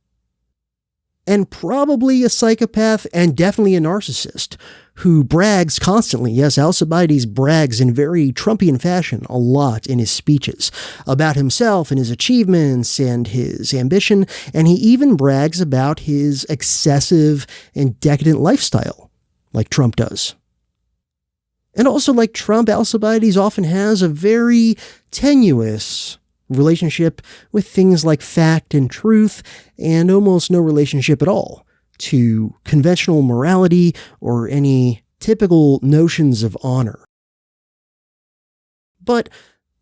and probably a psychopath and definitely a narcissist who brags constantly. Yes, Alcibiades brags in very Trumpian fashion a lot in his speeches about himself and his achievements and his ambition, and he even brags about his excessive and decadent lifestyle, like Trump does. And also, like Trump, Alcibiades often has a very tenuous relationship with things like fact and truth, and almost no relationship at all to conventional morality or any typical notions of honor. But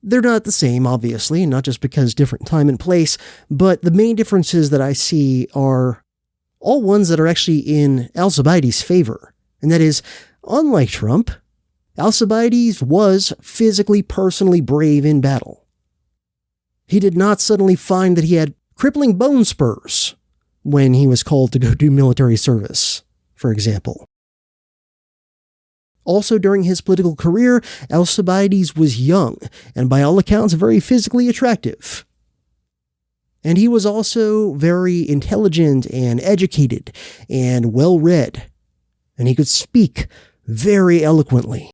they're not the same, obviously, not just because different time and place, but the main differences that I see are all ones that are actually in Alcibiades' favor. And that is, unlike Trump, Alcibiades was physically, personally brave in battle. He did not suddenly find that he had crippling bone spurs when he was called to go do military service, for example. Also, during his political career, Alcibiades was young and by all accounts very physically attractive. And he was also very intelligent and educated and well-read, and he could speak very eloquently.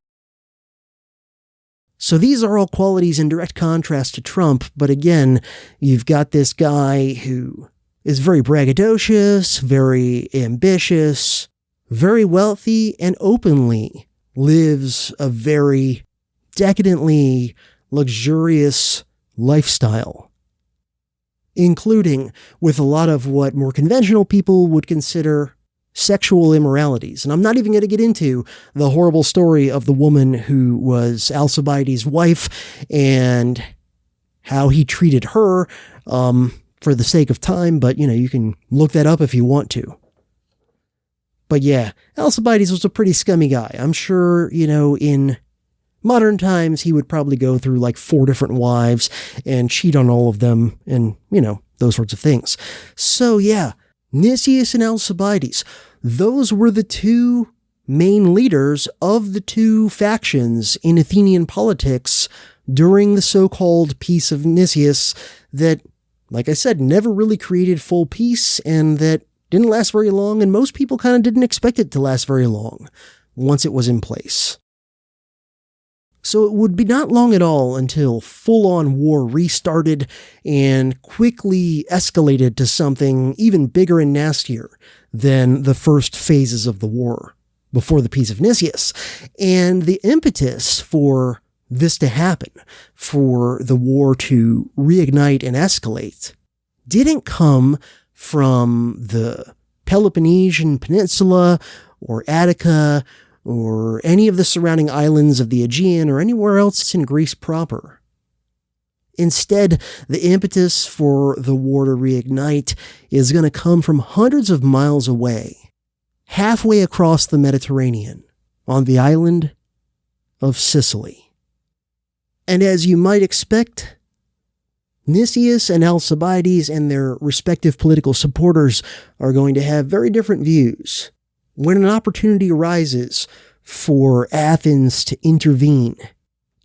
So these are all qualities in direct contrast to Trump, but again, you've got this guy who is very braggadocious, very ambitious, very wealthy, and openly lives a very decadently luxurious lifestyle, including with a lot of what more conventional people would consider sexual immoralities. And I'm not even going to get into the horrible story of the woman who was Alcibiades' wife and how he treated her, for the sake of time, but you can look that up if you want to. But yeah, Alcibiades was a pretty scummy guy. I'm sure, in modern times, he would probably go through like 4 different wives and cheat on all of them and, those sorts of things. So yeah, Nicias and Alcibiades, those were the 2 main leaders of the 2 factions in Athenian politics during the so-called Peace of Nicias that, like I said, never really created full peace and that didn't last very long, and most people kind of didn't expect it to last very long once it was in place. So it would be not long at all until full-on war restarted and quickly escalated to something even bigger and nastier than the first phases of the war before the Peace of Nicias. And the impetus for this to happen, for the war to reignite and escalate, didn't come from the Peloponnesian Peninsula or Attica or any of the surrounding islands of the Aegean or anywhere else in Greece proper. Instead, the impetus for the war to reignite is going to come from hundreds of miles away, halfway across the Mediterranean, on the island of Sicily. And as you might expect, Nicias and Alcibiades and their respective political supporters are going to have very different views when an opportunity arises for Athens to intervene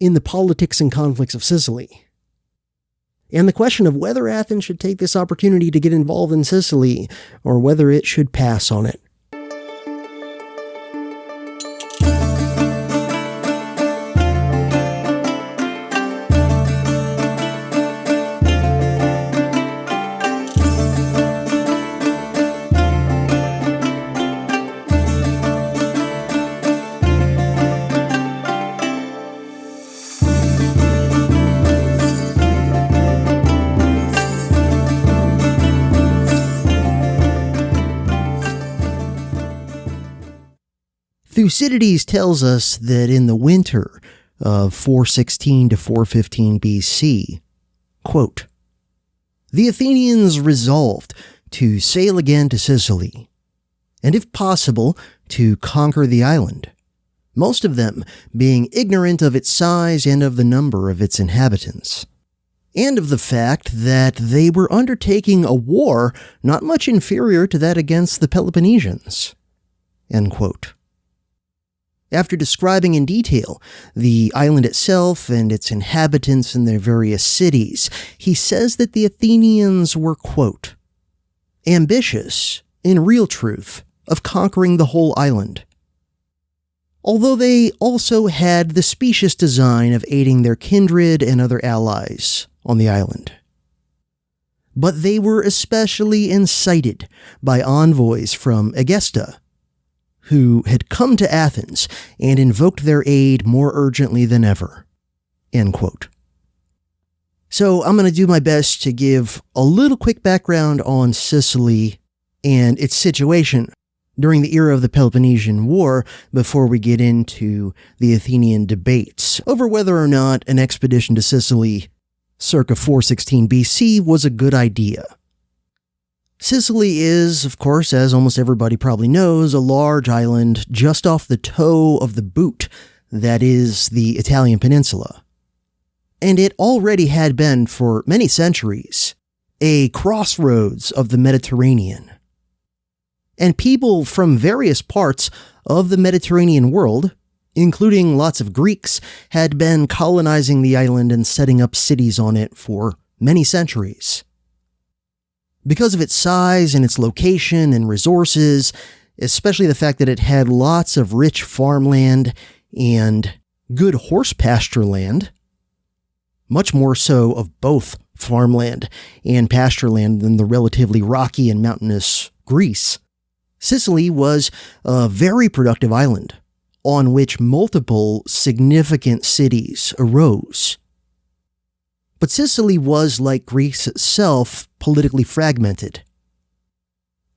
in the politics and conflicts of Sicily. And the question of whether Athens should take this opportunity to get involved in Sicily or whether it should pass on it. Thucydides tells us that in the winter of 416 to 415 BC, quote, "The Athenians resolved to sail again to Sicily, and if possible, to conquer the island, most of them being ignorant of its size and of the number of its inhabitants. and of the fact that they were undertaking a war not much inferior to that against the Peloponnesians. End quote. After describing in detail the island itself and its inhabitants and their various cities, he says that the Athenians were, quote, ambitious, in real truth, of conquering the whole island, although they also had the specious design of aiding their kindred and other allies on the island. But they were especially incited by envoys from Egesta, who had come to Athens and invoked their aid more urgently than ever. End quote. So I'm going to do my best to give a little quick background on Sicily and its situation during the era of the Peloponnesian War before we get into the Athenian debates over whether or not an expedition to Sicily circa 416 BC was a good idea. Sicily is, of course, as almost everybody probably knows, a large island just off the toe of the boot that is the Italian peninsula. And it already had been, for many centuries, a crossroads of the Mediterranean. And people from various parts of the Mediterranean world, including lots of Greeks, had been colonizing the island and setting up cities on it for many centuries. Because of its size and its location and resources, especially the fact that it had lots of rich farmland and good horse pasture land, much more so of both farmland and pasture land than the relatively rocky and mountainous Greece, Sicily was a very productive island on which multiple significant cities arose. But Sicily was, like Greece itself, politically fragmented.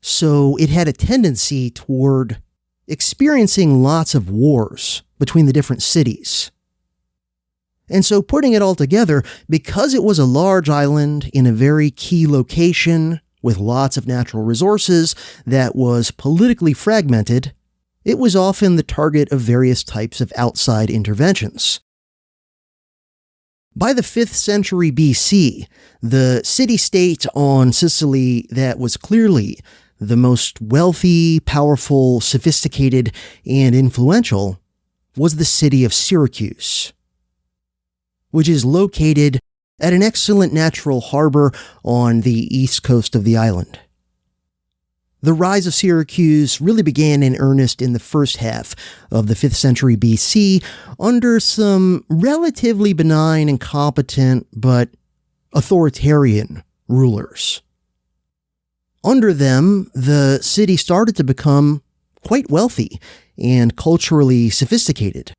So it had a tendency toward experiencing lots of wars between the different cities. And so putting it all together, because it was a large island in a very key location with lots of natural resources that was politically fragmented, it was often the target of various types of outside interventions. By the 5th century BC, the city-state on Sicily that was clearly the most wealthy, powerful, sophisticated, and influential was the city of Syracuse, which is located at an excellent natural harbor on the east coast of the island. The rise of Syracuse really began in earnest in the first half of the 5th century BC under some relatively benign and competent but authoritarian rulers. Under them, the city started to become quite wealthy and culturally sophisticated.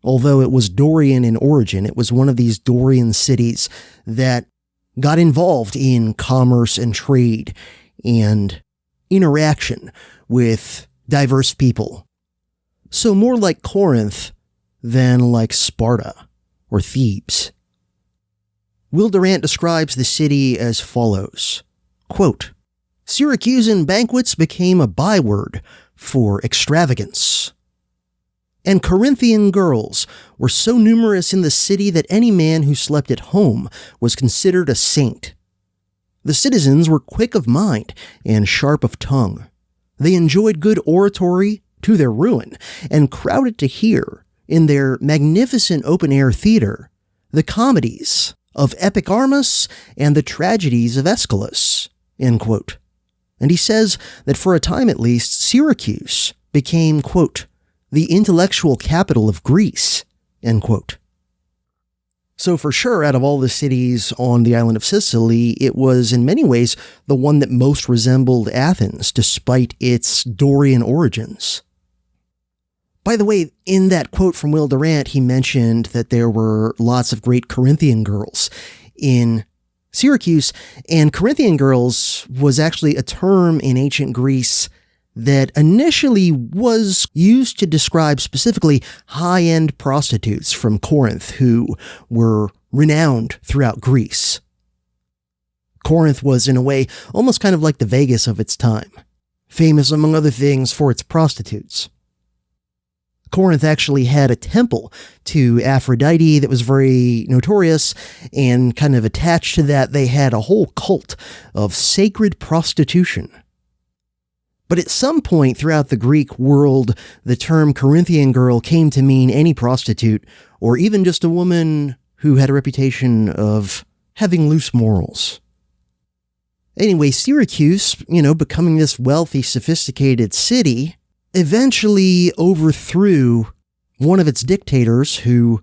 Although it was Dorian in origin, it was one of these Dorian cities that got involved in commerce and trade and interaction with diverse people. So more like Corinth than like Sparta or Thebes. Will Durant describes the city as follows, quote, Syracusan banquets became a byword for extravagance. And Corinthian girls were so numerous in the city that any man who slept at home was considered a saint. The citizens were quick of mind and sharp of tongue. They enjoyed good oratory to their ruin and crowded to hear, in their magnificent open-air theater, the comedies of Epicharmus and the tragedies of Aeschylus, end quote. And he says that for a time at least, Syracuse became, quote, the intellectual capital of Greece, end quote. So for sure, out of all the cities on the island of Sicily, it was in many ways the one that most resembled Athens, despite its Dorian origins. By the way, in that quote from Will Durant, he mentioned that there were lots of great Corinthian girls in Syracuse, and Corinthian girls was actually a term in ancient Greece that initially was used to describe specifically high-end prostitutes from Corinth who were renowned throughout Greece. Corinth was, in a way, almost kind of like the Vegas of its time, famous among other things for its prostitutes. Corinth actually had a temple to Aphrodite that was very notorious, and kind of attached to that, they had a whole cult of sacred prostitution. But at some point throughout the Greek world, the term Corinthian girl came to mean any prostitute, or even just a woman who had a reputation of having loose morals. Anyway, Syracuse, becoming this wealthy, sophisticated city, eventually overthrew one of its dictators who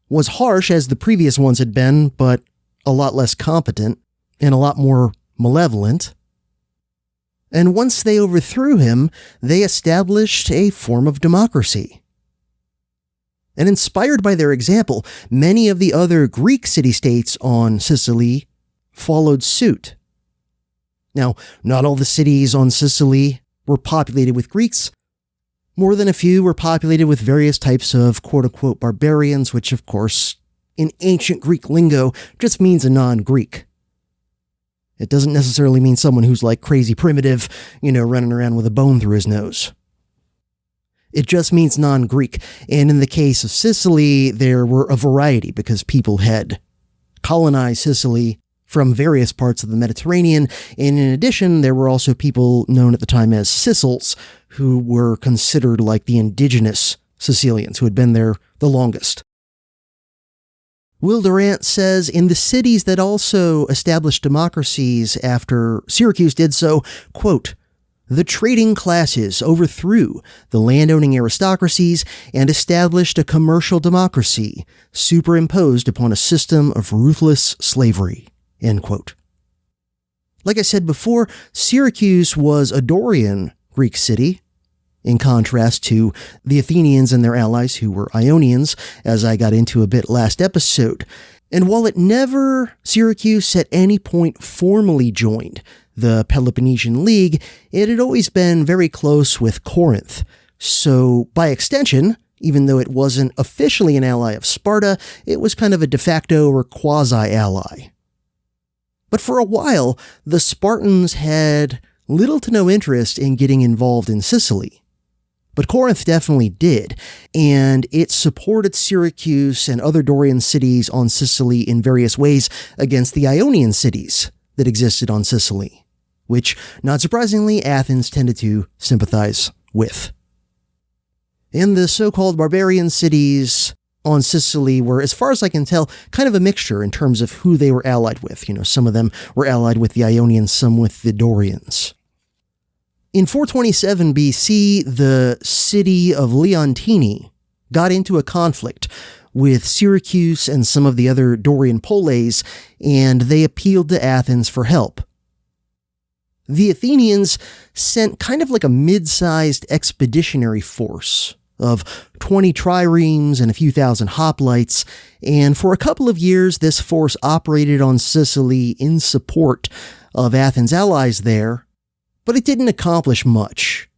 was harsh as the previous ones had been, but a lot less competent and a lot more malevolent. And once they overthrew him, they established a form of democracy. And inspired by their example, many of the other Greek city-states on Sicily followed suit. Now, not all the cities on Sicily were populated with Greeks. More than a few were populated with various types of quote-unquote barbarians, which of course, in ancient Greek lingo, just means a non-Greek. It doesn't necessarily mean someone who's like crazy primitive, running around with a bone through his nose. It just means non-Greek, and in the case of Sicily, there were a variety because people had colonized Sicily from various parts of the Mediterranean, and in addition, there were also people known at the time as Sicils, who were considered like the indigenous Sicilians, who had been there the longest. Will Durant says, in the cities that also established democracies after Syracuse did so, quote, the trading classes overthrew the landowning aristocracies and established a commercial democracy superimposed upon a system of ruthless slavery. End quote. Like I said before, Syracuse was a Dorian Greek city, in contrast to the Athenians and their allies who were Ionians, as I got into a bit last episode. And while Syracuse at any point formally joined the Peloponnesian League, it had always been very close with Corinth. So, by extension, even though it wasn't officially an ally of Sparta, it was kind of a de facto or quasi-ally. But for a while, the Spartans had little to no interest in getting involved in Sicily. But Corinth definitely did, and it supported Syracuse and other Dorian cities on Sicily in various ways against the Ionian cities that existed on Sicily, which, not surprisingly, Athens tended to sympathize with. And the so-called barbarian cities on Sicily were, as far as I can tell, kind of a mixture in terms of who they were allied with. Some of them were allied with the Ionians, some with the Dorians. In 427 BC, the city of Leontini got into a conflict with Syracuse and some of the other Dorian poleis, and they appealed to Athens for help. The Athenians sent kind of like a mid-sized expeditionary force of 20 triremes and a few thousand hoplites, and for a couple of years this force operated on Sicily in support of Athens' allies there, but it didn't accomplish much.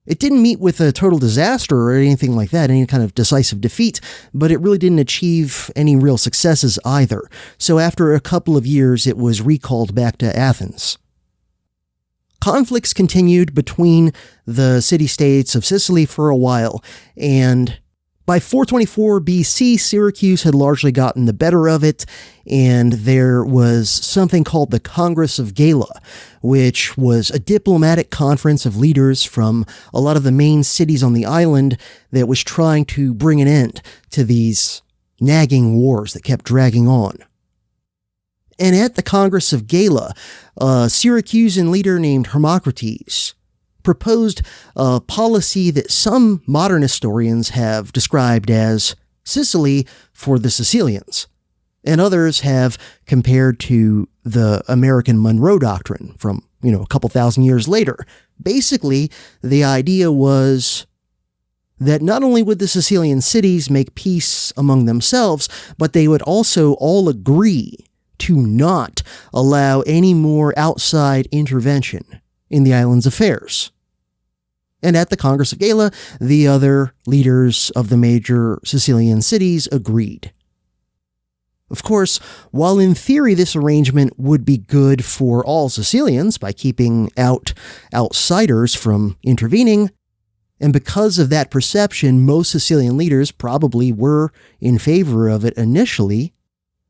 It didn't meet with a total disaster or anything like that, any kind of decisive defeat, but it really didn't achieve any real successes either. So after a couple of years, it was recalled back to Athens. Conflicts continued between the city-states of Sicily for a while, and by 424 BC, Syracuse had largely gotten the better of it, and there was something called the Congress of Gala, which was a diplomatic conference of leaders from a lot of the main cities on the island that was trying to bring an end to these nagging wars that kept dragging on. And at the Congress of Gala, a Syracusan leader named Hermocrates proposed a policy that some modern historians have described as Sicily for the Sicilians, and others have compared to the American Monroe Doctrine from, a couple thousand years later. Basically, the idea was that not only would the Sicilian cities make peace among themselves, but they would also all agree to not allow any more outside intervention in the island's affairs. And at the Congress of Gala, the other leaders of the major Sicilian cities agreed. Of course, while in theory this arrangement would be good for all Sicilians by keeping out outsiders from intervening, And because of that perception, most Sicilian leaders probably were in favor of it initially.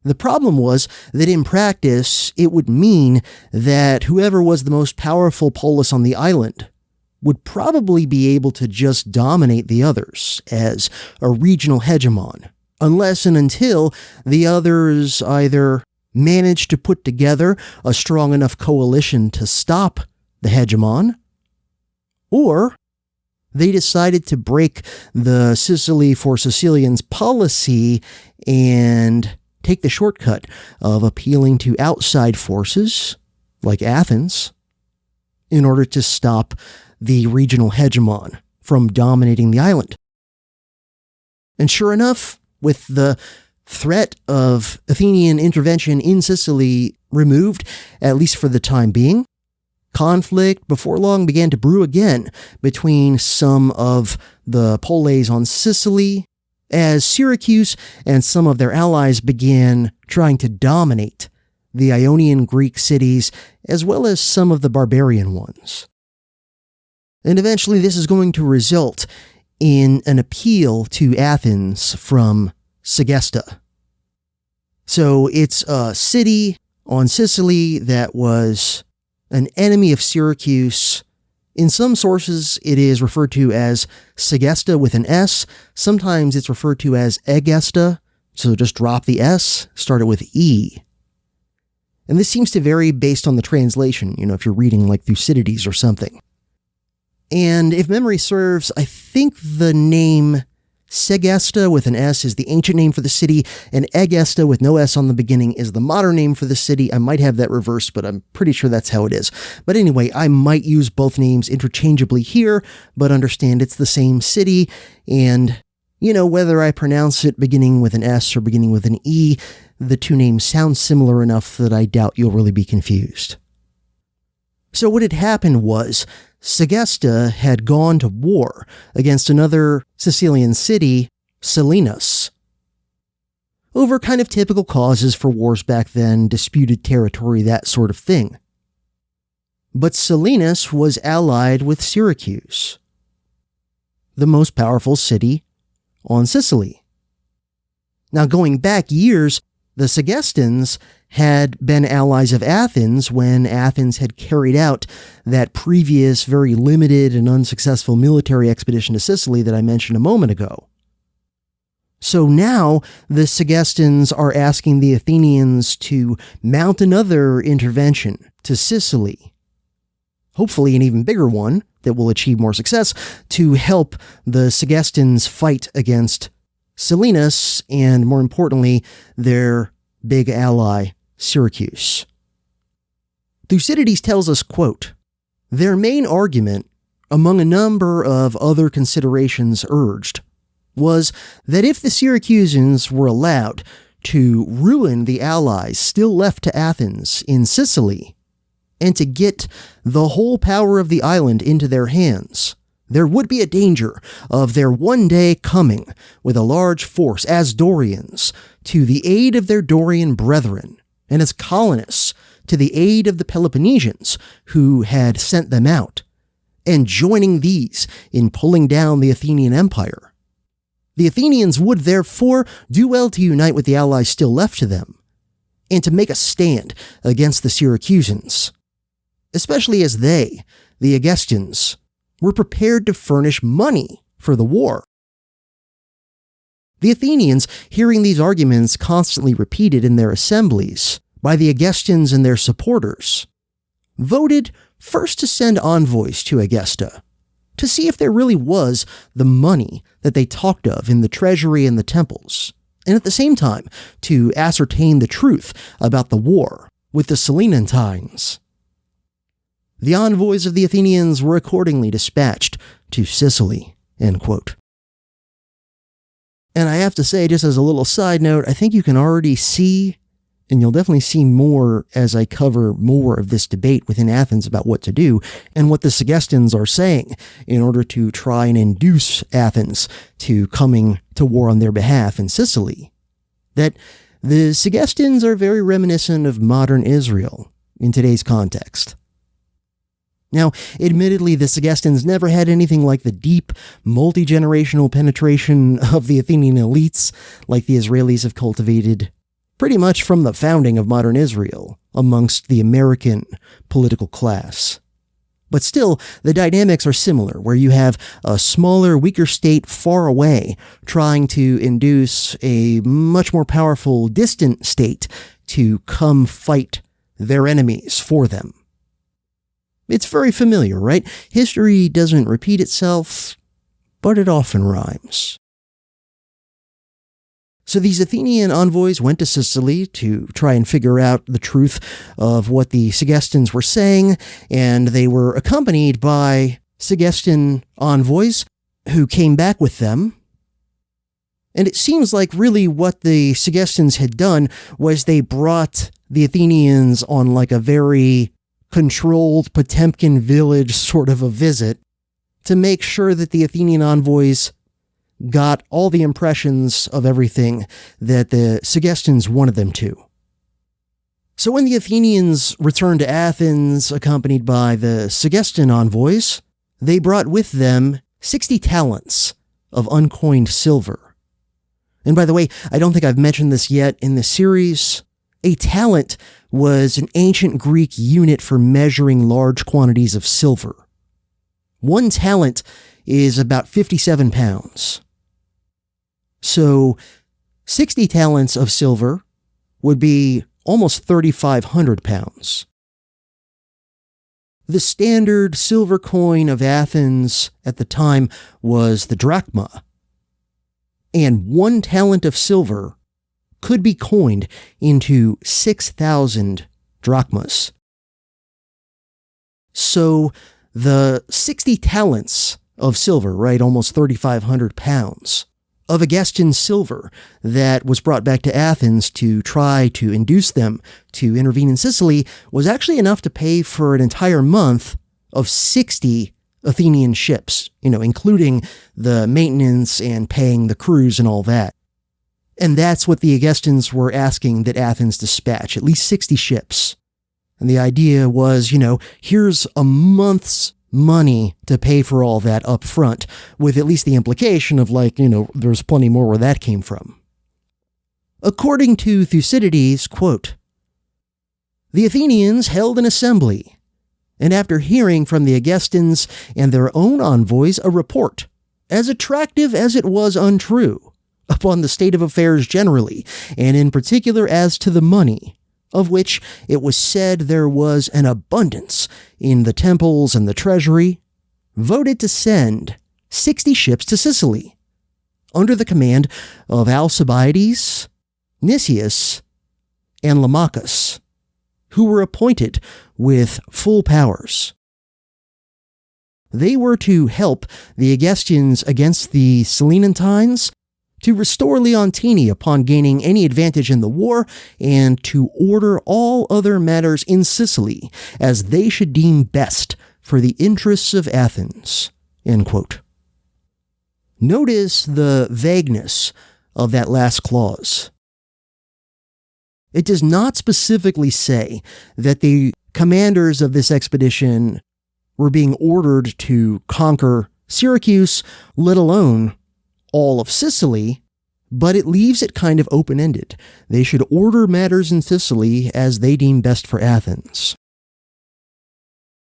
The problem was that in practice, it would mean that whoever was the most powerful polis on the island would probably be able to just dominate the others as a regional hegemon, unless and until the others either managed to put together a strong enough coalition to stop the hegemon, or they decided to break the Sicily for Sicilians policy and take the shortcut of appealing to outside forces, like Athens, in order to stop the regional hegemon from dominating the island. And sure enough, with the threat of Athenian intervention in Sicily removed, at least for the time being, conflict before long began to brew again between some of the poles on Sicily, as Syracuse and some of their allies began trying to dominate the Ionian Greek cities as well as some of the barbarian ones. And eventually this is going to result in an appeal to Athens from Segesta. So it's a city on Sicily that was an enemy of Syracuse. In some sources, it is referred to as Segesta with an S. Sometimes it's referred to as Egesta, so just drop the S, start it with E. And this seems to vary based on the translation, if you're reading like Thucydides or something. And if memory serves, I think the name Segesta with an S is the ancient name for the city, and Egesta with no S on the beginning is the modern name for the city. I might have that reversed, but I'm pretty sure that's how it is. But anyway, I might use both names interchangeably here, but understand it's the same city, and, whether I pronounce it beginning with an S or beginning with an E, the two names sound similar enough that I doubt you'll really be confused. So what had happened was, Segesta had gone to war against another Sicilian city, Selinus, over kind of typical causes for wars back then, disputed territory, that sort of thing. But Selinus was allied with Syracuse, the most powerful city on Sicily. Now, going back years, the Segestans had been allies of Athens when Athens had carried out that previous very limited and unsuccessful military expedition to Sicily that I mentioned a moment ago. So now the Segestans are asking the Athenians to mount another intervention to Sicily, hopefully an even bigger one that will achieve more success, to help the Segestans fight against Selinus and, more importantly, their big ally, Syracuse. Thucydides tells us, quote, "Their main argument, among a number of other considerations urged, was that if the Syracusans were allowed to ruin the allies still left to Athens in Sicily, and to get the whole power of the island into their hands, there would be a danger of their one day coming with a large force as Dorians to the aid of their Dorian brethren, and as colonists to the aid of the Peloponnesians who had sent them out, and joining these in pulling down the Athenian Empire. The Athenians would therefore do well to unite with the allies still left to them, and to make a stand against the Syracusans, especially as they, the Egestians, were prepared to furnish money for the war." The Athenians, hearing these arguments constantly repeated in their assemblies by the Egestians and their supporters, voted first to send envoys to Egesta to see if there really was the money that they talked of in the treasury and the temples, and at the same time to ascertain the truth about the war with the Selenantines. The envoys of the Athenians were accordingly dispatched to Sicily, end quote. And I have to say, just as a little side note, I think you can already see, and you'll definitely see more as I cover more of this debate within Athens about what to do, and what the Segestans are saying in order to try and induce Athens to coming to war on their behalf in Sicily, that the Segestans are very reminiscent of modern Israel in today's context. Now, admittedly, the Sugestans never had anything like the deep, multi-generational penetration of the Athenian elites like the Israelis have cultivated pretty much from the founding of modern Israel amongst the American political class. But still, the dynamics are similar, where you have a smaller, weaker state far away trying to induce a much more powerful, distant state to come fight their enemies for them. It's very familiar, right? History doesn't repeat itself, but it often rhymes. So these Athenian envoys went to Sicily to try and figure out the truth of what the Sugestans were saying, and they were accompanied by Sugestan envoys who came back with them. And it seems like really what the Sugestans had done was they brought the Athenians on like a very controlled Potemkin village sort of a visit to make sure that the Athenian envoys got all the impressions of everything that the Sugestans wanted them to. So when the Athenians returned to Athens, accompanied by the Sugestan envoys, they brought with them 60 talents of uncoined silver. And by the way, I don't think I've mentioned this yet in the series. A talent was an ancient Greek unit for measuring large quantities of silver. 1 talent is about 57 pounds. So 60 talents of silver would be almost 3,500 pounds. The standard silver coin of Athens at the time was the drachma, and 1 talent of silver could be coined into 6,000 drachmas. So the 60 talents of silver, right, almost 3,500 pounds, of Aegistan silver that was brought back to Athens to try to induce them to intervene in Sicily was actually enough to pay for an entire month of 60 Athenian ships, including the maintenance and paying the crews and all that. And that's what the Aegistans were asking that Athens dispatch, at least 60 ships. And the idea was, here's a month's money to pay for all that up front, with at least the implication of there's plenty more where that came from. According to Thucydides, quote, "The Athenians held an assembly, and after hearing from the Aegistans and their own envoys a report, as attractive as it was untrue, upon the state of affairs generally, and in particular as to the money, of which it was said there was an abundance in the temples and the treasury, voted to send 60 ships to Sicily, under the command of Alcibiades, Nicias, and Lamachus, who were appointed with full powers. They were to help the Aegestians against the Selinuntines, to restore Leontini upon gaining any advantage in the war, and to order all other matters in Sicily as they should deem best for the interests of Athens." End quote. Notice the vagueness of that last clause. It does not specifically say that the commanders of this expedition were being ordered to conquer Syracuse, let alone all of Sicily, but it leaves it kind of open-ended. They should order matters in Sicily as they deem best for Athens.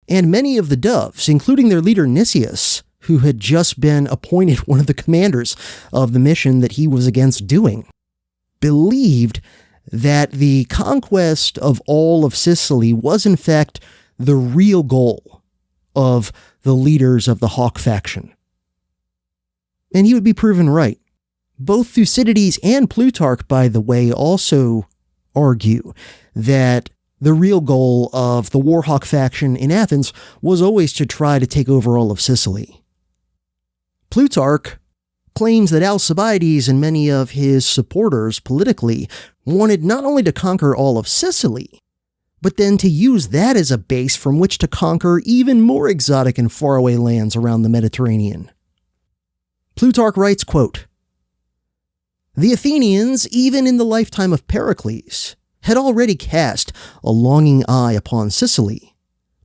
And many of the doves, including their leader Nicias, who had just been appointed one of the commanders of the mission that he was against doing, believed that the conquest of all of Sicily was in fact the real goal of the leaders of the Hawk faction. And he would be proven right. Both Thucydides and Plutarch, by the way, also argue that the real goal of the Warhawk faction in Athens was always to try to take over all of Sicily. Plutarch claims that Alcibiades and many of his supporters politically wanted not only to conquer all of Sicily, but then to use that as a base from which to conquer even more exotic and faraway lands around the Mediterranean. Plutarch writes, quote, "The Athenians, even in the lifetime of Pericles, had already cast a longing eye upon Sicily,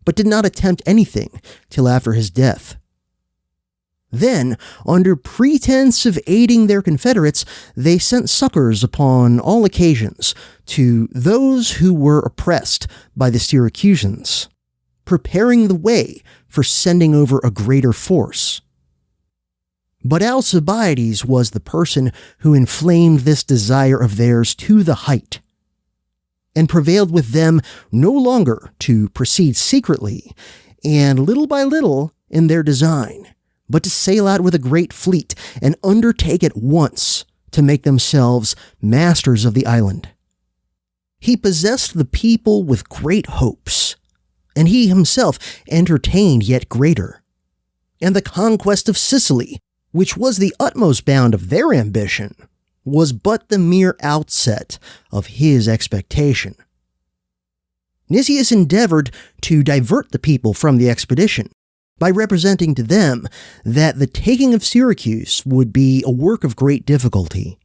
but did not attempt anything till after his death. Then, under pretense of aiding their confederates, they sent succors upon all occasions to those who were oppressed by the Syracusans, preparing the way for sending over a greater force. But Alcibiades was the person who inflamed this desire of theirs to the height, and prevailed with them no longer to proceed secretly and little by little in their design, but to sail out with a great fleet and undertake at once to make themselves masters of the island. He possessed the people with great hopes, and he himself entertained yet greater. And the conquest of Sicily, which was the utmost bound of their ambition, was but the mere outset of his expectation. Nicias endeavored to divert the people from the expedition by representing to them that the taking of Syracuse would be a work of great difficulty.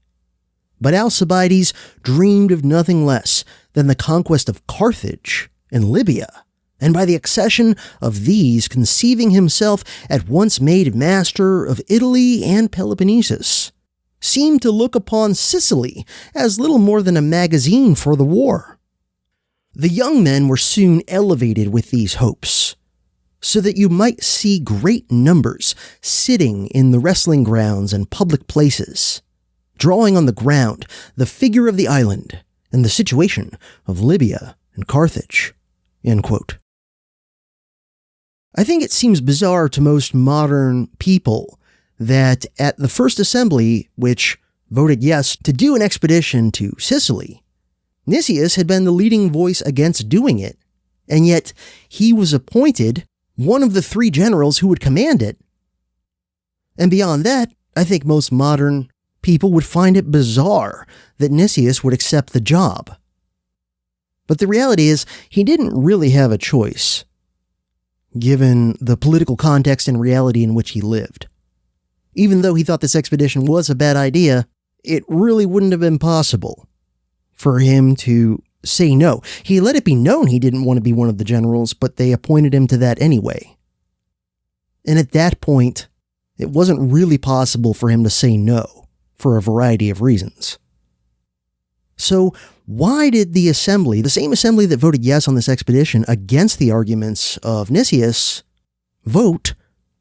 But Alcibiades dreamed of nothing less than the conquest of Carthage and Libya, and by the accession of these conceiving himself at once made master of Italy and Peloponnesus, seemed to look upon Sicily as little more than a magazine for the war. The young men were soon elevated with these hopes, so that you might see great numbers sitting in the wrestling grounds and public places, drawing on the ground the figure of the island and the situation of Libya and Carthage." End quote. I think it seems bizarre to most modern people that at the first assembly, which voted yes to do an expedition to Sicily, Nicias had been the leading voice against doing it, and yet he was appointed one of the 3 generals who would command it. And beyond that, I think most modern people would find it bizarre that Nicias would accept the job. But the reality is, he didn't really have a choice, given the political context and reality in which he lived. Even though he thought this expedition was a bad idea, it really wouldn't have been possible for him to say no. He let it be known he didn't want to be one of the generals, but they appointed him to that anyway. And at that point, it wasn't really possible for him to say no, for a variety of reasons. So why did the assembly, the same assembly that voted yes on this expedition against the arguments of Nicias, vote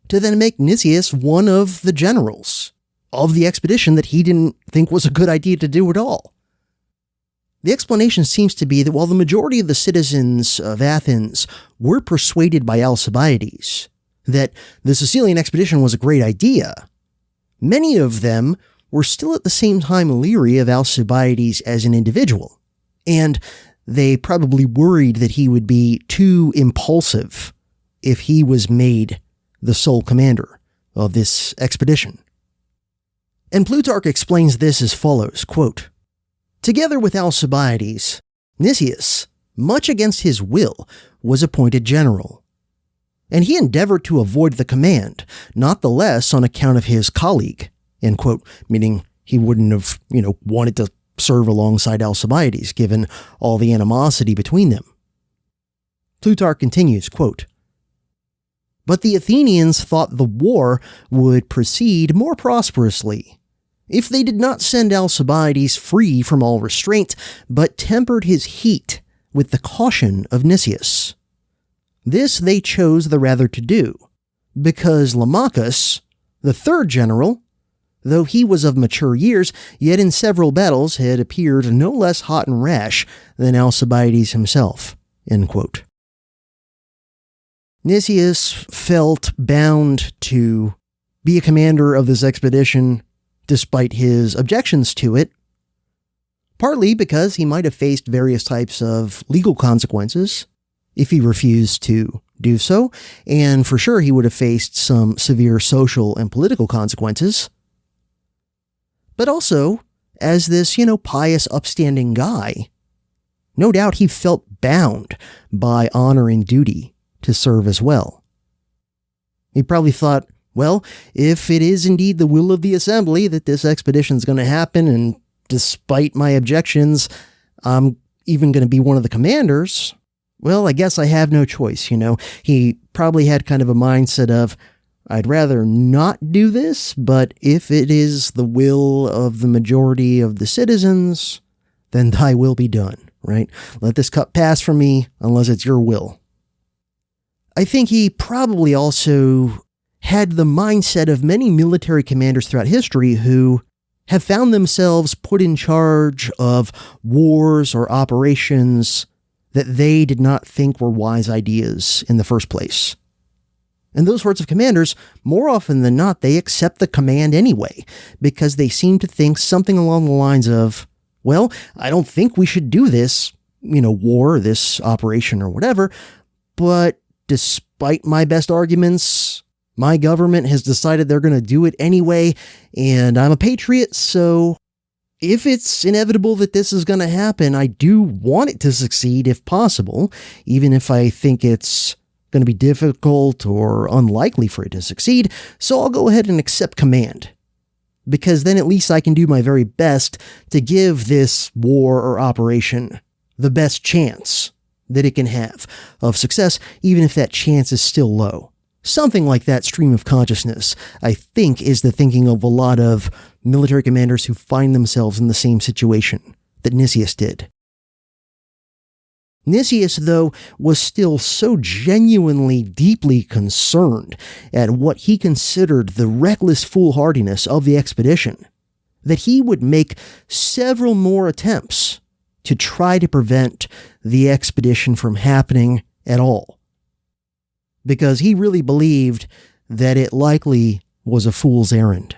to then make Nicias one of the generals of the expedition that he didn't think was a good idea to do at all? The explanation seems to be that while the majority of the citizens of Athens were persuaded by Alcibiades that the Sicilian expedition was a great idea, many of them were still at the same time leery of Alcibiades as an individual, and they probably worried that he would be too impulsive if he was made the sole commander of this expedition. And Plutarch explains this as follows, quote, "Together with Alcibiades, Nicias, much against his will, was appointed general, and he endeavored to avoid the command, not the less on account of his colleague," end quote, meaning he wouldn't have, wanted to serve alongside Alcibiades, given all the animosity between them. Plutarch continues, quote, "But the Athenians thought the war would proceed more prosperously if they did not send Alcibiades free from all restraint, but tempered his heat with the caution of Nicias. This they chose the rather to do, because Lamachus, the 3rd general, though he was of mature years, yet in several battles had appeared no less hot and rash than Alcibiades himself." End quote. Nicias felt bound to be a commander of this expedition despite his objections to it, partly because he might have faced various types of legal consequences if he refused to do so, and for sure he would have faced some severe social and political consequences. But also, as this, pious, upstanding guy, no doubt he felt bound by honor and duty to serve as well. He probably thought, well, if it is indeed the will of the assembly that this expedition is going to happen, and despite my objections, I'm even going to be one of the commanders, well, I guess I have no choice, He probably had kind of a mindset of, I'd rather not do this, but if it is the will of the majority of the citizens, then thy will be done, right? Let this cup pass from me unless it's your will. I think he probably also had the mindset of many military commanders throughout history who have found themselves put in charge of wars or operations that they did not think were wise ideas in the first place. And those sorts of commanders, more often than not, they accept the command anyway, because they seem to think something along the lines of, well, I don't think we should do this, war, this operation or whatever, but despite my best arguments, my government has decided they're going to do it anyway, and I'm a patriot, so if it's inevitable that this is going to happen, I do want it to succeed if possible, even if I think it's going to be difficult or unlikely for it to succeed, so I'll go ahead and accept command. Because then at least I can do my very best to give this war or operation the best chance that it can have of success, even if that chance is still low. Something like that stream of consciousness, I think, is the thinking of a lot of military commanders who find themselves in the same situation that Nicias did. Nicias, though, was still so genuinely deeply concerned at what he considered the reckless foolhardiness of the expedition that he would make several more attempts to try to prevent the expedition from happening at all, because he really believed that it likely was a fool's errand.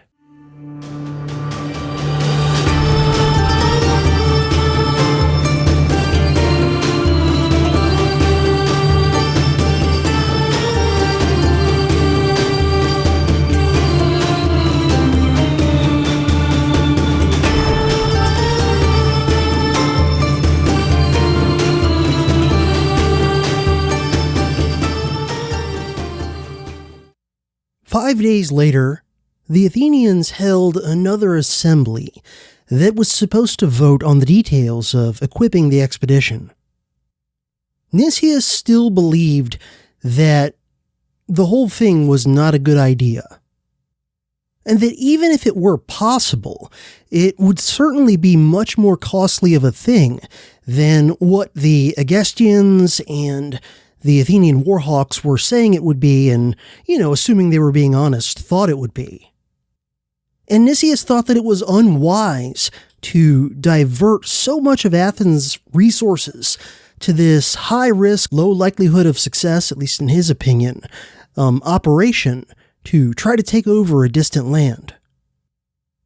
"5 days later, the Athenians held another assembly that was supposed to vote on the details of equipping the expedition. Nicias still believed that the whole thing was not a good idea, and that even if it were possible, it would certainly be much more costly of a thing than what the Agestians and the Athenian warhawks were saying it would be and, assuming they were being honest, thought it would be. And Nicias thought that it was unwise to divert so much of Athens' resources to this high-risk, low-likelihood of success, at least in his opinion, operation to try to take over a distant land.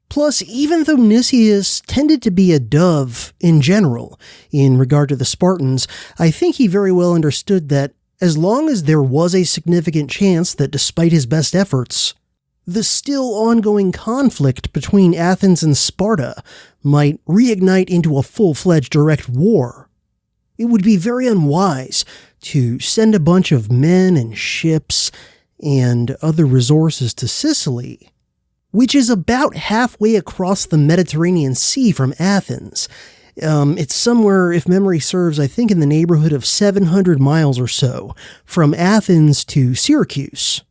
Plus, even though Nicias tended to be a dove in general in regard to the Spartans, I think he very well understood that as long as there was a significant chance that despite his best efforts, the still ongoing conflict between Athens and Sparta might reignite into a full-fledged direct war, it would be very unwise to send a bunch of men and ships and other resources to Sicily, which is about halfway across the Mediterranean Sea from Athens. It's somewhere, if memory serves, I think in the neighborhood of 700 miles or so from Athens to Syracuse,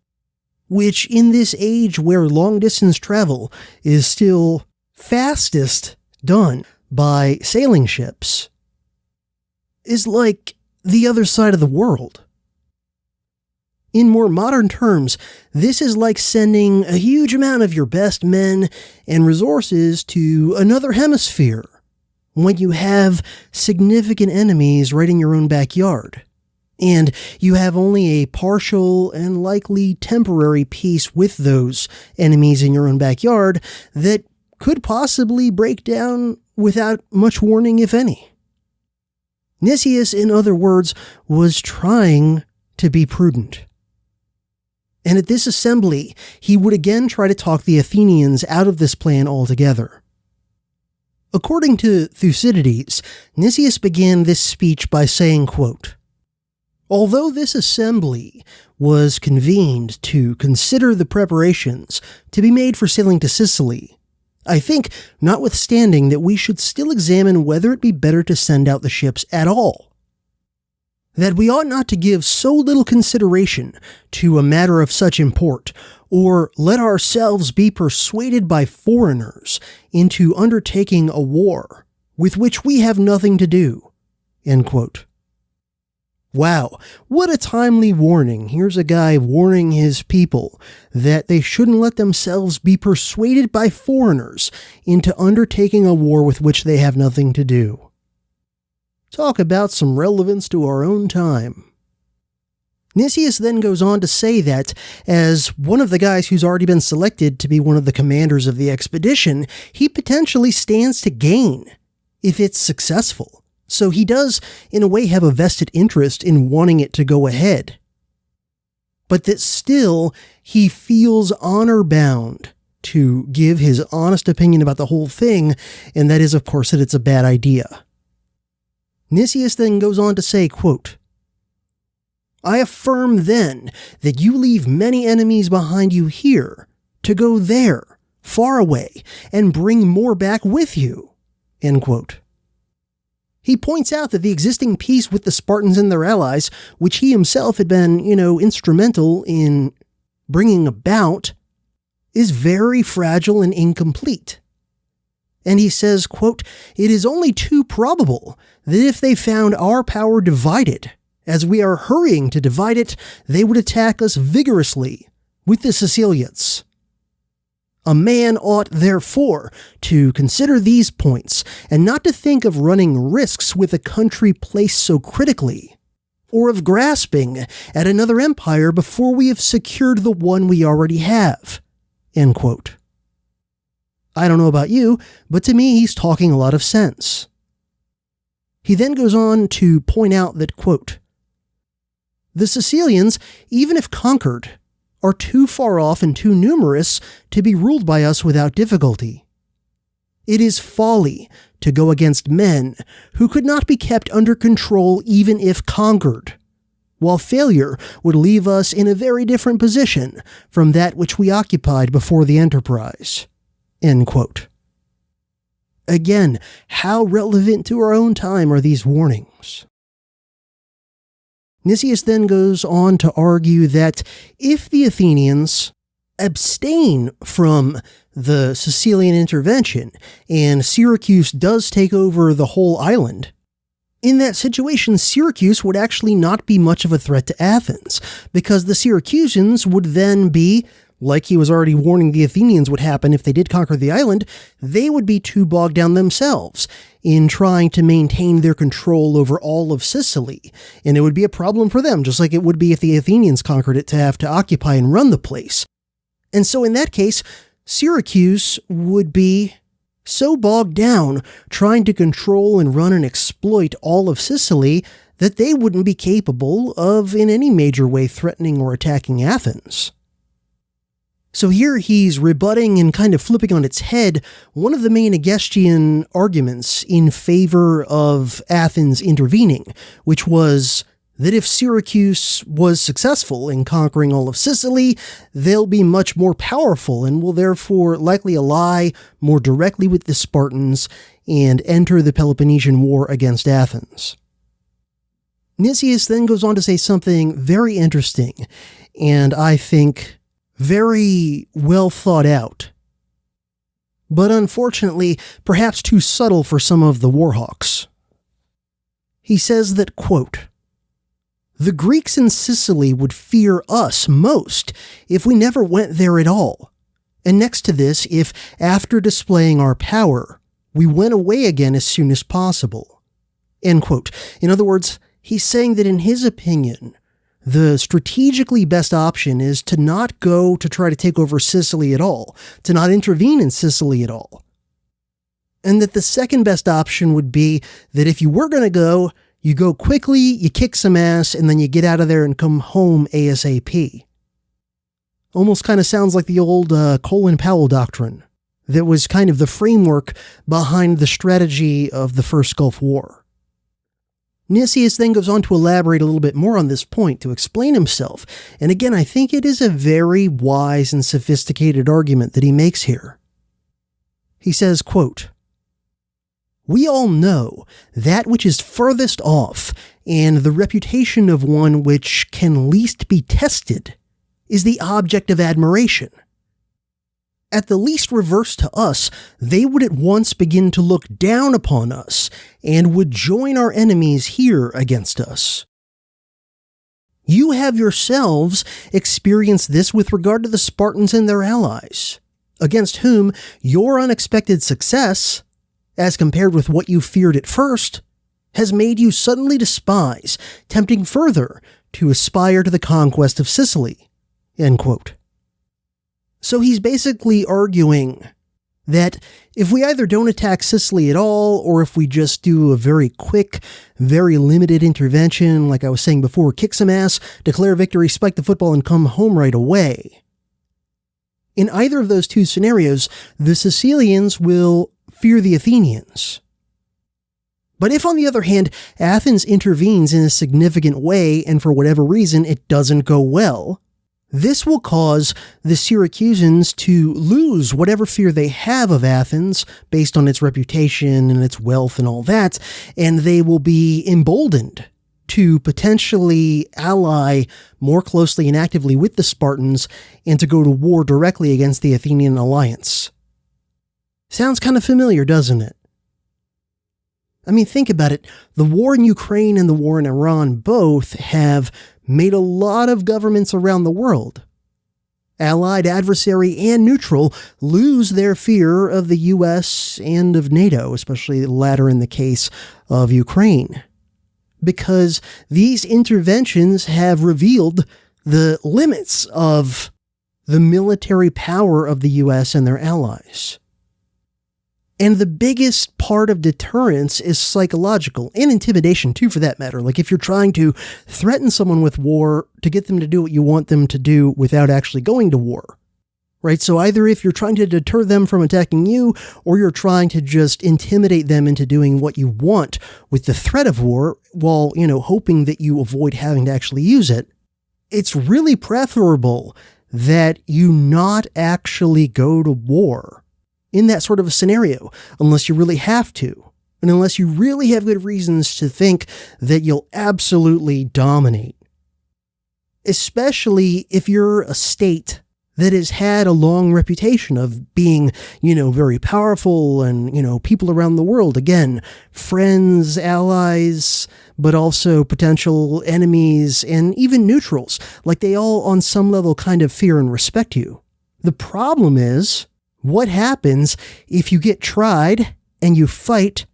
which in this age where long-distance travel is still fastest done by sailing ships, is like the other side of the world. In more modern terms, this is like sending a huge amount of your best men and resources to another hemisphere when you have significant enemies right in your own backyard, and you have only a partial and likely temporary peace with those enemies in your own backyard that could possibly break down without much warning, if any. Nicias, in other words, was trying to be prudent. And at this assembly, he would again try to talk the Athenians out of this plan altogether. According to Thucydides, Nicias began this speech by saying, quote, "Although this assembly was convened to consider the preparations to be made for sailing to Sicily, I think, notwithstanding, that we should still examine whether it be better to send out the ships at all. that we ought not to give so little consideration to a matter of such import, or let ourselves be persuaded by foreigners into undertaking a war with which we have nothing to do." End quote. Wow, what a timely warning. Here's a guy warning his people that they shouldn't let themselves be persuaded by foreigners into undertaking a war with which they have nothing to do. Talk about some relevance to our own time. Nicias then goes on to say that, as one of the guys who's already been selected to be one of the commanders of the expedition, he potentially stands to gain if it's successful. So he does, in a way, have a vested interest in wanting it to go ahead. But that still, he feels honor-bound to give his honest opinion about the whole thing, and that is, of course, that it's a bad idea. Nicias then goes on to say, quote, "I affirm then that you leave many enemies behind you here to go there, far away, and bring more back with you." End quote. He points out that the existing peace with the Spartans and their allies, which he himself had been, instrumental in bringing about, is very fragile and incomplete. And he says, quote, "It is only too probable that if they found our power divided, as we are hurrying to divide it, they would attack us vigorously with the Sicilians. A man ought, therefore, to consider these points, and not to think of running risks with a country placed so critically, or of grasping at another empire before we have secured the one we already have." End quote. I don't know about you, but to me he's talking a lot of sense. He then goes on to point out that, quote, "The Sicilians, even if conquered, are too far off and too numerous to be ruled by us without difficulty. It is folly to go against men who could not be kept under control even if conquered, while failure would leave us in a very different position from that which we occupied before the enterprise." End quote. Again, how relevant to our own time are these warnings? Nicias then goes on to argue that if the Athenians abstain from the Sicilian intervention and Syracuse does take over the whole island, in that situation, Syracuse would actually not be much of a threat to Athens, because the Syracusans would then be, like he was already warning the Athenians would happen if they did conquer the island, they would be too bogged down themselves in trying to maintain their control over all of Sicily. And it would be a problem for them, just like it would be if the Athenians conquered it to have to occupy and run the place. And so in that case, Syracuse would be so bogged down trying to control and run and exploit all of Sicily that they wouldn't be capable of in any major way threatening or attacking Athens. So here he's rebutting and kind of flipping on its head one of the main Aegestian arguments in favor of Athens intervening, which was that if Syracuse was successful in conquering all of Sicily, they'll be much more powerful and will therefore likely ally more directly with the Spartans and enter the Peloponnesian War against Athens. Nicias then goes on to say something very interesting, and I think very well thought out, but unfortunately perhaps too subtle for some of the warhawks. He says that, quote, "The Greeks in Sicily would fear us most if we never went there at all, and next to this, if after displaying our power, we went away again as soon as possible." End quote. In other words, he's saying that in his opinion, the strategically best option is to not go to try to take over Sicily at all, to not intervene in Sicily at all. And that the second best option would be that if you were going to go, you go quickly, you kick some ass, and then you get out of there and come home ASAP. Almost kind of sounds like the old Colin Powell doctrine that was kind of the framework behind the strategy of the First Gulf War. Nicias then goes on to elaborate a little bit more on this point to explain himself, and again, I think it is a very wise and sophisticated argument that he makes here. He says, quote, "We all know that which is furthest off and the reputation of one which can least be tested is the object of admiration. At the least reverse to us, they would at once begin to look down upon us and would join our enemies here against us. You have yourselves experienced this with regard to the Spartans and their allies, against whom your unexpected success, as compared with what you feared at first, has made you suddenly despise, tempting further to aspire to the conquest of Sicily." End quote. So he's basically arguing that if we either don't attack Sicily at all, or if we just do a very quick, very limited intervention, like I was saying before, kick some ass, declare victory, spike the football, and come home right away. In either of those two scenarios, the Sicilians will fear the Athenians. But if, on the other hand, Athens intervenes in a significant way, and for whatever reason it doesn't go well, this will cause the Syracusans to lose whatever fear they have of Athens based on its reputation and its wealth and all that, and they will be emboldened to potentially ally more closely and actively with the Spartans and to go to war directly against the Athenian alliance. Sounds kind of familiar, doesn't it? I mean, think about it. The war in Ukraine and the war in Iran both have made a lot of governments around the world, allied, adversary, and neutral, lose their fear of the US and of NATO, especially the latter in the case of Ukraine, because these interventions have revealed the limits of the military power of the US and their allies. And the biggest part of deterrence is psychological, and intimidation too, for that matter. Like if you're trying to threaten someone with war to get them to do what you want them to do without actually going to war, right? So either if you're trying to deter them from attacking you, or you're trying to just intimidate them into doing what you want with the threat of war while, hoping that you avoid having to actually use it, it's really preferable that you not actually go to war in that sort of a scenario, unless you really have to, and unless you really have good reasons to think that you'll absolutely dominate. Especially if you're a state that has had a long reputation of being, very powerful and, people around the world, again, friends, allies, but also potential enemies and even neutrals, like they all on some level kind of fear and respect you. The problem is, what happens if you get tried and you fight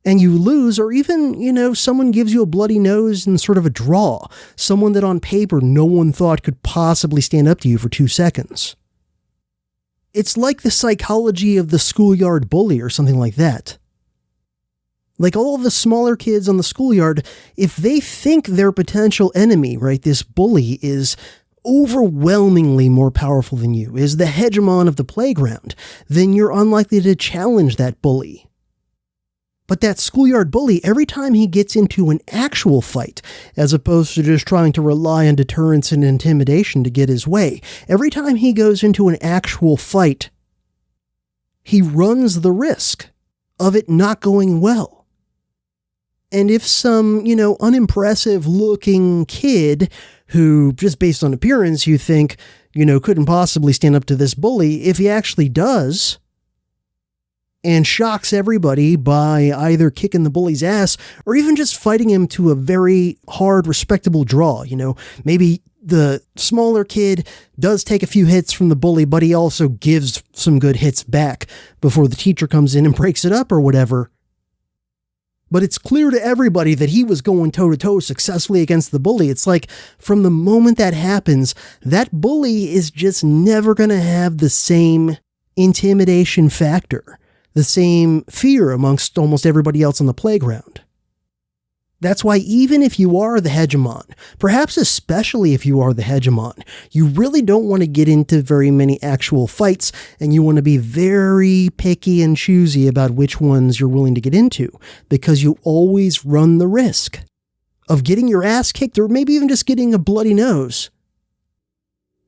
and you lose, or even, someone gives you a bloody nose in sort of a draw, someone that on paper no one thought could possibly stand up to you for 2 seconds? It's like the psychology of the schoolyard bully or something like that. Like all of the smaller kids on the schoolyard, if they think their potential enemy, right, this bully is overwhelmingly more powerful than you, is the hegemon of the playground, then you're unlikely to challenge that bully. But that schoolyard bully, every time he gets into an actual fight, as opposed to just trying to rely on deterrence and intimidation to get his way, every time he goes into an actual fight, he runs the risk of it not going well. And if some, unimpressive looking kid who, just based on appearance, you think, couldn't possibly stand up to this bully, if he actually does, and shocks everybody by either kicking the bully's ass or even just fighting him to a very hard, respectable draw, maybe the smaller kid does take a few hits from the bully, but he also gives some good hits back before the teacher comes in and breaks it up or whatever. But it's clear to everybody that he was going toe-to-toe successfully against the bully. It's like, from the moment that happens, that bully is just never going to have the same intimidation factor, the same fear amongst almost everybody else on the playground. That's why even if you are the hegemon, perhaps especially if you are the hegemon, you really don't want to get into very many actual fights, and you want to be very picky and choosy about which ones you're willing to get into, because you always run the risk of getting your ass kicked or maybe even just getting a bloody nose.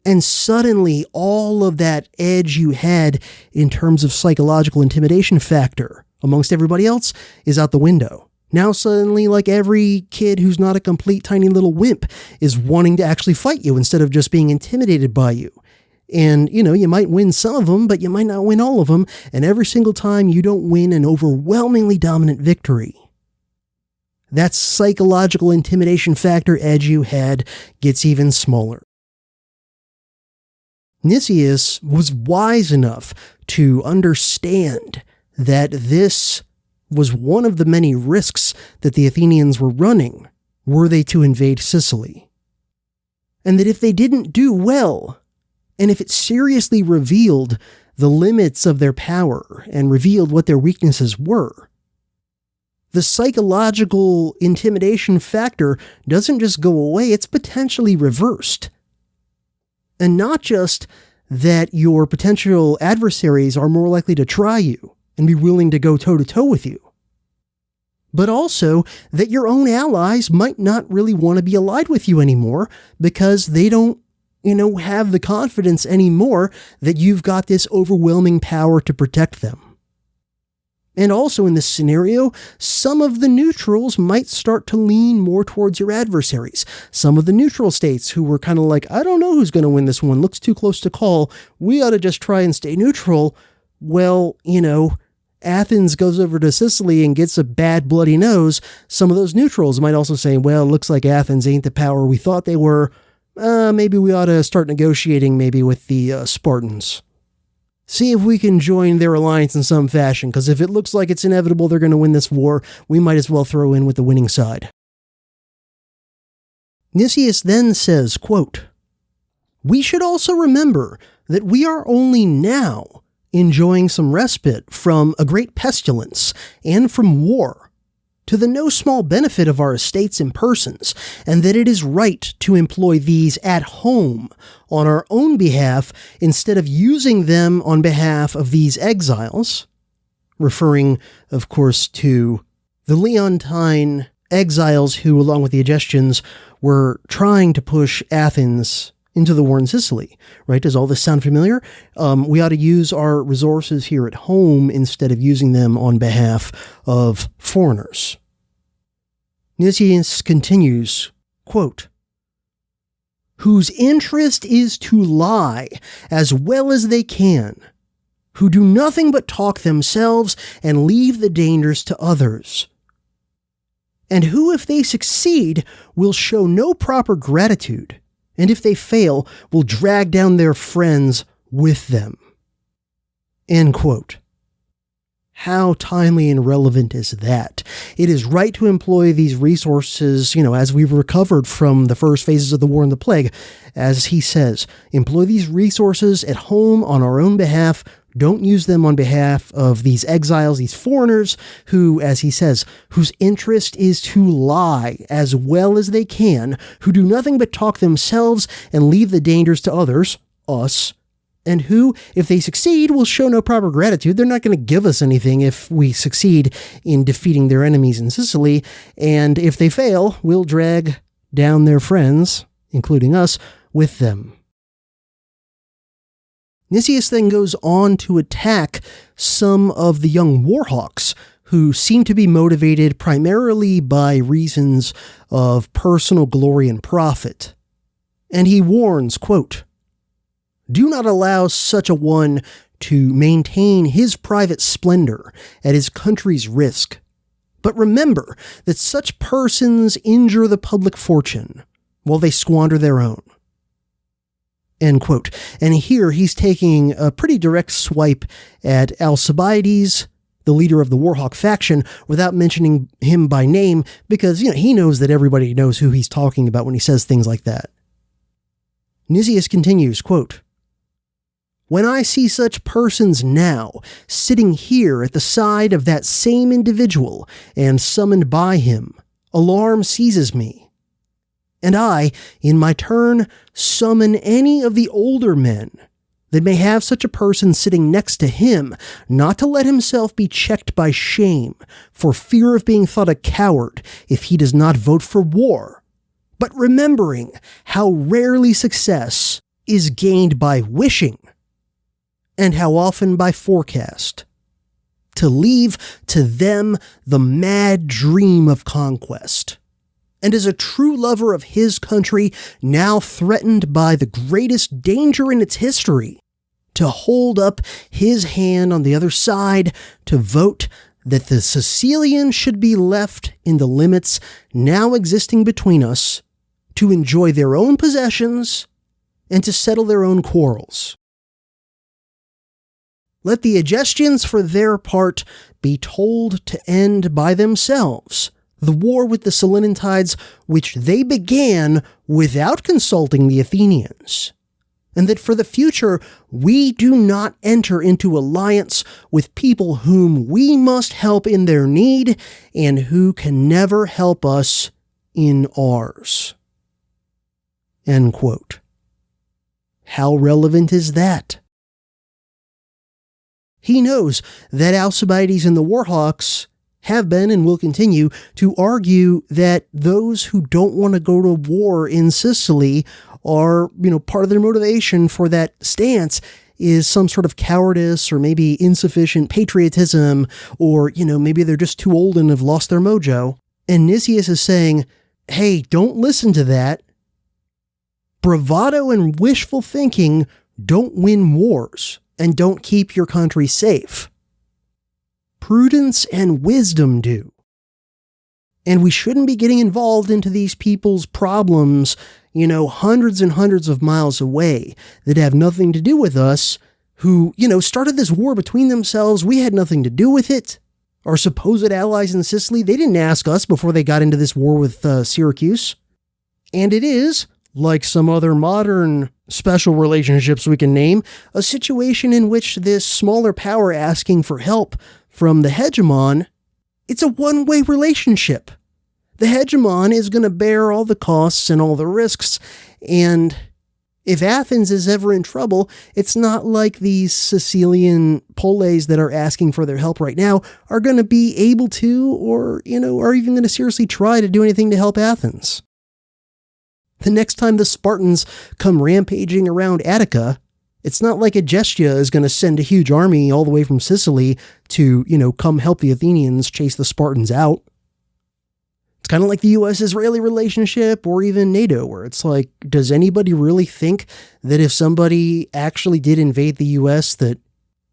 And suddenly all of that edge you had in terms of psychological intimidation factor amongst everybody else is out the window. Now suddenly, like, every kid who's not a complete tiny little wimp is wanting to actually fight you instead of just being intimidated by you. And, you might win some of them, but you might not win all of them. And every single time you don't win an overwhelmingly dominant victory, that psychological intimidation factor edge you had gets even smaller. Nicias was wise enough to understand that this was one of the many risks that the Athenians were running were they to invade Sicily. And that if they didn't do well, and if it seriously revealed the limits of their power and revealed what their weaknesses were, the psychological intimidation factor doesn't just go away, it's potentially reversed. And not just that your potential adversaries are more likely to try you and be willing to go toe-to-toe with you, but also that your own allies might not really want to be allied with you anymore because they don't, have the confidence anymore that you've got this overwhelming power to protect them. And also in this scenario, some of the neutrals might start to lean more towards your adversaries. Some of the neutral states who were kind of like, I don't know who's going to win this one, looks too close to call, we ought to just try and stay neutral. Well, Athens goes over to Sicily and gets a bad bloody nose. Some of those neutrals might also say, well, it looks like Athens ain't the power we thought they were. Maybe we ought to start negotiating maybe with the Spartans. See if we can join their alliance in some fashion, because if it looks like it's inevitable they're going to win this war, we might as well throw in with the winning side. Nicias then says, quote, "We should also remember that we are only now enjoying some respite from a great pestilence and from war, to the no small benefit of our estates and persons, and that it is right to employ these at home on our own behalf instead of using them on behalf of these exiles," referring, of course, to the Leontine exiles who, along with the Egestians, were trying to push Athens into the war in Sicily, right? Does all this sound familiar? We ought to use our resources here at home instead of using them on behalf of foreigners. Nicias continues, quote, "Whose interest is to lie as well as they can, who do nothing but talk themselves and leave the dangers to others, and who, if they succeed, will show no proper gratitude, and if they fail, will drag down their friends with them." End quote. How timely and relevant is that? It is right to employ these resources, as we've recovered from the first phases of the war and the plague. As he says, employ these resources at home on our own behalf. Don't use them on behalf of these exiles, these foreigners who, as he says, whose interest is to lie as well as they can, who do nothing but talk themselves and leave the dangers to others, us, and who, if they succeed, will show no proper gratitude. They're not going to give us anything if we succeed in defeating their enemies in Sicily, and if they fail, will drag down their friends, including us, with them. Nicias then goes on to attack some of the young warhawks who seem to be motivated primarily by reasons of personal glory and profit. And he warns, quote, "Do not allow such a one to maintain his private splendor at his country's risk. But remember that such persons injure the public fortune while they squander their own." End quote. And here he's taking a pretty direct swipe at Alcibiades, the leader of the Warhawk faction, without mentioning him by name, because he knows that everybody knows who he's talking about when he says things like that. Nicias continues, quote, "When I see such persons now sitting here at the side of that same individual and summoned by him, alarm seizes me. And I, in my turn, summon any of the older men that may have such a person sitting next to him, not to let himself be checked by shame for fear of being thought a coward if he does not vote for war, but remembering how rarely success is gained by wishing, and how often by forecast. to leave to them the mad dream of conquest. And as a true lover of his country, now threatened by the greatest danger in its history, to hold up his hand on the other side to vote that the Sicilians should be left in the limits now existing between us to enjoy their own possessions and to settle their own quarrels. Let the Egestians, for their part, be told to end by themselves the war with the Selynintides, which they began without consulting the Athenians, and that for the future we do not enter into alliance with people whom we must help in their need and who can never help us in ours." End quote. How relevant is that? He knows that Alcibiades and the Warhawks have been and will continue to argue that those who don't want to go to war in Sicily are, part of their motivation for that stance is some sort of cowardice or maybe insufficient patriotism, or, maybe they're just too old and have lost their mojo. And Nicias is saying, hey, don't listen to that. Bravado and wishful thinking don't win wars and don't keep your country safe. Prudence and wisdom do. And we shouldn't be getting involved into these people's problems, hundreds and hundreds of miles away that have nothing to do with us, who, started this war between themselves. We had nothing to do with it. Our supposed allies in Sicily, they didn't ask us before they got into this war with Syracuse. And it is, like some other modern special relationships we can name, a situation in which this smaller power asking for help from the hegemon, it's a one-way relationship. The hegemon is going to bear all the costs and all the risks, and if Athens is ever in trouble, it's not like these Sicilian poles that are asking for their help right now are going to be able to, or, are even going to seriously try to do anything to help Athens. The next time the Spartans come rampaging around Attica, it's not like Agestia is going to send a huge army all the way from Sicily to, come help the Athenians chase the Spartans out. It's kind of like the U.S.-Israeli relationship or even NATO, where it's like, does anybody really think that if somebody actually did invade the U.S., that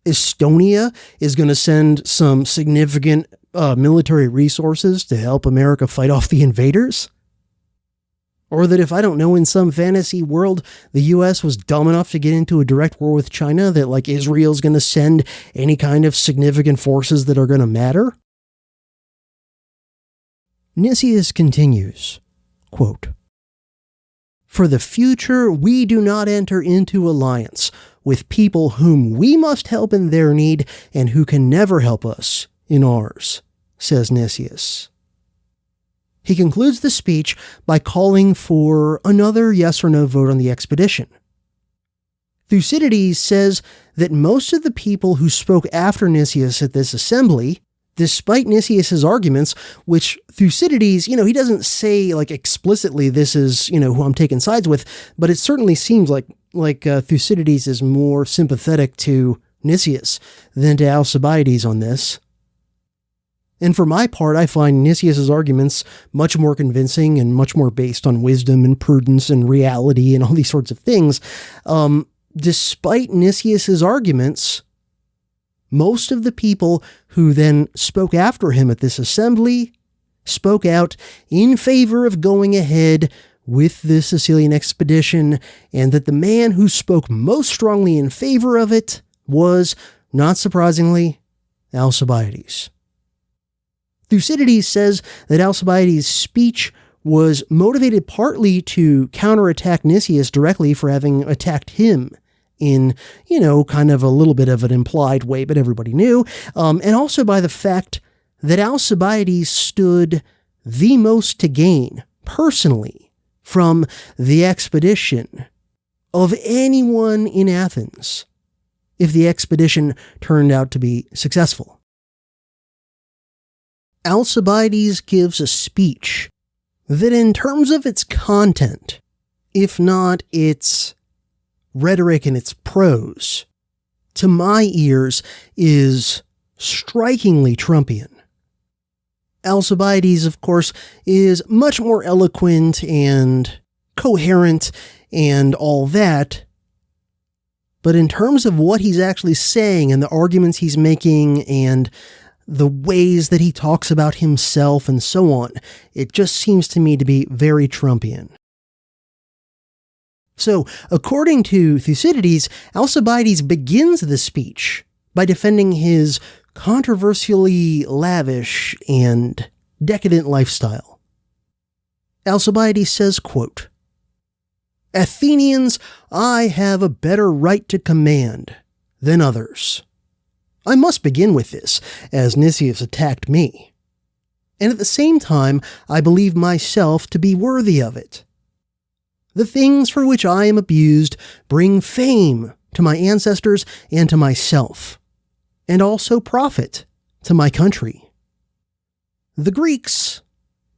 Estonia is going to send some significant military resources to help America fight off the invaders? Or that if, in some fantasy world, the U.S. was dumb enough to get into a direct war with China, that, Israel's going to send any kind of significant forces that are going to matter? Nicias continues, quote, "For the future, we do not enter into alliance with people whom we must help in their need and who can never help us in ours," says Nicias. He concludes the speech by calling for another yes or no vote on the expedition. Thucydides says that most of the people who spoke after Nicias at this assembly, despite Nicias' arguments, which Thucydides, he doesn't say explicitly this is, who I'm taking sides with, but it certainly seems like Thucydides is more sympathetic to Nicias than to Alcibiades on this. And for my part, I find Nicias' arguments much more convincing and much more based on wisdom and prudence and reality and all these sorts of things. Despite Nicias' arguments, most of the people who then spoke after him at this assembly spoke out in favor of going ahead with the Sicilian expedition, and that the man who spoke most strongly in favor of it was, not surprisingly, Alcibiades. Thucydides says that Alcibiades' speech was motivated partly to counterattack Nicias directly for having attacked him in, kind of a little bit of an implied way, but everybody knew, and also by the fact that Alcibiades stood the most to gain, personally, from the expedition of anyone in Athens, if the expedition turned out to be successful. Alcibiades gives a speech that, in terms of its content, if not its rhetoric and its prose, to my ears is strikingly Trumpian. Alcibiades, of course, is much more eloquent and coherent and all that, but in terms of what he's actually saying and the arguments he's making and the ways that he talks about himself and so on, it just seems to me to be very Trumpian. So, according to Thucydides, Alcibiades begins the speech by defending his controversially lavish and decadent lifestyle. Alcibiades says, quote, "Athenians, I have a better right to command than others. I must begin with this, as Nicias attacked me. And at the same time, I believe myself to be worthy of it. The things for which I am abused bring fame to my ancestors and to myself, and also profit to my country. The Greeks,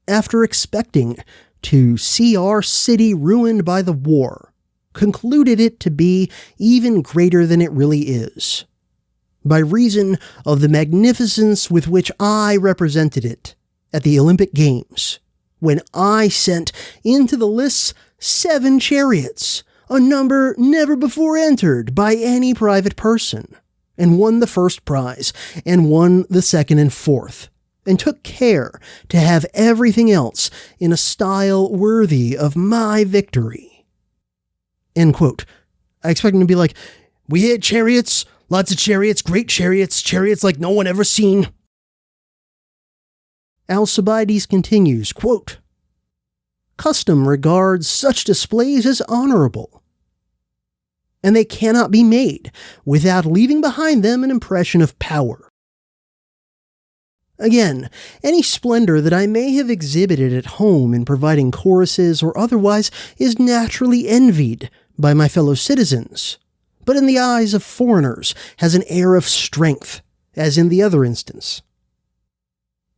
after expecting to see our city ruined by the war, concluded it to be even greater than it really is, by reason of the magnificence with which I represented it at the Olympic Games, when I sent into the lists 7 chariots, a number never before entered by any private person, and won the first prize, and won the second and fourth, and took care to have everything else in a style worthy of my victory." End quote. I expect him to be like, "We had chariots, lots of chariots, great chariots, chariots like no one ever seen." Alcibiades continues, quote, "Custom regards such displays as honorable, and they cannot be made without leaving behind them an impression of power. Again, any splendor that I may have exhibited at home in providing choruses or otherwise is naturally envied by my fellow citizens, but in the eyes of foreigners has an air of strength, as in the other instance.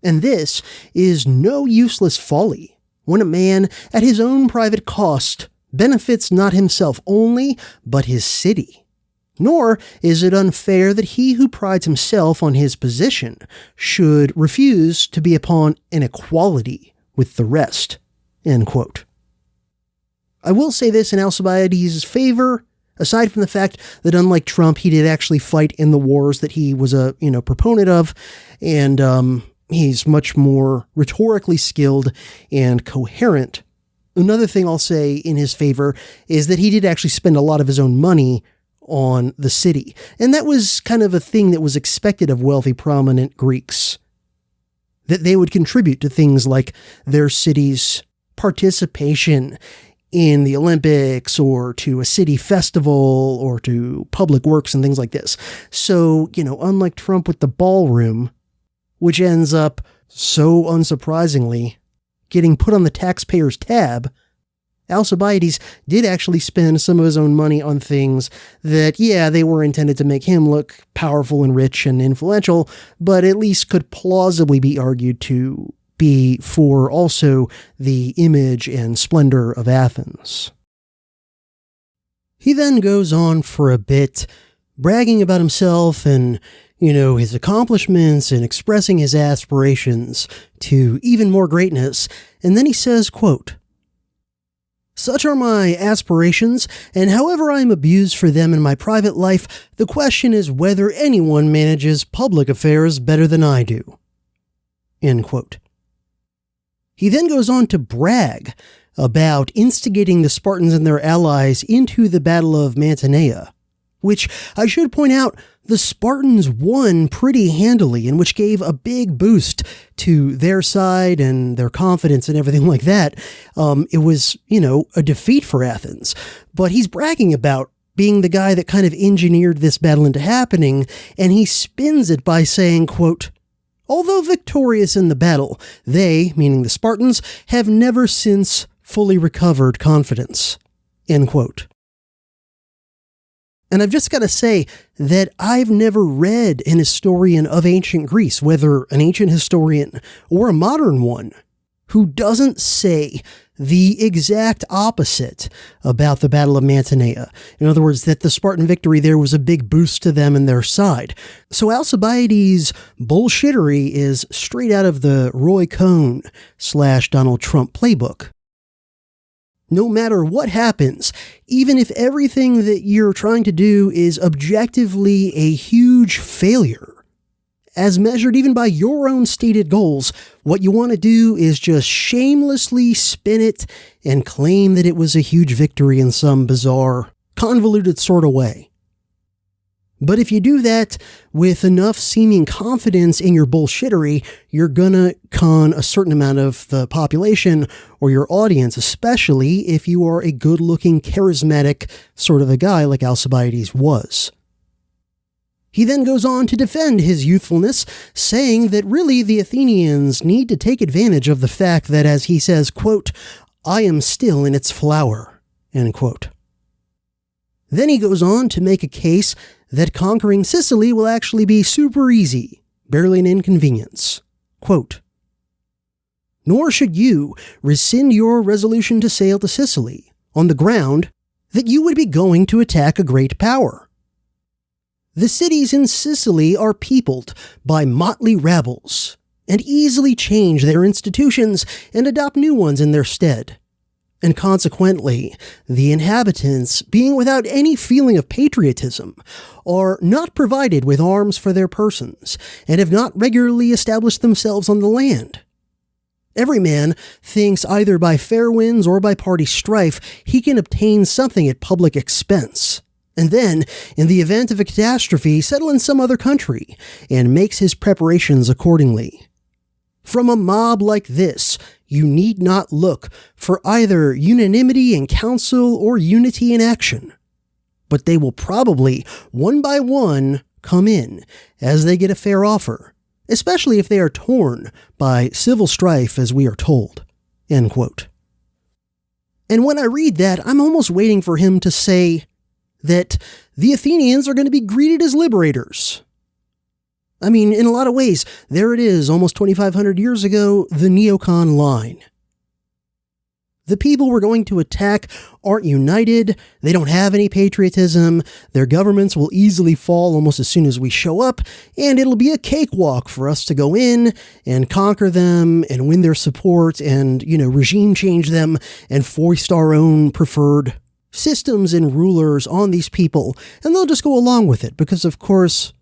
And this is no useless folly, when a man, at his own private cost, benefits not himself only, but his city. Nor is it unfair that he who prides himself on his position should refuse to be upon an equality with the rest." End quote. I will say this in Alcibiades' favor, aside from the fact that unlike Trump, he did actually fight in the wars that he was a proponent of, and he's much more rhetorically skilled and coherent. Another thing I'll say in his favor is that he did actually spend a lot of his own money on the city. And that was kind of a thing that was expected of wealthy, prominent Greeks, that they would contribute to things like their city's participation in the Olympics or to a city festival or to public works and things like this. So, unlike Trump with the ballroom, which ends up, so unsurprisingly, getting put on the taxpayer's tab, Alcibiades did actually spend some of his own money on things that, they were intended to make him look powerful and rich and influential, but at least could plausibly be argued to be for also the image and splendor of Athens. He then goes on for a bit, bragging about himself and his accomplishments and expressing his aspirations to even more greatness. And then he says, quote, "Such are my aspirations, and however I am abused for them in my private life, the question is whether anyone manages public affairs better than I do." End quote. He then goes on to brag about instigating the Spartans and their allies into the Battle of Mantinea, which I should point out the Spartans won pretty handily, and which gave a big boost to their side and their confidence and everything like that. It was, a defeat for Athens. But he's bragging about being the guy that kind of engineered this battle into happening, and he spins it by saying, quote, "Although victorious in the battle, they," meaning the Spartans, "have never since fully recovered confidence." End quote. And I've just got to say that I've never read an historian of ancient Greece, whether an ancient historian or a modern one, who doesn't say the exact opposite about the Battle of Mantinea. In other words, that the Spartan victory there was a big boost to them and their side. So Alcibiades' bullshittery is straight out of the Roy Cohn / Donald Trump playbook. No matter what happens, even if everything that you're trying to do is objectively a huge failure, as measured even by your own stated goals, what you want to do is just shamelessly spin it and claim that it was a huge victory in some bizarre, convoluted sort of way. But if you do that with enough seeming confidence in your bullshittery, you're gonna con a certain amount of the population or your audience, especially if you are a good-looking, charismatic sort of a guy like Alcibiades was. He then goes on to defend his youthfulness, saying that really the Athenians need to take advantage of the fact that, as he says, quote, "I am still in its flower," end quote. Then he goes on to make a case that conquering Sicily will actually be super easy, barely an inconvenience. Quote, "Nor should you rescind your resolution to sail to Sicily on the ground that you would be going to attack a great power. The cities in Sicily are peopled by motley rabbles, and easily change their institutions and adopt new ones in their stead. And consequently, the inhabitants, being without any feeling of patriotism, are not provided with arms for their persons, and have not regularly established themselves on the land. Every man thinks either by fair winds or by party strife he can obtain something at public expense, and then, in the event of a catastrophe, settle in some other country, and makes his preparations accordingly. From a mob like this, you need not look for either unanimity in counsel or unity in action, but they will probably, one by one, come in as they get a fair offer, especially if they are torn by civil strife, as we are told." End quote. And when I read that, I'm almost waiting for him to say that the Athenians are going to be greeted as liberators. I mean, in a lot of ways, there it is, almost 2,500 years ago, the neocon line. The people we're going to attack aren't united, they don't have any patriotism, their governments will easily fall almost as soon as we show up, and it'll be a cakewalk for us to go in and conquer them and win their support and, regime change them and foist our own preferred systems and rulers on these people, and they'll just go along with it because, of course,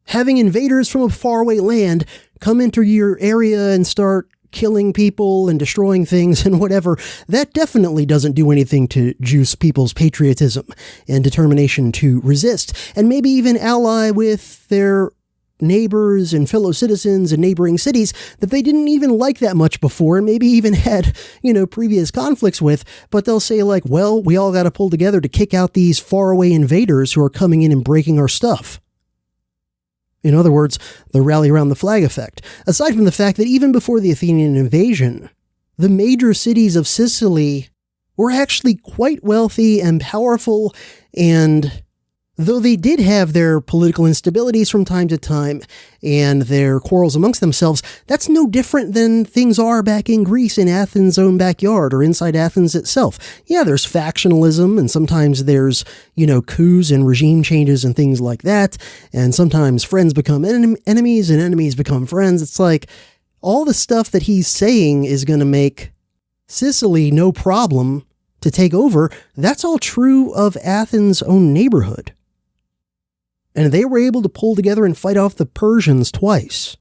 having invaders from a faraway land come into your area and start killing people and destroying things and whatever, that definitely doesn't do anything to juice people's patriotism and determination to resist, and maybe even ally with their neighbors and fellow citizens in neighboring cities that they didn't even like that much before and maybe even had, previous conflicts with, but they'll say like, well, we all got to pull together to kick out these faraway invaders who are coming in and breaking our stuff. In other words, the rally around the flag effect. Aside from the fact that even before the Athenian invasion, the major cities of Sicily were actually quite wealthy and powerful, and though they did have their political instabilities from time to time and their quarrels amongst themselves, that's no different than things are back in Greece in Athens' own backyard or inside Athens itself. Yeah, there's factionalism and sometimes there's, coups and regime changes and things like that. And sometimes friends become enemies and enemies become friends. It's like all the stuff that he's saying is going to make Sicily no problem to take over. That's all true of Athens' own neighborhood. And they were able to pull together and fight off the Persians twice.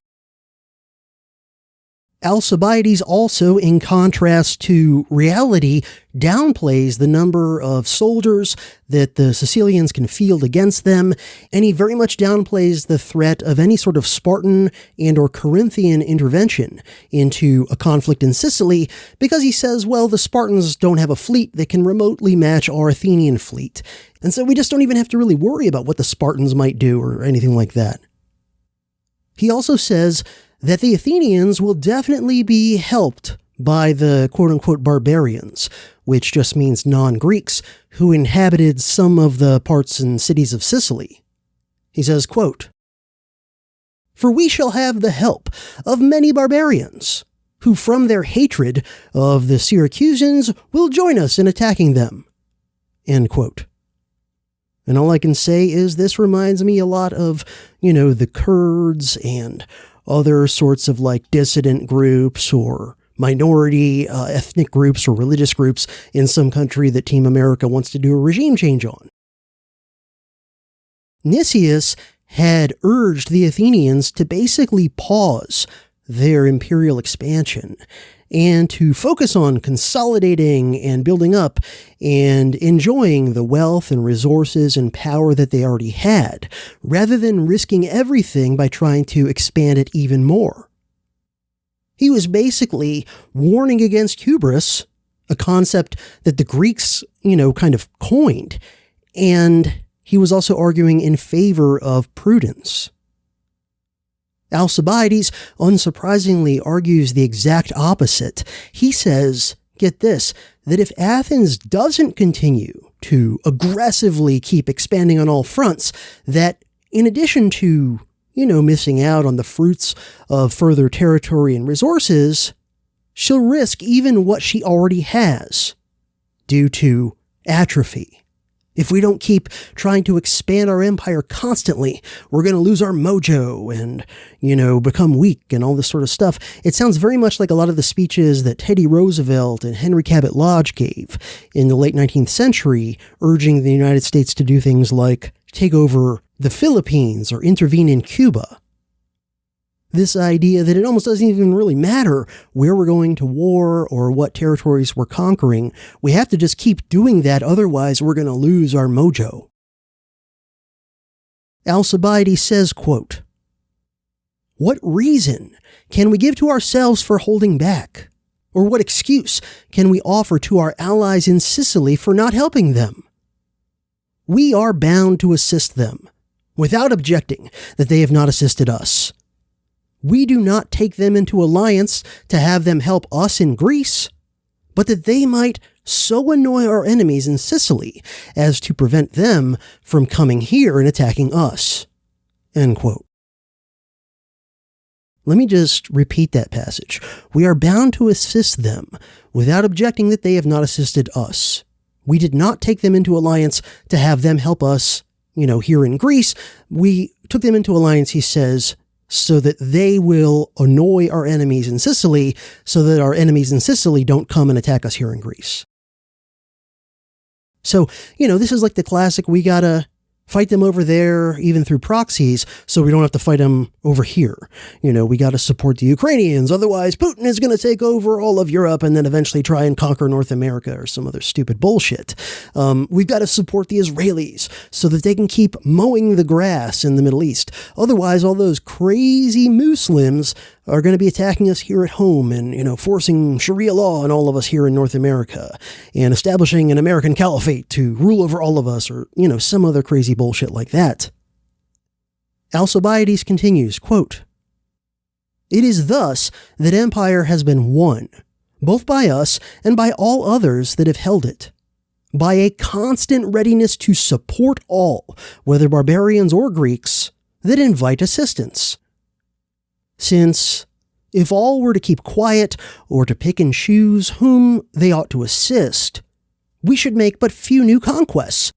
Alcibiades also, in contrast to reality, downplays the number of soldiers that the Sicilians can field against them, and he very much downplays the threat of any sort of Spartan and or Corinthian intervention into a conflict in Sicily, because he says, well, the Spartans don't have a fleet that can remotely match our Athenian fleet, and so we just don't even have to really worry about what the Spartans might do or anything like that. He also says that the Athenians will definitely be helped by the quote-unquote barbarians, which just means non-Greeks, who inhabited some of the parts and cities of Sicily. He says, quote, "For we shall have the help of many barbarians, who from their hatred of the Syracusans will join us in attacking them." End quote. And all I can say is this reminds me a lot of, the Kurds and other sorts of dissident groups or minority ethnic groups or religious groups in some country that Team America wants to do a regime change on. Nicias had urged the Athenians to basically pause their imperial expansion and to focus on consolidating and building up and enjoying the wealth and resources and power that they already had, rather than risking everything by trying to expand it even more. He was basically warning against hubris, a concept that the Greeks, kind of coined, and he was also arguing in favor of prudence. Alcibiades, unsurprisingly, argues the exact opposite. He says, get this, that if Athens doesn't continue to aggressively keep expanding on all fronts, that in addition to, missing out on the fruits of further territory and resources, she'll risk even what she already has due to atrophy. If we don't keep trying to expand our empire constantly, we're going to lose our mojo and, become weak and all this sort of stuff. It sounds very much like a lot of the speeches that Teddy Roosevelt and Henry Cabot Lodge gave in the late 19th century, urging the United States to do things like take over the Philippines or intervene in Cuba. This idea that it almost doesn't even really matter where we're going to war or what territories we're conquering. We have to just keep doing that, otherwise we're going to lose our mojo. Alcibiades says, quote, "What reason can we give to ourselves for holding back? Or what excuse can we offer to our allies in Sicily for not helping them? We are bound to assist them, without objecting that they have not assisted us. We do not take them into alliance to have them help us in Greece, but that they might so annoy our enemies in Sicily as to prevent them from coming here and attacking us." End quote. Let me just repeat that passage. We are bound to assist them without objecting that they have not assisted us. We did not take them into alliance to have them help us, here in Greece. We took them into alliance, he says, so that they will annoy our enemies in Sicily, so that our enemies in Sicily don't come and attack us here in Greece. So, this is like the classic, we gotta fight them over there, even through proxies, so we don't have to fight them over here. We got to support the Ukrainians, otherwise Putin is going to take over all of Europe and then eventually try and conquer North America or some other stupid bullshit. We've got to support the Israelis so that they can keep mowing the grass in the Middle East. Otherwise, all those crazy Muslims are going to be attacking us here at home and, forcing Sharia law on all of us here in North America and establishing an American caliphate to rule over all of us or, some other crazy bullshit like that. Alcibiades continues, quote, "It is thus that empire has been won, both by us and by all others that have held it, by a constant readiness to support all, whether barbarians or Greeks, that invite assistance. Since, if all were to keep quiet or to pick and choose whom they ought to assist, we should make but few new conquests,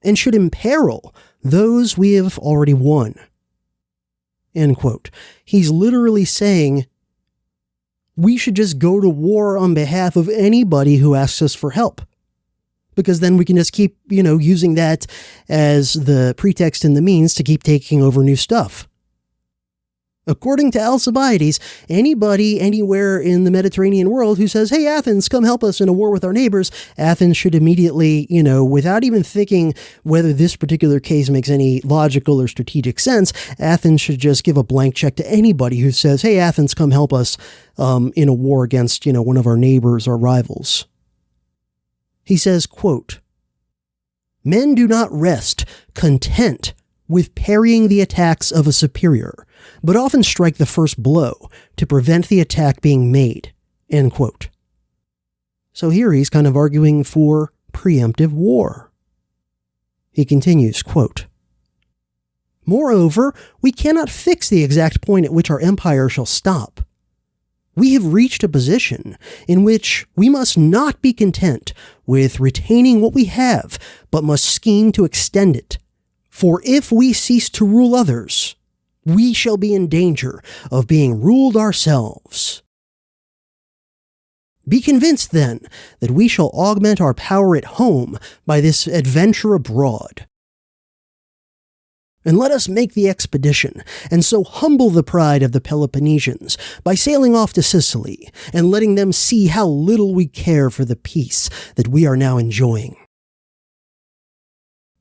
and should imperil those we have already won." End quote. He's literally saying we should just go to war on behalf of anybody who asks us for help, because then we can just keep, using that as the pretext and the means to keep taking over new stuff. According to Alcibiades, anybody anywhere in the Mediterranean world who says, "Hey, Athens, come help us in a war with our neighbors," Athens should immediately, without even thinking whether this particular case makes any logical or strategic sense, Athens should just give a blank check to anybody who says, "Hey, Athens, come help us in a war against, one of our neighbors or rivals." He says, quote, "Men do not rest content with parrying the attacks of a superior, but often strike the first blow to prevent the attack being made." End quote. So here he's kind of arguing for preemptive war. He continues, quote, "Moreover, we cannot fix the exact point at which our empire shall stop. we have reached a position in which we must not be content with retaining what we have, but must scheme to extend it. For if we cease to rule others, we shall be in danger of being ruled ourselves. Be convinced, then, that we shall augment our power at home by this adventure abroad. And let us make the expedition, and so humble the pride of the Peloponnesians by sailing off to Sicily, and letting them see how little we care for the peace that we are now enjoying.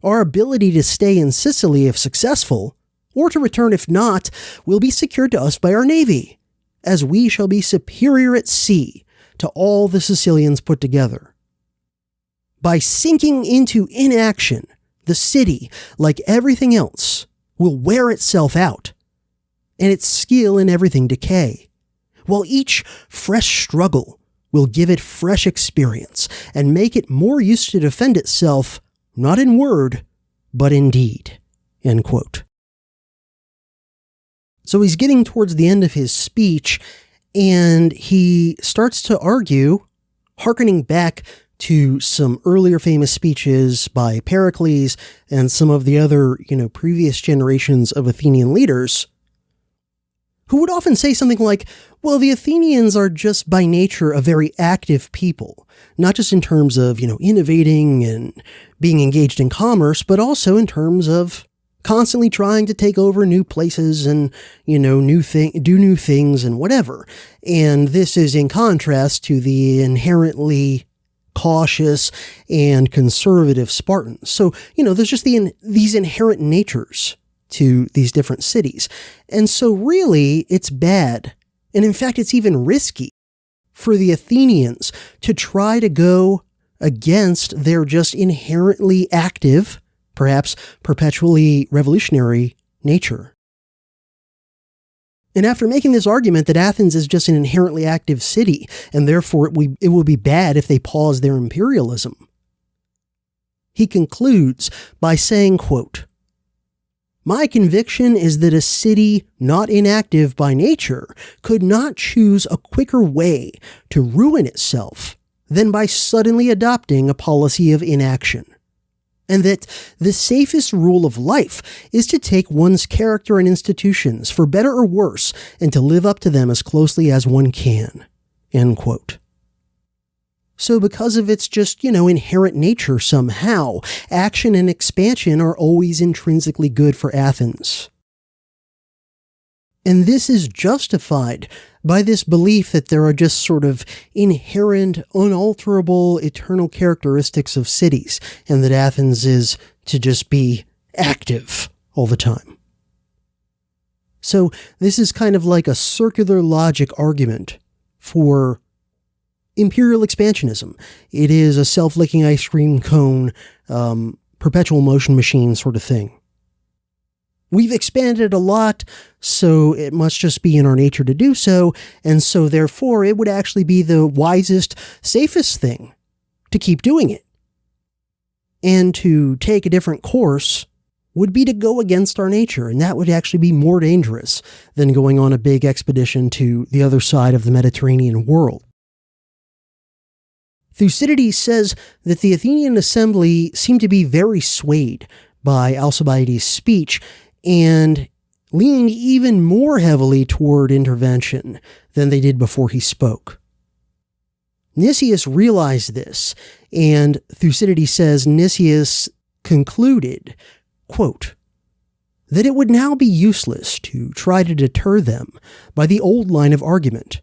Our ability to stay in Sicily if successful, or to return if not, will be secured to us by our navy, as we shall be superior at sea to all the Sicilians put together. By sinking into inaction, the city, like everything else, will wear itself out, and its skill in everything decay, while each fresh struggle will give it fresh experience and make it more used to defend itself, not in word, but in deed." End quote. So he's getting towards the end of his speech, and he starts to argue, hearkening back to some earlier famous speeches by Pericles and some of the other, previous generations of Athenian leaders, who would often say something like, well, the Athenians are just by nature a very active people, not just in terms of, innovating and being engaged in commerce, but also in terms of constantly trying to take over new places and, do new things and whatever. And this is in contrast to the inherently cautious and conservative Spartans. So, there's just these inherent natures to these different cities. And so really, it's bad. And in fact, it's even risky for the Athenians to try to go against their just inherently active, perhaps perpetually revolutionary nature. And after making this argument that Athens is just an inherently active city, and therefore it will be bad if they pause their imperialism, he concludes by saying, quote, "My conviction is that a city not inactive by nature could not choose a quicker way to ruin itself than by suddenly adopting a policy of inaction, and that the safest rule of life is to take one's character and institutions, for better or worse, and to live up to them as closely as one can." End quote. So because of its just, inherent nature somehow, action and expansion are always intrinsically good for Athens. And this is justified by this belief that there are just sort of inherent, unalterable, eternal characteristics of cities, and that Athens is to just be active all the time. So this is kind of like a circular logic argument for imperial expansionism. It is a self-licking ice cream cone, perpetual motion machine sort of thing. We've expanded a lot, so it must just be in our nature to do so, and so therefore it would actually be the wisest, safest thing to keep doing it. And to take a different course would be to go against our nature, and that would actually be more dangerous than going on a big expedition to the other side of the Mediterranean world. Thucydides says that the Athenian assembly seemed to be very swayed by Alcibiades' speech and leaned even more heavily toward intervention than they did before he spoke. Nicias realized this, and Thucydides says Nicias concluded, quote, that it would now be useless to try to deter them by the old line of argument,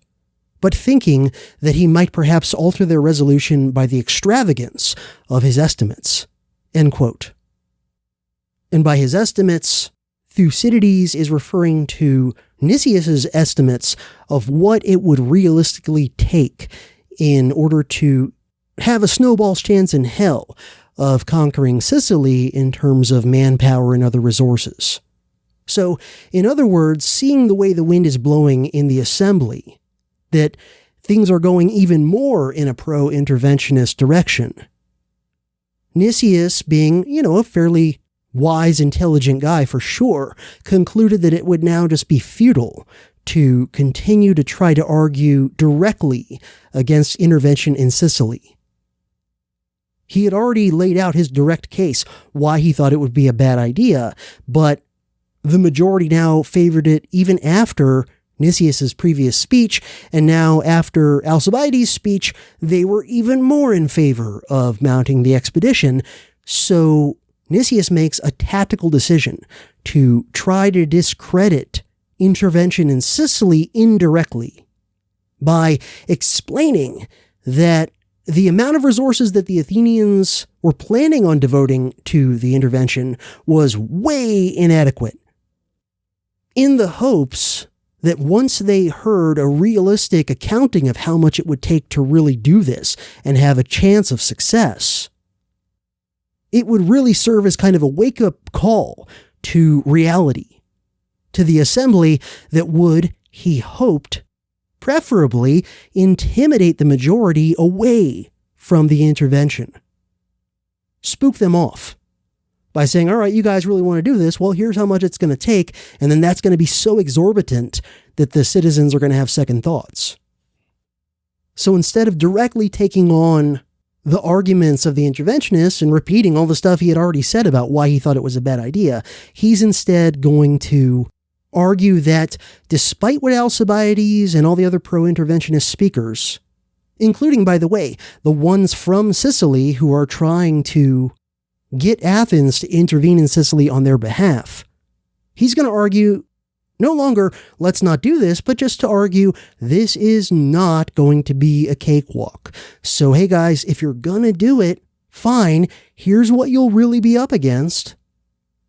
but thinking that he might perhaps alter their resolution by the extravagance of his estimates. End quote. And by his estimates, Thucydides is referring to Nicias's estimates of what it would realistically take in order to have a snowball's chance in hell of conquering Sicily in terms of manpower and other resources. So, in other words, seeing the way the wind is blowing in the assembly, that things are going even more in a pro-interventionist direction. Nicias, being, a fairly wise, intelligent guy for sure, concluded that it would now just be futile to continue to try to argue directly against intervention in Sicily. He had already laid out his direct case why he thought it would be a bad idea, but the majority now favored it even after Nicias's previous speech, and now after Alcibiades' speech, they were even more in favor of mounting the expedition. So Nicias makes a tactical decision to try to discredit intervention in Sicily indirectly by explaining that the amount of resources that the Athenians were planning on devoting to the intervention was way inadequate, in the hopes that once they heard a realistic accounting of how much it would take to really do this and have a chance of success, it would really serve as kind of a wake-up call to reality, to the assembly that would, he hoped, preferably intimidate the majority away from the intervention. Spook them off by saying, all right, you guys really want to do this? Well, here's how much it's going to take. And then that's going to be so exorbitant that the citizens are going to have second thoughts. So instead of directly taking on the arguments of the interventionists and repeating all the stuff he had already said about why he thought it was a bad idea, he's instead going to argue that despite what Alcibiades and all the other pro-interventionist speakers, including, by the way, the ones from Sicily who are trying to get Athens to intervene in Sicily on their behalf, he's going to argue no longer, let's not do this, but just to argue this is not going to be a cakewalk. So, hey guys, if you're going to do it, fine, here's what you'll really be up against,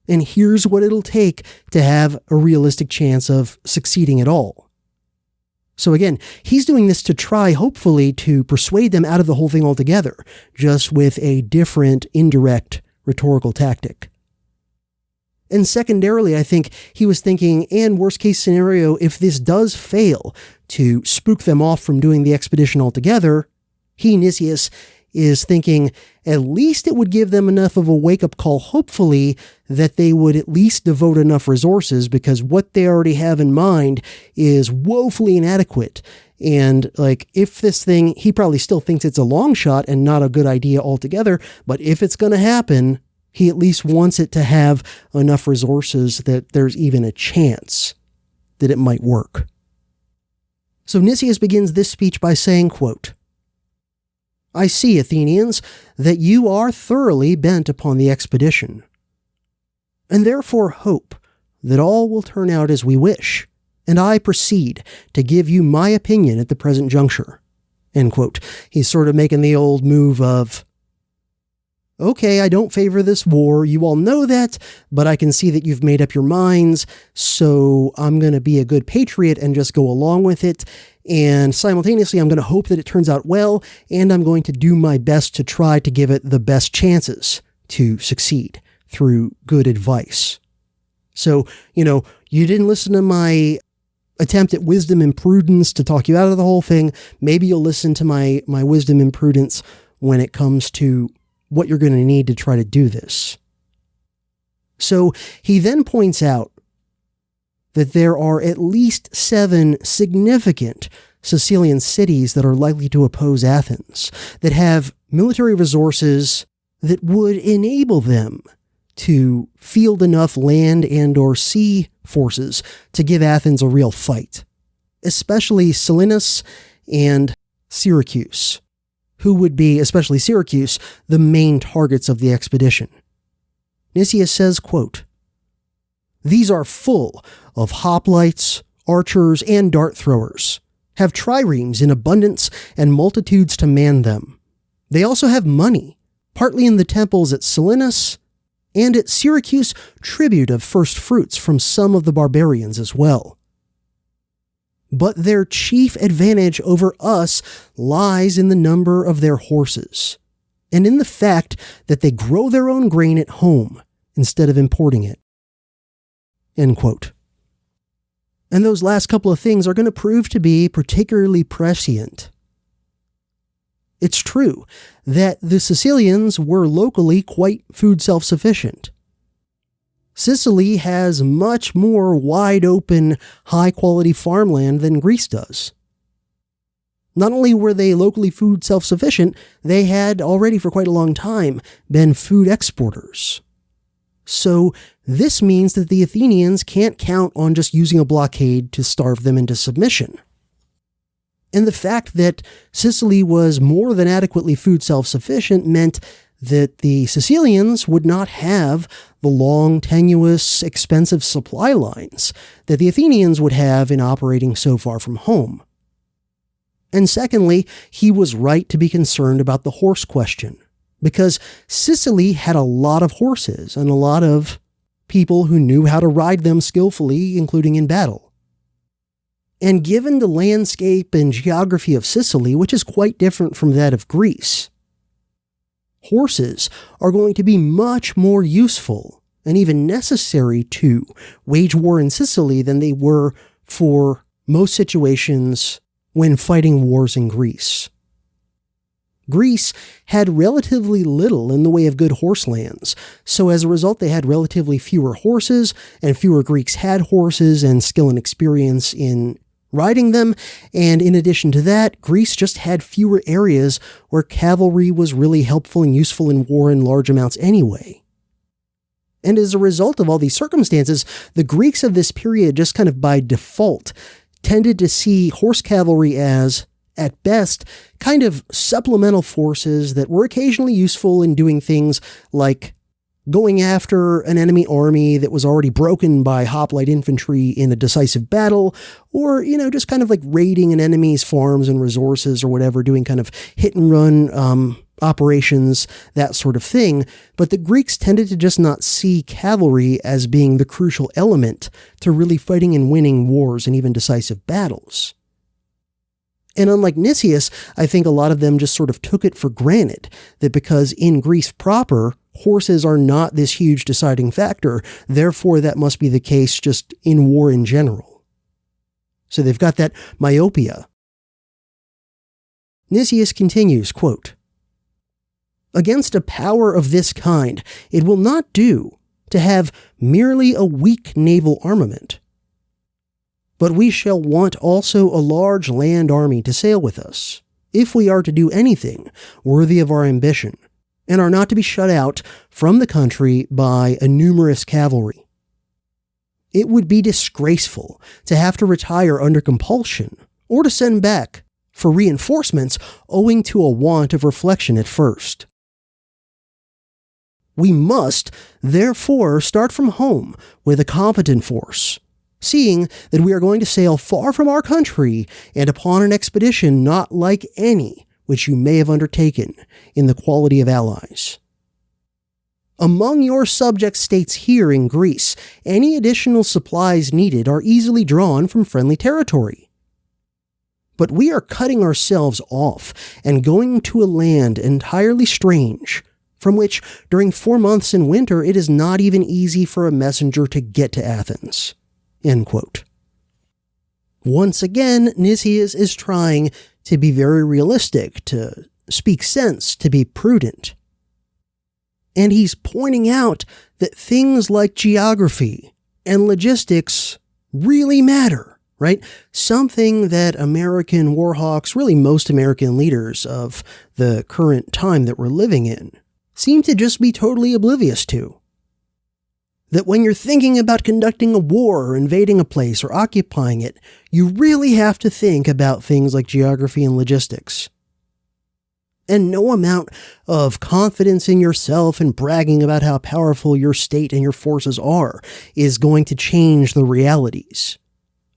and here's what it'll take to have a realistic chance of succeeding at all. So again, he's doing this to try, hopefully, to persuade them out of the whole thing altogether, just with a different, indirect rhetorical tactic. And secondarily, I think he was thinking, and worst case scenario, if this does fail to spook them off from doing the expedition altogether, he, Nicias, is thinking at least it would give them enough of a wake-up call, hopefully, that they would at least devote enough resources, because what they already have in mind is woefully inadequate. And if this thing, he probably still thinks it's a long shot and not a good idea altogether, but if it's going to happen, he at least wants it to have enough resources that there's even a chance that it might work. So Nicias begins this speech by saying, quote, "I see, Athenians, that you are thoroughly bent upon the expedition, and therefore hope that all will turn out as we wish, and I proceed to give you my opinion at the present juncture." End quote. He's sort of making the old move of, okay, I don't favor this war, you all know that, but I can see that you've made up your minds, so I'm going to be a good patriot and just go along with it, and simultaneously I'm going to hope that it turns out well, and I'm going to do my best to try to give it the best chances to succeed through good advice. So, you didn't listen to my attempt at wisdom and prudence to talk you out of the whole thing. Maybe you'll listen to my wisdom and prudence when it comes to what you're going to need to try to do this. So he then points out that there are at least 7 significant Sicilian cities that are likely to oppose Athens, that have military resources that would enable them to field enough land and or sea forces to give Athens a real fight, especially Selinus and Syracuse, who would be, especially Syracuse, the main targets of the expedition. Nicias says, quote, "These are full of hoplites, archers, and dart throwers, have triremes in abundance and multitudes to man them. They also have money, partly in the temples at Selinus, and at Syracuse tribute of first fruits from some of the barbarians as well. But their chief advantage over us lies in the number of their horses, and in the fact that they grow their own grain at home instead of importing it." End quote. And those last couple of things are going to prove to be particularly prescient. It's true that the Sicilians were locally quite food self-sufficient. Sicily has much more wide-open, high-quality farmland than Greece does. Not only were they locally food self-sufficient, they had already for quite a long time been food exporters. So this means that the Athenians can't count on just using a blockade to starve them into submission. And the fact that Sicily was more than adequately food self-sufficient meant that the Sicilians would not have the long, tenuous, expensive supply lines that the Athenians would have in operating so far from home. And secondly, he was right to be concerned about the horse question, because Sicily had a lot of horses and a lot of people who knew how to ride them skillfully, including in battle. And given the landscape and geography of Sicily, which is quite different from that of Greece, horses are going to be much more useful and even necessary to wage war in Sicily than they were for most situations when fighting wars in Greece. Greece had relatively little in the way of good horse lands, so as a result they had relatively fewer horses, and fewer Greeks had horses and skill and experience in riding them, and in addition to that, Greece just had fewer areas where cavalry was really helpful and useful in war in large amounts anyway. And as a result of all these circumstances, the Greeks of this period just kind of by default tended to see horse cavalry as, at best, kind of supplemental forces that were occasionally useful in doing things like going after an enemy army that was already broken by hoplite infantry in a decisive battle, or, just kind of like raiding an enemy's farms and resources or whatever, doing kind of hit and run operations, that sort of thing. But the Greeks tended to just not see cavalry as being the crucial element to really fighting and winning wars and even decisive battles. And unlike Nicias, I think a lot of them just sort of took it for granted that because in Greece proper, horses are not this huge deciding factor, therefore that must be the case just in war in general. So they've got that myopia. Nicias continues, quote, "Against a power of this kind, it will not do to have merely a weak naval armament. But we shall want also a large land army to sail with us, if we are to do anything worthy of our ambition, and are not to be shut out from the country by a numerous cavalry. It would be disgraceful to have to retire under compulsion, or to send back for reinforcements owing to a want of reflection at first. We must, therefore, start from home with a competent force, seeing that we are going to sail far from our country and upon an expedition not like any which you may have undertaken in the quality of allies. Among your subject states here in Greece, any additional supplies needed are easily drawn from friendly territory. But we are cutting ourselves off and going to a land entirely strange, from which during 4 months in winter it is not even easy for a messenger to get to Athens." End quote. Once again, Nicias is trying to be very realistic, to speak sense, to be prudent. And he's pointing out that things like geography and logistics really matter, right? Something that American warhawks, really most American leaders of the current time that we're living in, seem to just be totally oblivious to. That when you're thinking about conducting a war or invading a place or occupying it, you really have to think about things like geography and logistics. And no amount of confidence in yourself and bragging about how powerful your state and your forces are is going to change the realities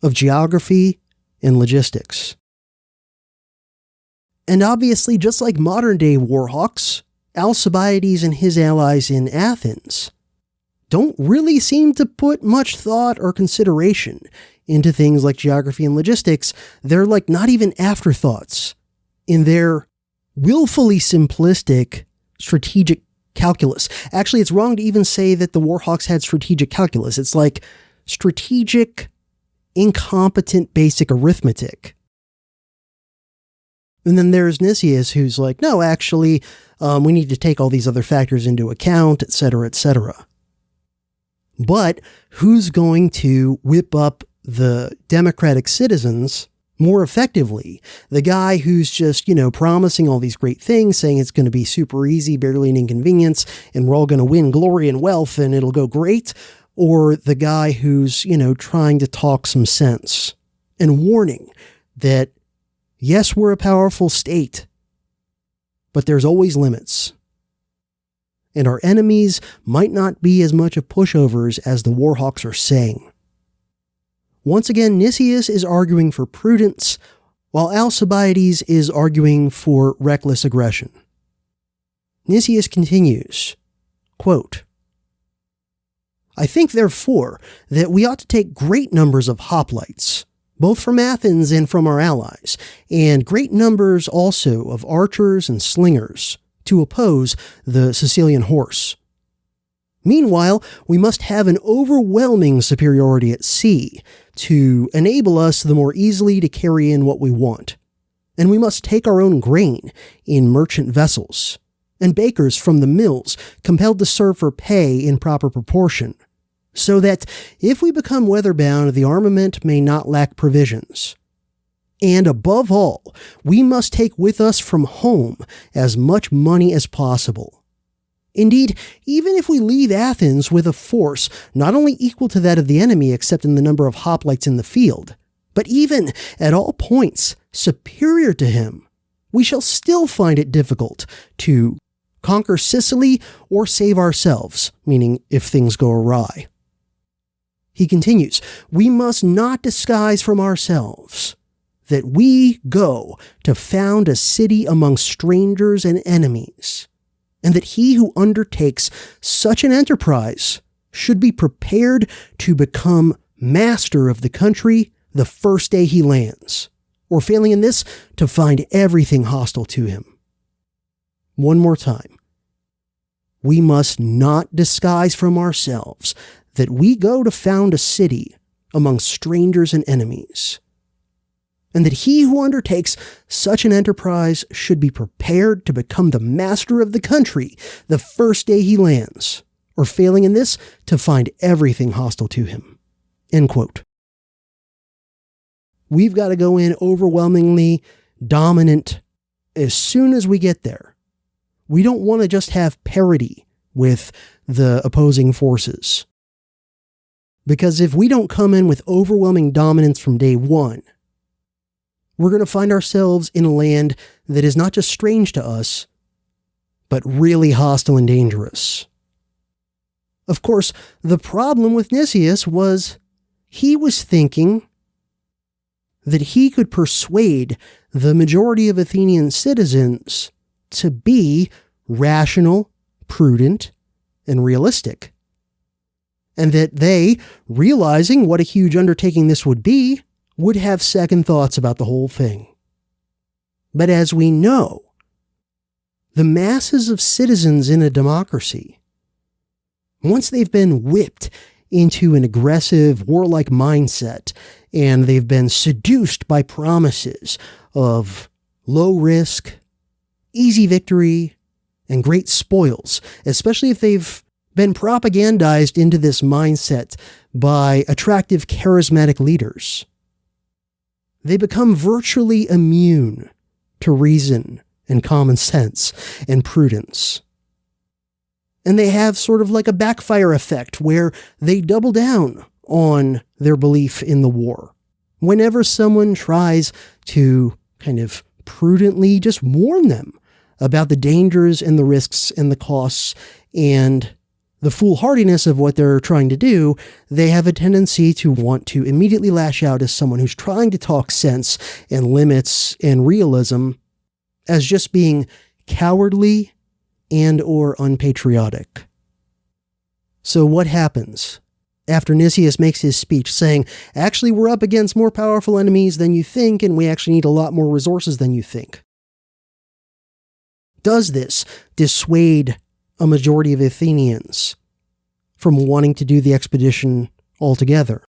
of geography and logistics. And obviously, just like modern-day warhawks, Alcibiades and his allies in Athens don't really seem to put much thought or consideration into things like geography and logistics. They're like not even afterthoughts in their willfully simplistic strategic calculus. Actually, it's wrong to even say that the warhawks had strategic calculus. It's like strategic, incompetent basic arithmetic. And then there's Nicias who's like, no, actually, we need to take all these other factors into account, etc., etc. But who's going to whip up the democratic citizens more effectively? The guy who's just, promising all these great things, saying it's going to be super easy, barely an inconvenience, and we're all going to win glory and wealth and it'll go great? Or the guy who's, trying to talk some sense and warning that, yes, we're a powerful state, but there's always limits. And our enemies might not be as much of pushovers as the Warhawks are saying. Once again, Nicias is arguing for prudence, while Alcibiades is arguing for reckless aggression. Nicias continues, quote, I think, therefore, that we ought to take great numbers of hoplites, both from Athens and from our allies, and great numbers also of archers and slingers, to oppose the Sicilian horse. Meanwhile, we must have an overwhelming superiority at sea to enable us the more easily to carry in what we want. And we must take our own grain in merchant vessels, and bakers from the mills compelled to serve for pay in proper proportion, so that if we become weather-bound, the armament may not lack provisions. And above all, we must take with us from home as much money as possible. Indeed, even if we leave Athens with a force not only equal to that of the enemy except in the number of hoplites in the field, but even at all points superior to him, we shall still find it difficult to conquer Sicily or save ourselves, meaning if things go awry. He continues, we must not disguise from ourselves that we go to found a city among strangers and enemies, and that he who undertakes such an enterprise should be prepared to become master of the country the first day he lands, or failing in this, to find everything hostile to him. One more time. We must not disguise from ourselves that we go to found a city among strangers and enemies, and that he who undertakes such an enterprise should be prepared to become the master of the country the first day he lands, or failing in this, to find everything hostile to him. End quote. We've got to go in overwhelmingly dominant as soon as we get there. We don't want to just have parity with the opposing forces. Because if we don't come in with overwhelming dominance from day one, we're going to find ourselves in a land that is not just strange to us, but really hostile and dangerous. Of course, the problem with Nicias was he was thinking that he could persuade the majority of Athenian citizens to be rational, prudent, and realistic. And that they, realizing what a huge undertaking this would be, would have second thoughts about the whole thing. But as we know, the masses of citizens in a democracy, once they've been whipped into an aggressive, warlike mindset, and they've been seduced by promises of low risk, easy victory, and great spoils, especially if they've been propagandized into this mindset by attractive, charismatic leaders, they become virtually immune to reason and common sense and prudence. And they have sort of like a backfire effect where they double down on their belief in the war. Whenever someone tries to kind of prudently just warn them about the dangers and the risks and the costs and the foolhardiness of what they're trying to do, they have a tendency to want to immediately lash out as someone who's trying to talk sense and limits and realism as just being cowardly and or unpatriotic. So what happens after Nicias makes his speech saying, actually, we're up against more powerful enemies than you think, and we actually need a lot more resources than you think? Does this dissuade a majority of Athenians from wanting to do the expedition altogether?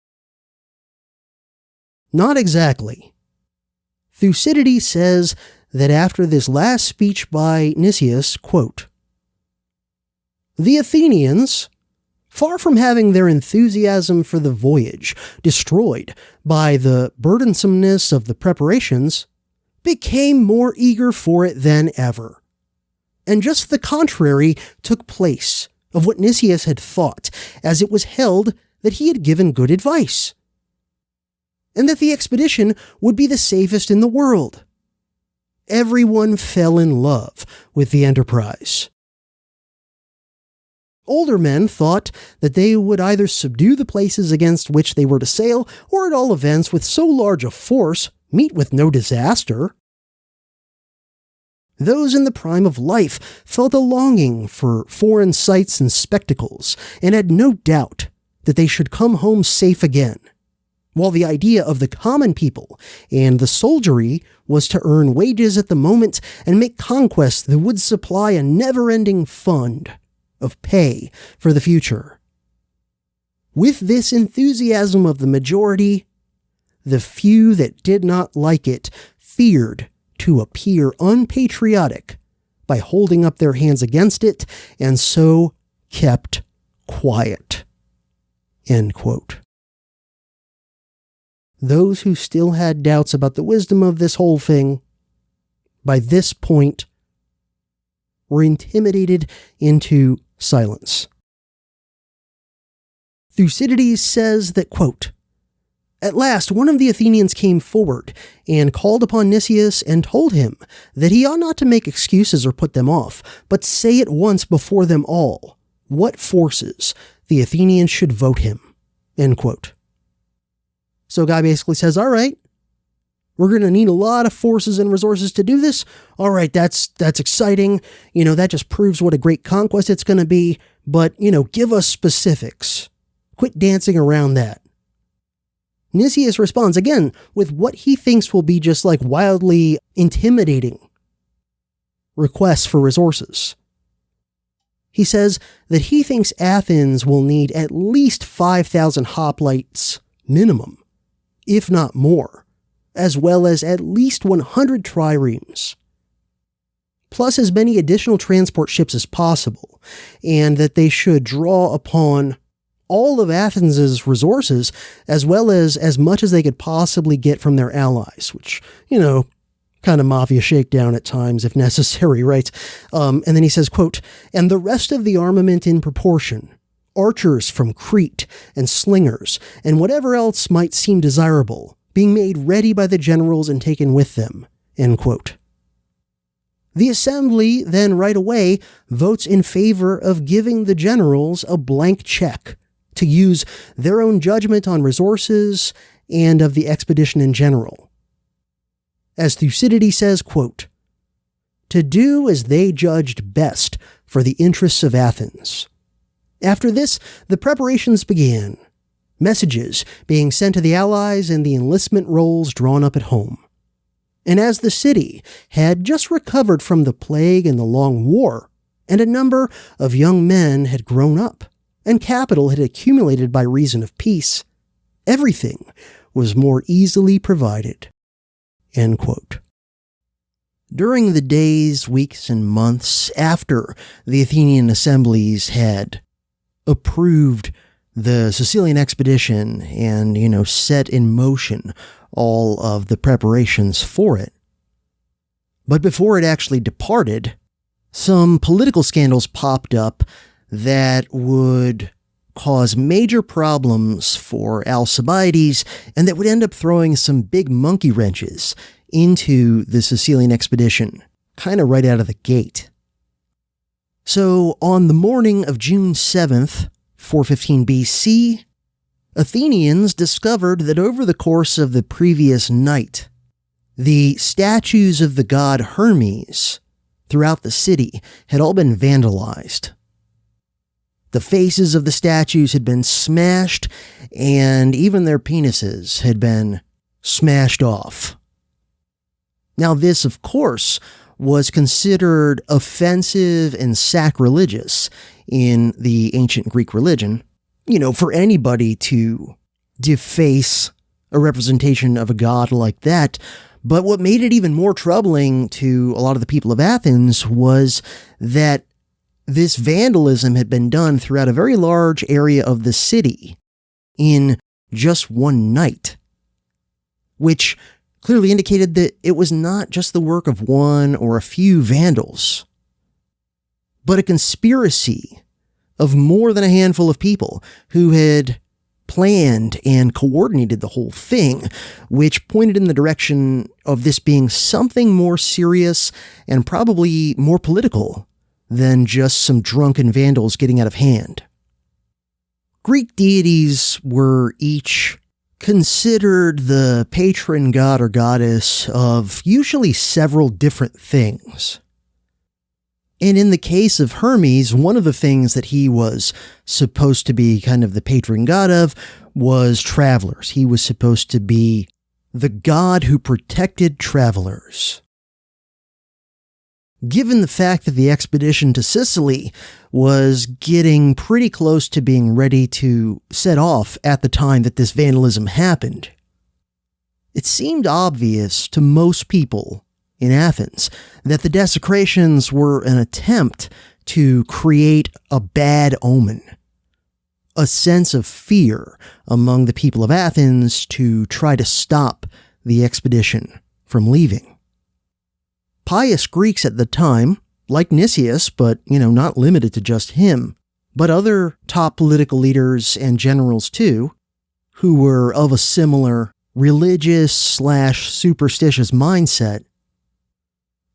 Not exactly. Thucydides says that after this last speech by Nicias, quote, "The Athenians, far from having their enthusiasm for the voyage destroyed by the burdensomeness of the preparations, became more eager for it than ever. And just the contrary took place of what Nicias had thought, as it was held that he had given good advice, and that the expedition would be the safest in the world. Everyone fell in love with the enterprise. Older men thought that they would either subdue the places against which they were to sail, or at all events, with so large a force, meet with no disaster. Those in the prime of life felt a longing for foreign sights and spectacles, and had no doubt that they should come home safe again, while the idea of the common people and the soldiery was to earn wages at the moment and make conquest that would supply a never-ending fund of pay for the future. With this enthusiasm of the majority, the few that did not like it feared to appear unpatriotic by holding up their hands against it, and so kept quiet." End quote. Those who still had doubts about the wisdom of this whole thing, by this point, were intimidated into silence. Thucydides says that, quote, "At last one of the Athenians came forward and called upon Nicias and told him that he ought not to make excuses or put them off, but say at once before them all what forces the Athenians should vote him." End quote. So a guy basically says, all right, we're going to need a lot of forces and resources to do this. All right, that's exciting. That just proves what a great conquest it's going to be. But, give us specifics. Quit dancing around that. Nicias responds again with what he thinks will be just like wildly intimidating requests for resources. He says that he thinks Athens will need at least 5,000 hoplites minimum, if not more, as well as at least 100 triremes, plus as many additional transport ships as possible, and that they should draw upon all of Athens' resources, as well as much as they could possibly get from their allies, which, kind of mafia shakedown at times if necessary, right? And then he says, quote, "And the rest of the armament in proportion, archers from Crete and slingers, and whatever else might seem desirable, being made ready by the generals and taken with them." End quote. The assembly then right away votes in favor of giving the generals a blank check to use their own judgment on resources and of the expedition in general. As Thucydides says, quote, "To do as they judged best for the interests of Athens." After this, the preparations began, messages being sent to the allies and the enlistment rolls drawn up at home. And as the city had just recovered from the plague and the long war, and a number of young men had grown up, and capital had accumulated by reason of peace, everything was more easily provided. End quote. During the days, weeks, and months after the Athenian assemblies had approved the Sicilian expedition and, set in motion all of the preparations for it, but before it actually departed, some political scandals popped up that would cause major problems for Alcibiades, and that would end up throwing some big monkey wrenches into the Sicilian expedition, kind of right out of the gate. So, on the morning of June 7th, 415 BC, Athenians discovered that over the course of the previous night, the statues of the god Hermes throughout the city had all been vandalized. The faces of the statues had been smashed, and even their penises had been smashed off. Now, this, of course, was considered offensive and sacrilegious in the ancient Greek religion, for anybody to deface a representation of a god like that. But what made it even more troubling to a lot of the people of Athens was that this vandalism had been done throughout a very large area of the city in just one night, which clearly indicated that it was not just the work of one or a few vandals, but a conspiracy of more than a handful of people who had planned and coordinated the whole thing, which pointed in the direction of this being something more serious and probably more political than just some drunken vandals getting out of hand. Greek deities were each considered the patron god or goddess of usually several different things. And in the case of Hermes, one of the things that he was supposed to be kind of the patron god of was travelers. He was supposed to be the god who protected travelers. Given the fact that the expedition to Sicily was getting pretty close to being ready to set off at the time that this vandalism happened, it seemed obvious to most people in Athens that the desecrations were an attempt to create a bad omen, a sense of fear among the people of Athens to try to stop the expedition from leaving. Pious Greeks at the time, like Nicias, but, not limited to just him, but other top political leaders and generals too, who were of a similar religious/superstitious mindset,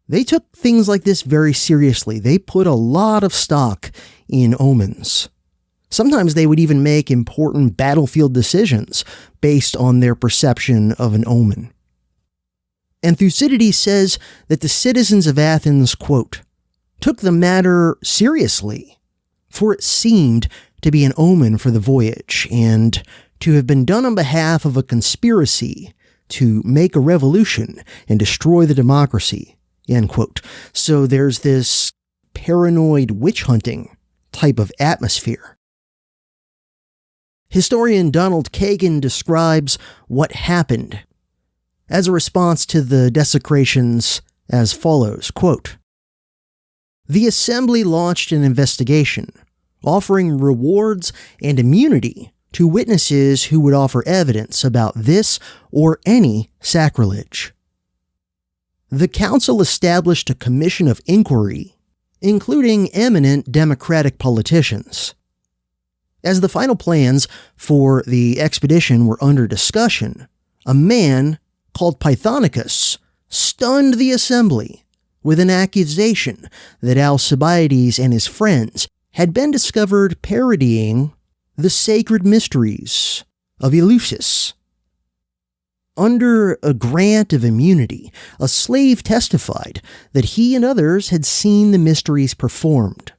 they took things like this very seriously. They put a lot of stock in omens. Sometimes they would even make important battlefield decisions based on their perception of an omen. And Thucydides says that the citizens of Athens, quote, took the matter seriously, for it seemed to be an omen for the voyage, and to have been done on behalf of a conspiracy to make a revolution and destroy the democracy, end quote. So there's this paranoid witch hunting type of atmosphere. Historian Donald Kagan describes what happened as a response to the desecrations as follows, quote, "The assembly launched an investigation, offering rewards and immunity to witnesses who would offer evidence about this or any sacrilege. The council established a commission of inquiry, including eminent Democratic politicians. As the final plans for the expedition were under discussion, a man called Pythonicus stunned the assembly with an accusation that Alcibiades and his friends had been discovered parodying the sacred mysteries of Eleusis. Under a grant of immunity, a slave testified that he and others had seen the mysteries performed,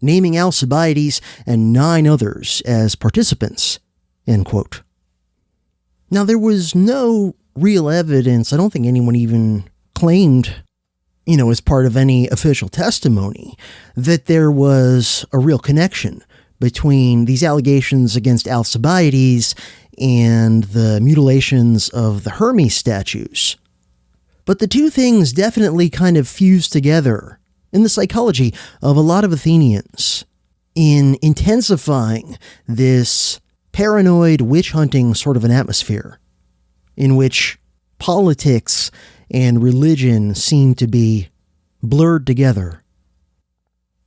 naming Alcibiades and 9 others as participants," end quote. Now, there was no real evidence. I don't think anyone even claimed, as part of any official testimony, that there was a real connection between these allegations against Alcibiades and the mutilations of the Hermes statues. But the two things definitely kind of fused together in the psychology of a lot of Athenians in intensifying this paranoid witch-hunting sort of an atmosphere in which politics and religion seem to be blurred together.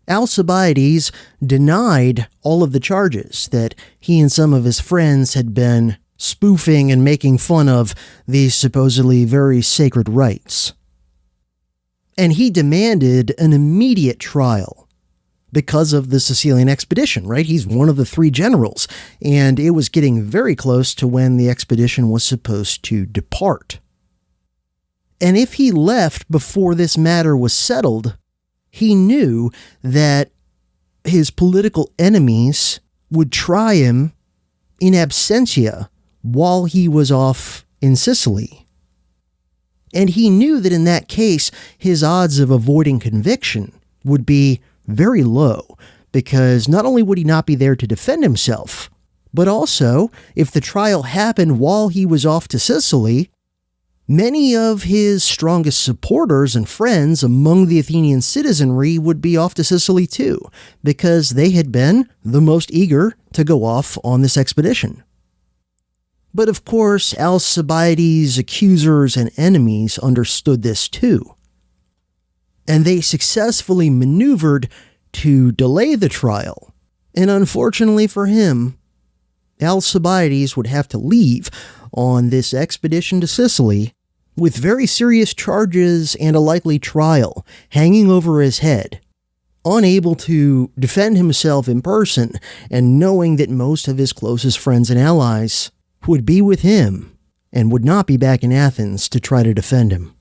Alcibiades denied all of the charges that he and some of his friends had been spoofing and making fun of these supposedly very sacred rites. And he demanded an immediate trial because of the Sicilian expedition, right? He's one of the 3 generals, and it was getting very close to when the expedition was supposed to depart. And if he left before this matter was settled, he knew that his political enemies would try him in absentia while he was off in Sicily. And he knew that in that case, his odds of avoiding conviction would be very low, because not only would he not be there to defend himself, but also, if the trial happened while he was off to Sicily, Many of his strongest supporters and friends among the Athenian citizenry would be off to Sicily too, because they had been the most eager to go off on this expedition. But of course, Alcibiades' accusers and enemies understood this too, and they successfully maneuvered to delay the trial. And unfortunately for him, Alcibiades would have to leave on this expedition to Sicily with very serious charges and a likely trial hanging over his head, unable to defend himself in person, and knowing that most of his closest friends and allies would be with him and would not be back in Athens to try to defend him.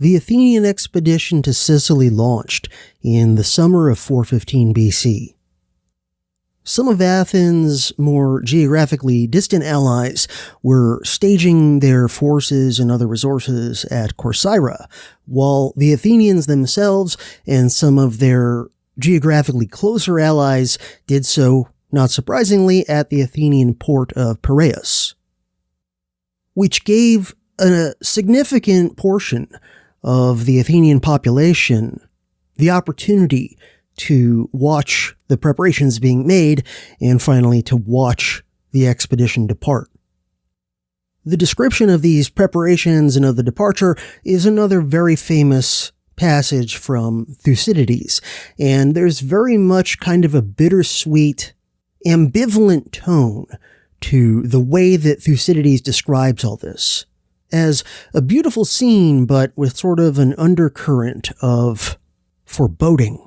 The Athenian expedition to Sicily launched in the summer of 415 BC. Some of Athens' more geographically distant allies were staging their forces and other resources at Corcyra, while the Athenians themselves and some of their geographically closer allies did so, not surprisingly, at the Athenian port of Piraeus, which gave a significant portion of the Athenian population the opportunity to watch the preparations being made and finally to watch the expedition depart. The description of these preparations and of the departure is another very famous passage from Thucydides, and there's very much kind of a bittersweet, ambivalent tone to the way that Thucydides describes all this, as a beautiful scene, but with sort of an undercurrent of foreboding.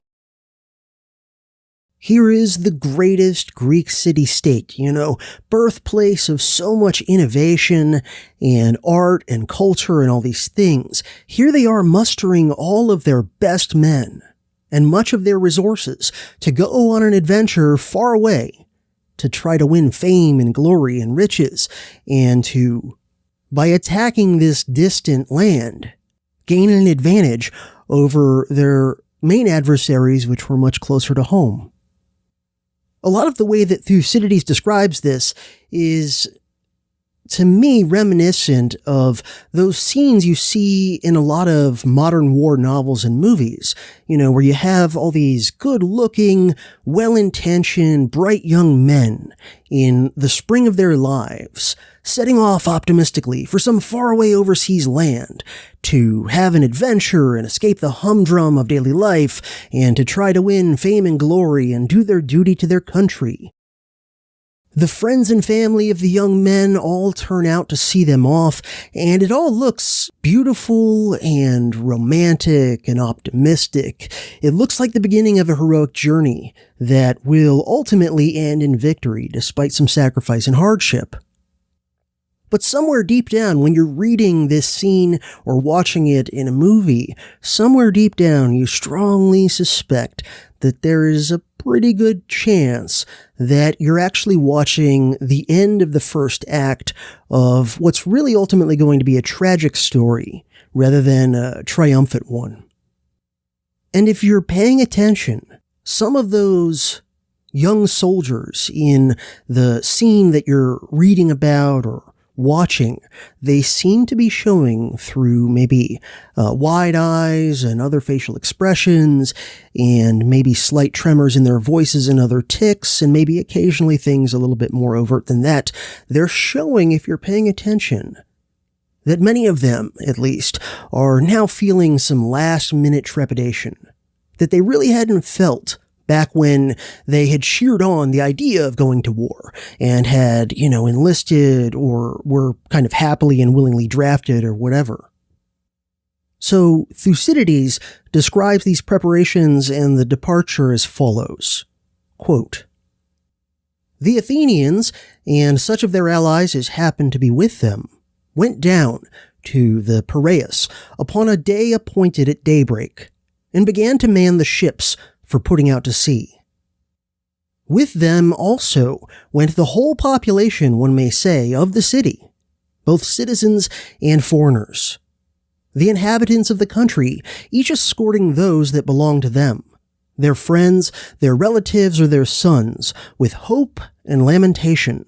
Here is the greatest Greek city-state, birthplace of so much innovation and art and culture and all these things. Here they are mustering all of their best men and much of their resources to go on an adventure far away to try to win fame and glory and riches, and to, by attacking this distant land, gain an advantage over their main adversaries, which were much closer to home. A lot of the way that Thucydides describes this is, to me, reminiscent of those scenes you see in a lot of modern war novels and movies, where you have all these good-looking, well-intentioned, bright young men in the spring of their lives, setting off optimistically for some faraway overseas land to have an adventure and escape the humdrum of daily life and to try to win fame and glory and do their duty to their country. The friends and family of the young men all turn out to see them off, and it all looks beautiful and romantic and optimistic. It looks like the beginning of a heroic journey that will ultimately end in victory despite some sacrifice and hardship. But somewhere deep down, when you're reading this scene or watching it in a movie, somewhere deep down you strongly suspect that there is a pretty good chance that you're actually watching the end of the first act of what's really ultimately going to be a tragic story rather than a triumphant one. And if you're paying attention, some of those young soldiers in the scene that you're reading about or watching, they seem to be showing through maybe wide eyes and other facial expressions and maybe slight tremors in their voices and other tics and maybe occasionally things a little bit more overt than that. They're showing, if you're paying attention, that many of them, at least, are now feeling some last-minute trepidation that they really hadn't felt back when they had cheered on the idea of going to war and had, enlisted or were kind of happily and willingly drafted or whatever. So Thucydides describes these preparations and the departure as follows. Quote, "The Athenians, and such of their allies as happened to be with them, went down to the Piraeus upon a day appointed at daybreak, and began to man the ships for putting out to sea. With them also went the whole population, one may say, of the city, both citizens and foreigners, the inhabitants of the country, each escorting those that belonged to them, their friends, their relatives, or their sons, with hope and lamentation.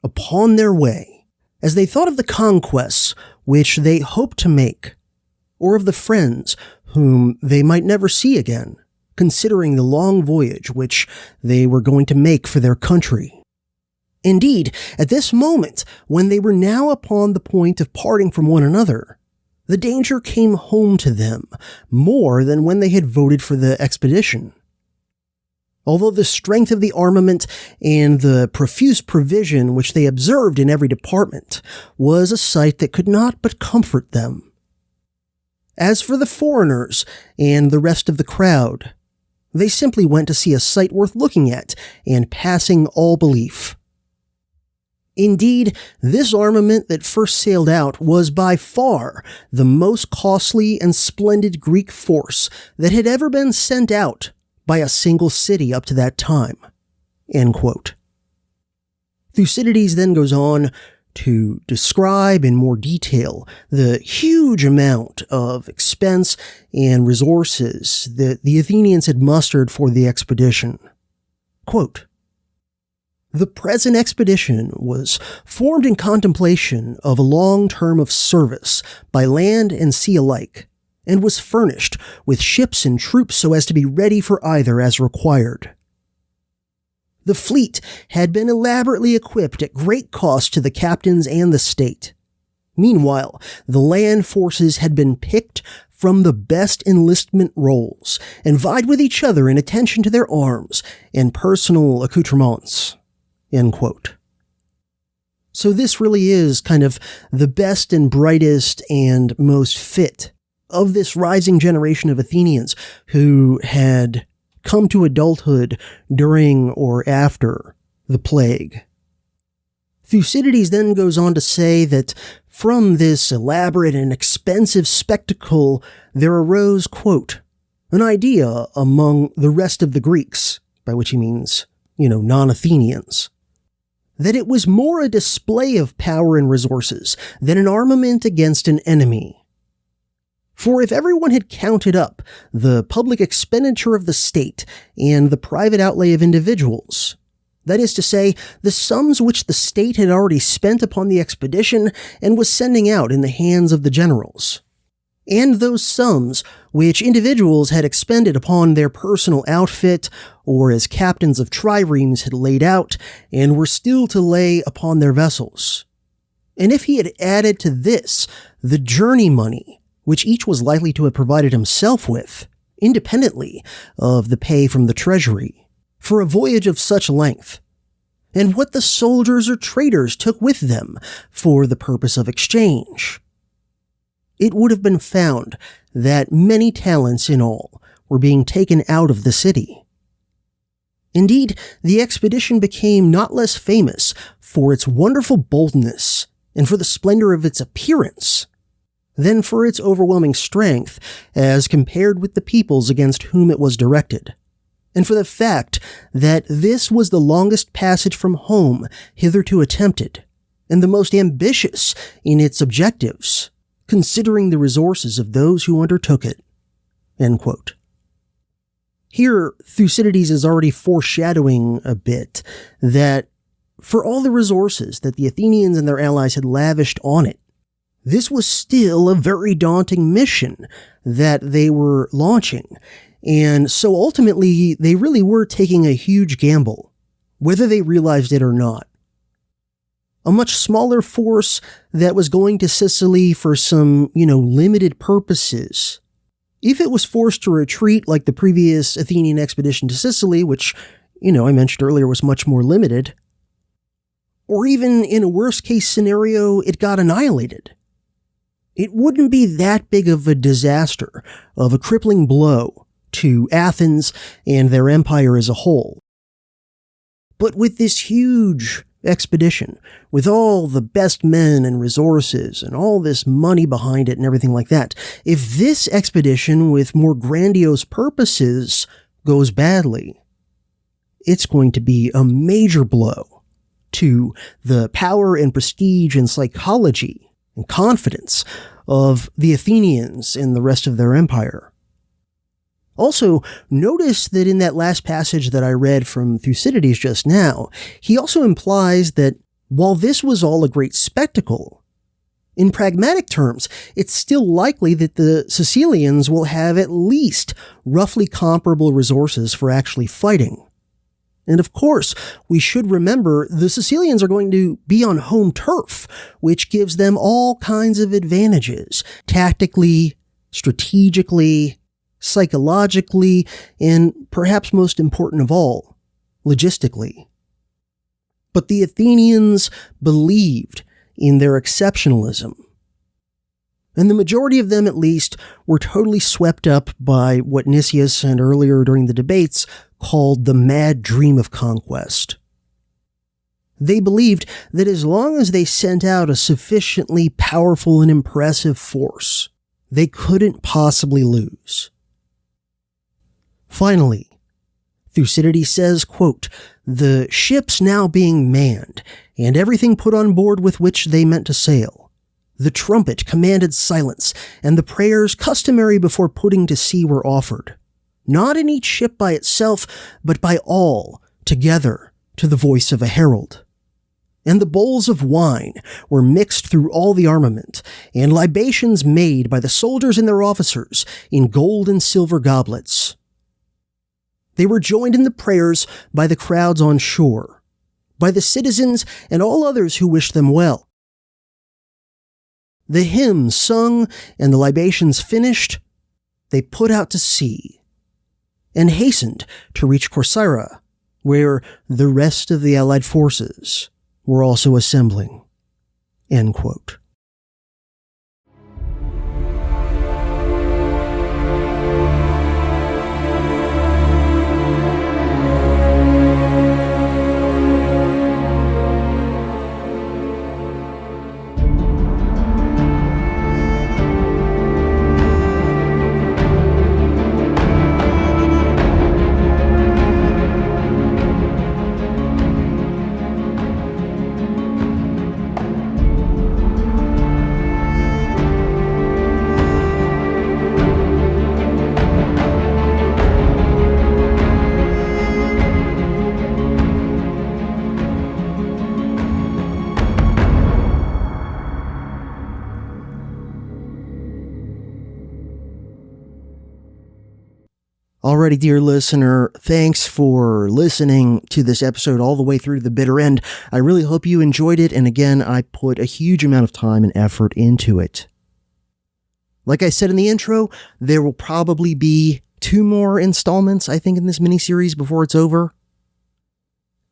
Upon their way, as they thought of the conquests which they hoped to make, or of the friends whom they might never see again, considering the long voyage which they were going to make for their country. Indeed, at this moment, when they were now upon the point of parting from one another, the danger came home to them more than when they had voted for the expedition. Although the strength of the armament and the profuse provision which they observed in every department was a sight that could not but comfort them. As for the foreigners and the rest of the crowd, they simply went to see a sight worth looking at and passing all belief. Indeed, this armament that first sailed out was by far the most costly and splendid Greek force that had ever been sent out by a single city up to that time." End quote. Thucydides then goes on to describe in more detail the huge amount of expense and resources that the Athenians had mustered for the expedition. Quote, "The present expedition was formed in contemplation of a long term of service by land and sea alike, and was furnished with ships and troops so as to be ready for either as required. The fleet had been elaborately equipped at great cost to the captains and the state. Meanwhile, the land forces had been picked from the best enlistment rolls and vied with each other in attention to their arms and personal accoutrements." End quote. So this really is kind of the best and brightest and most fit of this rising generation of Athenians who had come to adulthood during or after the plague. Thucydides then goes on to say that from this elaborate and expensive spectacle there arose, quote, "an idea among the rest of the Greeks," by which he means, non-Athenians, "that it was more a display of power and resources than an armament against an enemy. For if everyone had counted up the public expenditure of the state and the private outlay of individuals, that is to say, the sums which the state had already spent upon the expedition and was sending out in the hands of the generals, and those sums which individuals had expended upon their personal outfit, or as captains of triremes had laid out and were still to lay upon their vessels, and if he had added to this the journey money, which each was likely to have provided himself with, independently of the pay from the treasury, for a voyage of such length, and what the soldiers or traders took with them for the purpose of exchange, it would have been found that many talents in all were being taken out of the city. Indeed, the expedition became not less famous for its wonderful boldness and for the splendor of its appearance than for its overwhelming strength as compared with the peoples against whom it was directed, and for the fact that this was the longest passage from home hitherto attempted, and the most ambitious in its objectives, considering the resources of those who undertook it." End quote. Here, Thucydides is already foreshadowing a bit that for all the resources that the Athenians and their allies had lavished on it, this was still a very daunting mission that they were launching, and so ultimately they really were taking a huge gamble, whether they realized it or not. A much smaller force that was going to Sicily for some, limited purposes, If it was forced to retreat like the previous Athenian expedition to Sicily, which, I mentioned earlier was much more limited, or even in a worst-case scenario, it got annihilated, it wouldn't be that big of a disaster, of a crippling blow to Athens and their empire as a whole. But with this huge expedition, with all the best men and resources and all this money behind it and everything like that, if this expedition with more grandiose purposes goes badly, it's going to be a major blow to the power and prestige and psychology and confidence of the Athenians and the rest of their empire. Also, notice that in that last passage that I read from Thucydides just now, he also implies that while this was all a great spectacle, in pragmatic terms, it's still likely that the Sicilians will have at least roughly comparable resources for actually fighting. And of course, we should remember the Sicilians are going to be on home turf, which gives them all kinds of advantages, tactically, strategically, psychologically, and perhaps most important of all, logistically. But the Athenians believed in their exceptionalism. And the majority of them, at least, were totally swept up by what Nicias and earlier during the debates called the mad dream of conquest. They believed that as long as they sent out a sufficiently powerful and impressive force, they couldn't possibly lose. Finally, Thucydides says, quote, "The ships now being manned, and everything put on board with which they meant to sail, the trumpet commanded silence, and the prayers customary before putting to sea were offered, not in each ship by itself, but by all, together, to the voice of a herald. And the bowls of wine were mixed through all the armament, and libations made by the soldiers and their officers in gold and silver goblets. They were joined in the prayers by the crowds on shore, by the citizens and all others who wished them well. The hymns sung and the libations finished, they put out to sea and hastened to reach Corcyra, where the rest of the allied forces were also assembling." End quote. Alrighty, dear listener, thanks for listening to this episode all the way through to the bitter end. I really hope you enjoyed it, and again, I put a huge amount of time and effort into it. Like I said in the intro, there will probably be 2 more installments, I think, in this miniseries before it's over.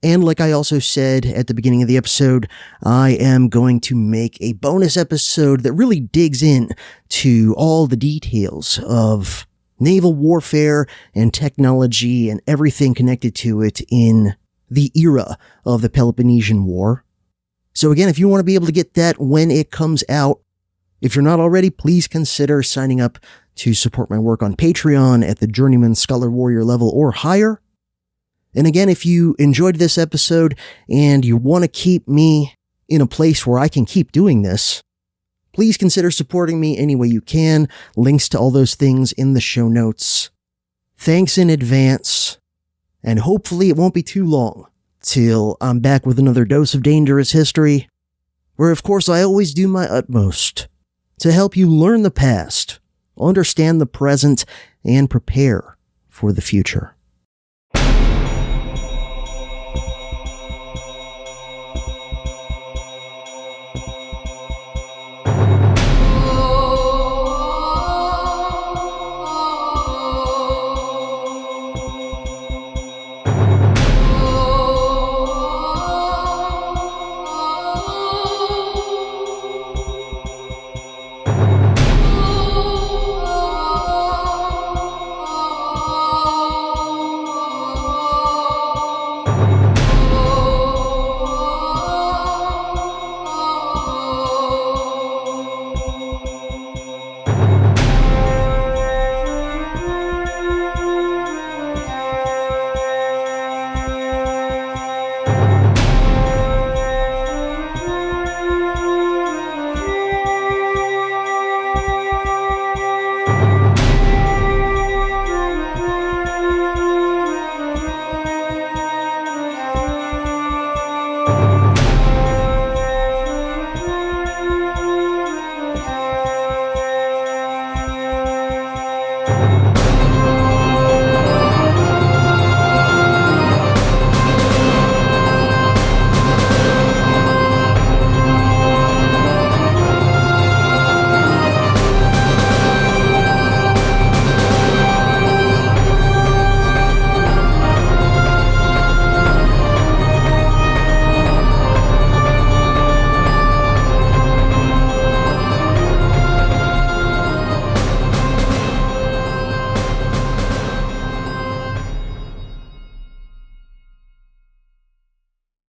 And like I also said at the beginning of the episode, I am going to make a bonus episode that really digs in to all the details of naval warfare and technology and everything connected to it in the era of the Peloponnesian War. So again, if you want to be able to get that when it comes out, if you're not already, please consider signing up to support my work on Patreon at the Journeyman Scholar Warrior level or higher. And again, if you enjoyed this episode and you want to keep me in a place where I can keep doing this, please consider supporting me any way you can. Links to all those things in the show notes. Thanks in advance, and hopefully it won't be too long till I'm back with another dose of dangerous history, where of course I always do my utmost to help you learn the past, understand the present, and prepare for the future.